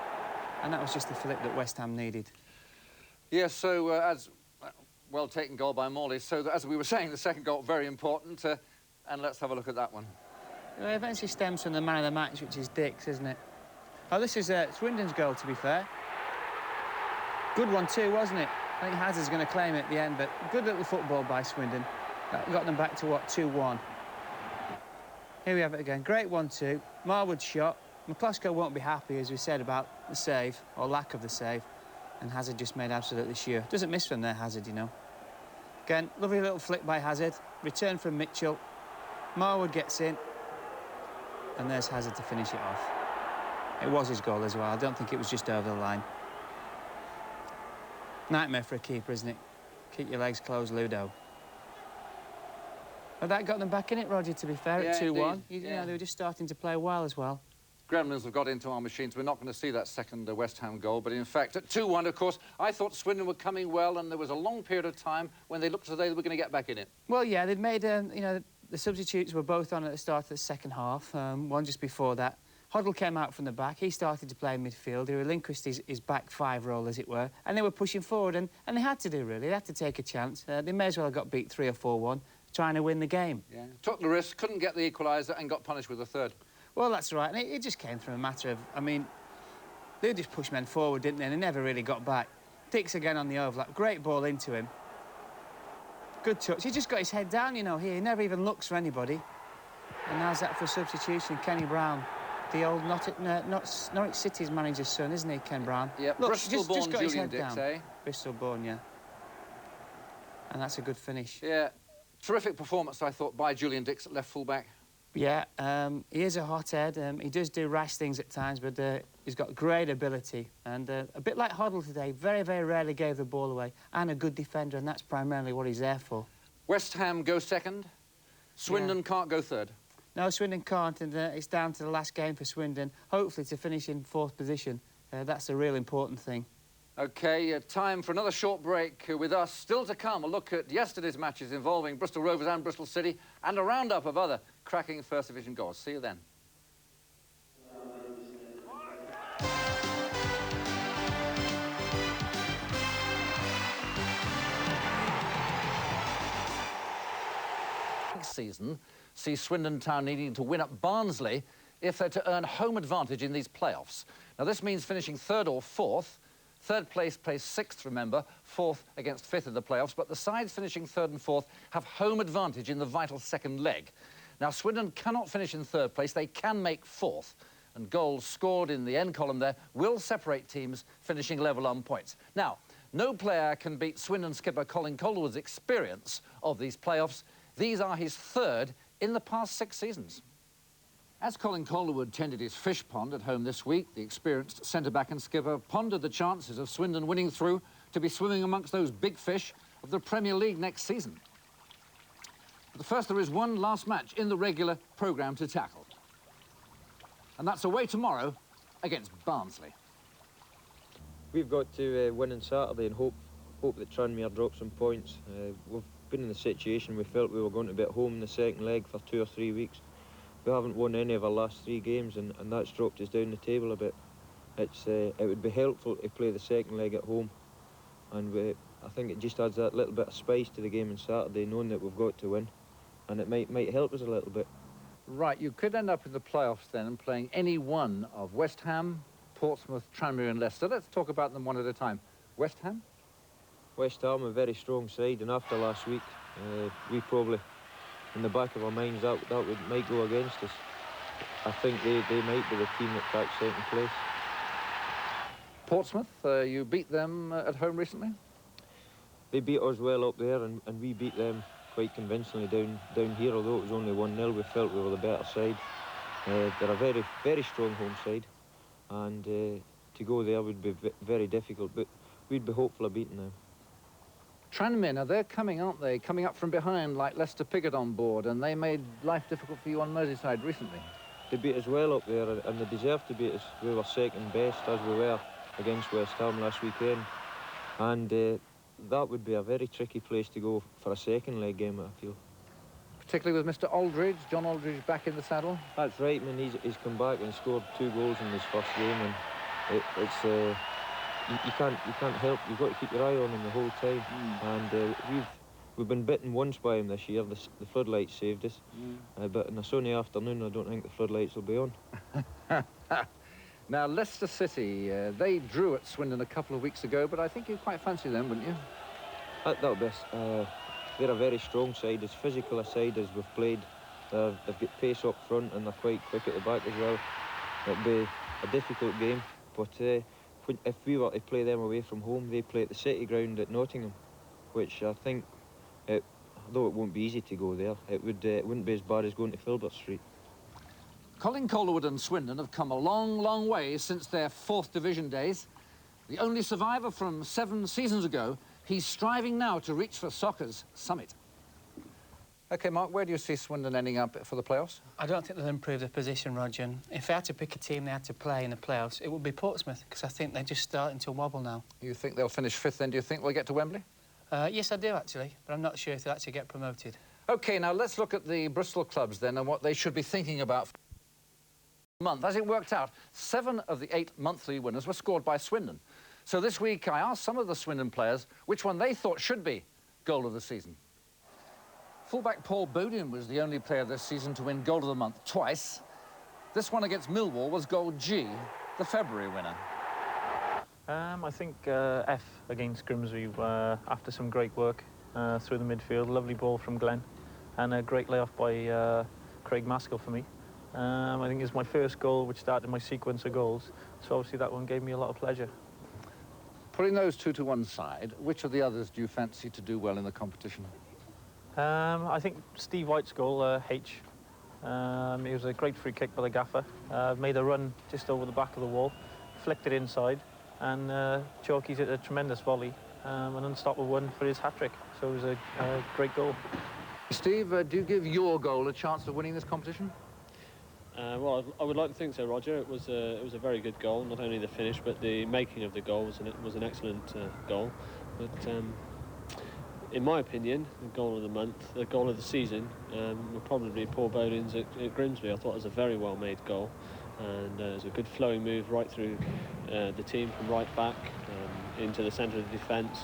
and that was just the fillip that West Ham needed. Yes, so as well-taken goal by Morley. So as we were saying, the second goal, very important. And let's have a look at that one. It eventually stems from the man of the match, which is Dix, isn't it? Oh, this is Swindon's goal, to be fair. Good one too, wasn't it? I think Hazard's going to claim it at the end, but good little football by Swindon. That got them back to, what, 2-1. Here we have it again. Great 1-2. Marwood's shot. McCloskey won't be happy, as we said, about the save, or lack of the save. And Hazard just made absolutely sure. Doesn't miss from there, Hazard, you know. Again, lovely little flick by Hazard. Return from Mitchell. Marwood gets in. And there's Hazard to finish it off. It was his goal as well. I don't think it was just over the line. Nightmare for a keeper, isn't it? Keep your legs closed, Ludo. But that got them back in it, Roger, to be fair, at 2-1. You know, they were just starting to play well as well. Gremlins have got into our machines. We're not going to see that second West Ham goal, but in fact, at 2-1, of course, I thought Swindon were coming well, and there was a long period of time when they looked as though they were going to get back in it. Well, yeah, they'd made, you know, the substitutes were both on at the start of the second half, one just before that. Hoddle came out from the back. He started to play in midfield. He relinquished his back five role, as it were, and they were pushing forward, and they had to do, really. They had to take a chance. They may as well have got beat 3 or 4-1, trying to win the game. Yeah. Took the risk, couldn't get the equaliser, and got punished with a third. Well, that's right, and it just came from a matter of, I mean, they just pushed men forward, didn't they? And they never really got back. Dix again on the overlap. Great ball into him. Good touch. He just got his head down, you know, here. He never even looks for anybody. And now's that for substitution. Kenny Brown, the old Norwich City's manager's son, isn't he, Ken Brown? Yep, Look, Bristol-born just got his Julian head Dix, down. eh? Bristol-born, yeah. And that's a good finish. Yeah, terrific performance, I thought, by Julian Dix at left full-back. Yeah, he is a hothead. He does do rash things at times, but he's got great ability. And a bit like Hoddle today, very, very rarely gave the ball away. And a good defender, and that's primarily what he's there for. West Ham go second. Swindon can't go third. No, Swindon can't, and it's down to the last game for Swindon, hopefully to finish in 4th position. That's a real important thing. OK, time for another short break with us. Still to come, a look at yesterday's matches involving Bristol Rovers and Bristol City, and a roundup of other cracking First Division goals. See you then. Next season sees Swindon Town needing to win at Barnsley if they're to earn home advantage in these playoffs. Now, this means finishing 3rd or 4th. 3rd place plays 6th, remember, 4th against 5th in the playoffs, but the sides finishing 3rd and 4th have home advantage in the vital second leg. Now, Swindon cannot finish in 3rd place. They can make 4th, and goals scored in the end column there will separate teams finishing level on points. Now, no player can beat Swindon skipper Colin Calderwood's experience of these playoffs. These are his 3rd in the past 6 seasons. As Colin Calderwood tended his fish pond at home this week, the experienced centre-back and skipper pondered the chances of Swindon winning through to be swimming amongst those big fish of the Premier League next season. But first, there is one last match in the regular programme to tackle. And that's away tomorrow against Barnsley. We've got to win on Saturday and hope that Tranmere drop some points. We've been in the situation we felt we were going to be at home in the second leg for 2 or 3 weeks. We haven't won any of our last 3 games, and that's dropped us down the table a bit. It would be helpful to play the second leg at home, and I think it just adds that little bit of spice to the game on Saturday, knowing that we've got to win, and it might help us a little bit. Right, you could end up in the playoffs then and playing any one of West Ham, Portsmouth, Tranmere and Leicester. Let's talk about them one at a time. West Ham? West Ham, a very strong side, and after last week, we probably, in the back of our minds, that might go against us. I think they might be the team that cracks 2nd place. Portsmouth, you beat them at home recently? They beat us well up there, and we beat them quite convincingly down here, although it was only 1-0. We felt we were the better side. They're a very, very strong home side, and to go there would be very difficult, but we'd be hopeful of beating them. Tranmere, now they're coming, aren't they? Coming up from behind like Leicester Piggott on board, and they made life difficult for you on Merseyside recently. They beat us well up there, and they deserved to beat us. We were second best, as we were, against West Ham last weekend. And that would be a very tricky place to go for a second leg game, I feel. Particularly with Mr. Aldridge, John Aldridge back in the saddle? That's right, man. He's come back and scored 2 goals in his first game, and it's... You can't help. You've got to keep your eye on him the whole time. And we've been bitten once by him this year. The floodlights saved us. But on a sunny afternoon, I don't think the floodlights will be on. Now, Leicester City, they drew at Swindon a couple of weeks ago, but I think you quite fancy them, wouldn't you? That'll be. They're a very strong side, as physical a side as we've played They've got pace up front and they're quite quick at the back as well. It'll be a difficult game, but if we were to play them away from home, they play at the City Ground at Nottingham, which I think, though it won't be easy to go there, it wouldn't be as bad as going to Filbert Street. Colin Calderwood and Swindon have come a long, long way since their 4th division days. The only survivor from 7 seasons ago, he's striving now to reach for soccer's summit. OK, Mark, where do you see Swindon ending up for the playoffs? I don't think they'll improve their position, Roger. And if they had to pick a team they had to play in the playoffs, it would be Portsmouth, because I think they're just starting to wobble now. You think they'll finish 5th then? Do you think they'll get to Wembley? Yes, I do, actually, but I'm not sure if they'll actually get promoted. OK, now let's look at the Bristol clubs then and what they should be thinking about. Month. As it worked out, 7 of the 8 monthly winners were scored by Swindon. So this week I asked some of the Swindon players which one they thought should be goal of the season. Fullback Paul Bodin was the only player this season to win goal of the month twice. This one against Millwall was goal G, the February winner. I think F against Grimsby after some great work through the midfield. Lovely ball from Glenn and a great layoff by Craig Maskell for me. I think it's my first goal which started my sequence of goals, so obviously that one gave me a lot of pleasure. Putting those two to one side, which of the others do you fancy to do well in the competition? I think Steve White's goal, H. It was a great free kick by the gaffer. Made a run just over the back of the wall, flicked it inside, and Chalky's hit a tremendous volley, an unstoppable one for his hat-trick. So it was a great goal. Steve, do you give your goal a chance of winning this competition? Well, I would like to think so, Roger. It was a very good goal. Not only the finish, but the making of the goal was an excellent goal. But in my opinion, the goal of the month, the goal of the season, would probably be Paul Bodin's at Grimsby. I thought it was a very well-made goal, and it was a good flowing move right through the team from right back into the centre of the defence.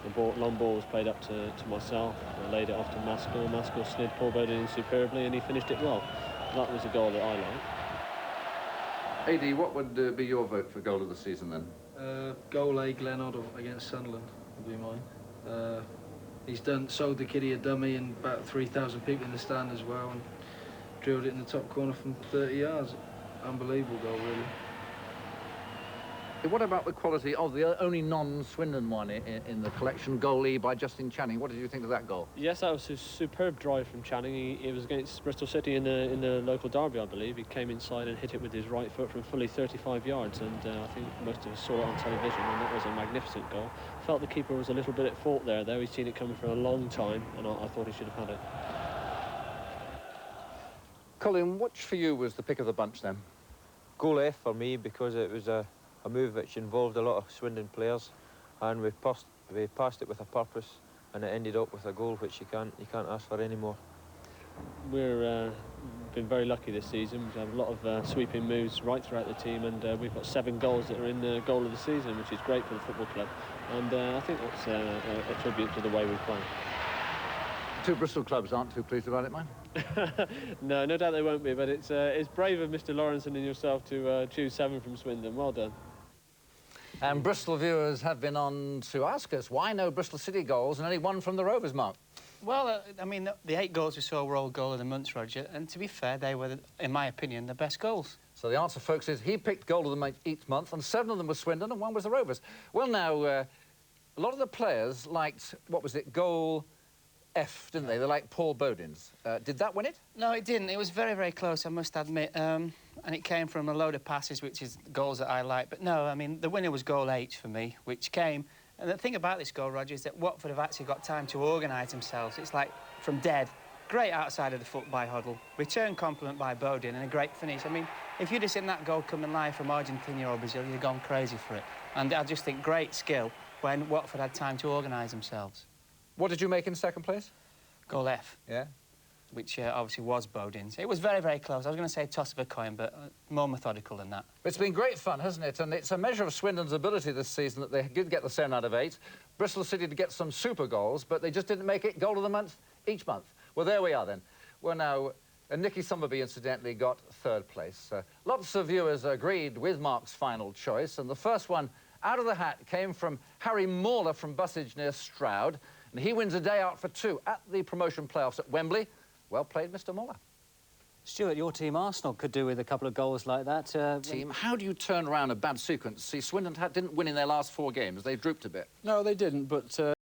The long ball was played up to myself. I laid it off to Maskell. Maskell slid Paul Bodin in superbly, and he finished it well. That was a goal that I liked. AD, what would be your vote for goal of the season then? Goal A, Glenn Oddle against Sunderland would be mine. He's sold the kiddie a dummy and about 3,000 people in the stand as well, and drilled it in the top corner from 30 yards. Unbelievable goal, really. What about the quality of the only non-Swindon one in the collection, goal E by Justin Channing? What did you think of that goal? Yes, that was a superb drive from Channing. It was against Bristol City in the local derby, I believe. He came inside and hit it with his right foot from fully 35 yards, and I think most of us saw it on television, and that was a magnificent goal. Felt the keeper was a little bit at fault there, though. He's seen it coming for a long time, and I thought he should have had it. Colin, which for you was the pick of the bunch then? Goal F for me, because it was a move which involved a lot of Swindon players, and we passed it with a purpose, and it ended up with a goal which you can't ask for anymore. We've been very lucky this season. We've had a lot of sweeping moves right throughout the team, and we've got 7 goals that are in the goal of the season, which is great for the football club, and I think that's a tribute to the way we play. 2 Bristol clubs aren't too pleased about it, mine. No doubt they won't be, but it's brave of Mr. Lawrenson and yourself to choose 7 from Swindon. Well done. And Bristol viewers have been on to ask us, why no Bristol City goals and only 1 from the Rovers, Mark? Well, I mean, the 8 goals we saw were all goal of the month, Roger, and to be fair, they were, in my opinion, the best goals. So the answer, folks, is he picked goal of the month each month, and 7 of them were Swindon and 1 was the Rovers. Well, now, a lot of the players liked, what was it, goal F, didn't they? They liked Paul Bodin's. Did that win it? No, it didn't. It was very, very close, I must admit. And it came from a load of passes, which is goals that I like. But no, I mean, the winner was goal H for me, which came... And the thing about this goal, Roger, is that Watford have actually got time to organise themselves. It's like from dead. Great outside of the foot by Hoddle. Return compliment by Bodin and a great finish. I mean, if you'd have seen that goal coming live from Argentina or Brazil, you'd have gone crazy for it. And I just think great skill when Watford had time to organise themselves. What did you make in second place? Goal F. Yeah. Which obviously was Bodin's. It was very, very close. I was going to say toss of a coin, but more methodical than that. It's been great fun, hasn't it? And it's a measure of Swindon's ability this season that they did get the 7 out of 8. Bristol City to get some super goals, but they just didn't make it goal of the month each month. Well, there we are then. Well, now, Nicky Summerby, incidentally, got 3rd place. Lots of viewers agreed with Mark's final choice, and the first one out of the hat came from Harry Mauler from Bussage near Stroud, and he wins a day out for 2 at the promotion playoffs at Wembley. Well played, Mr. Mauler. Stuart, your team Arsenal could do with a couple of goals like that. Team, how do you turn around a bad sequence? See, Swindon didn't win in their last 4 games. They drooped a bit. No, they didn't, but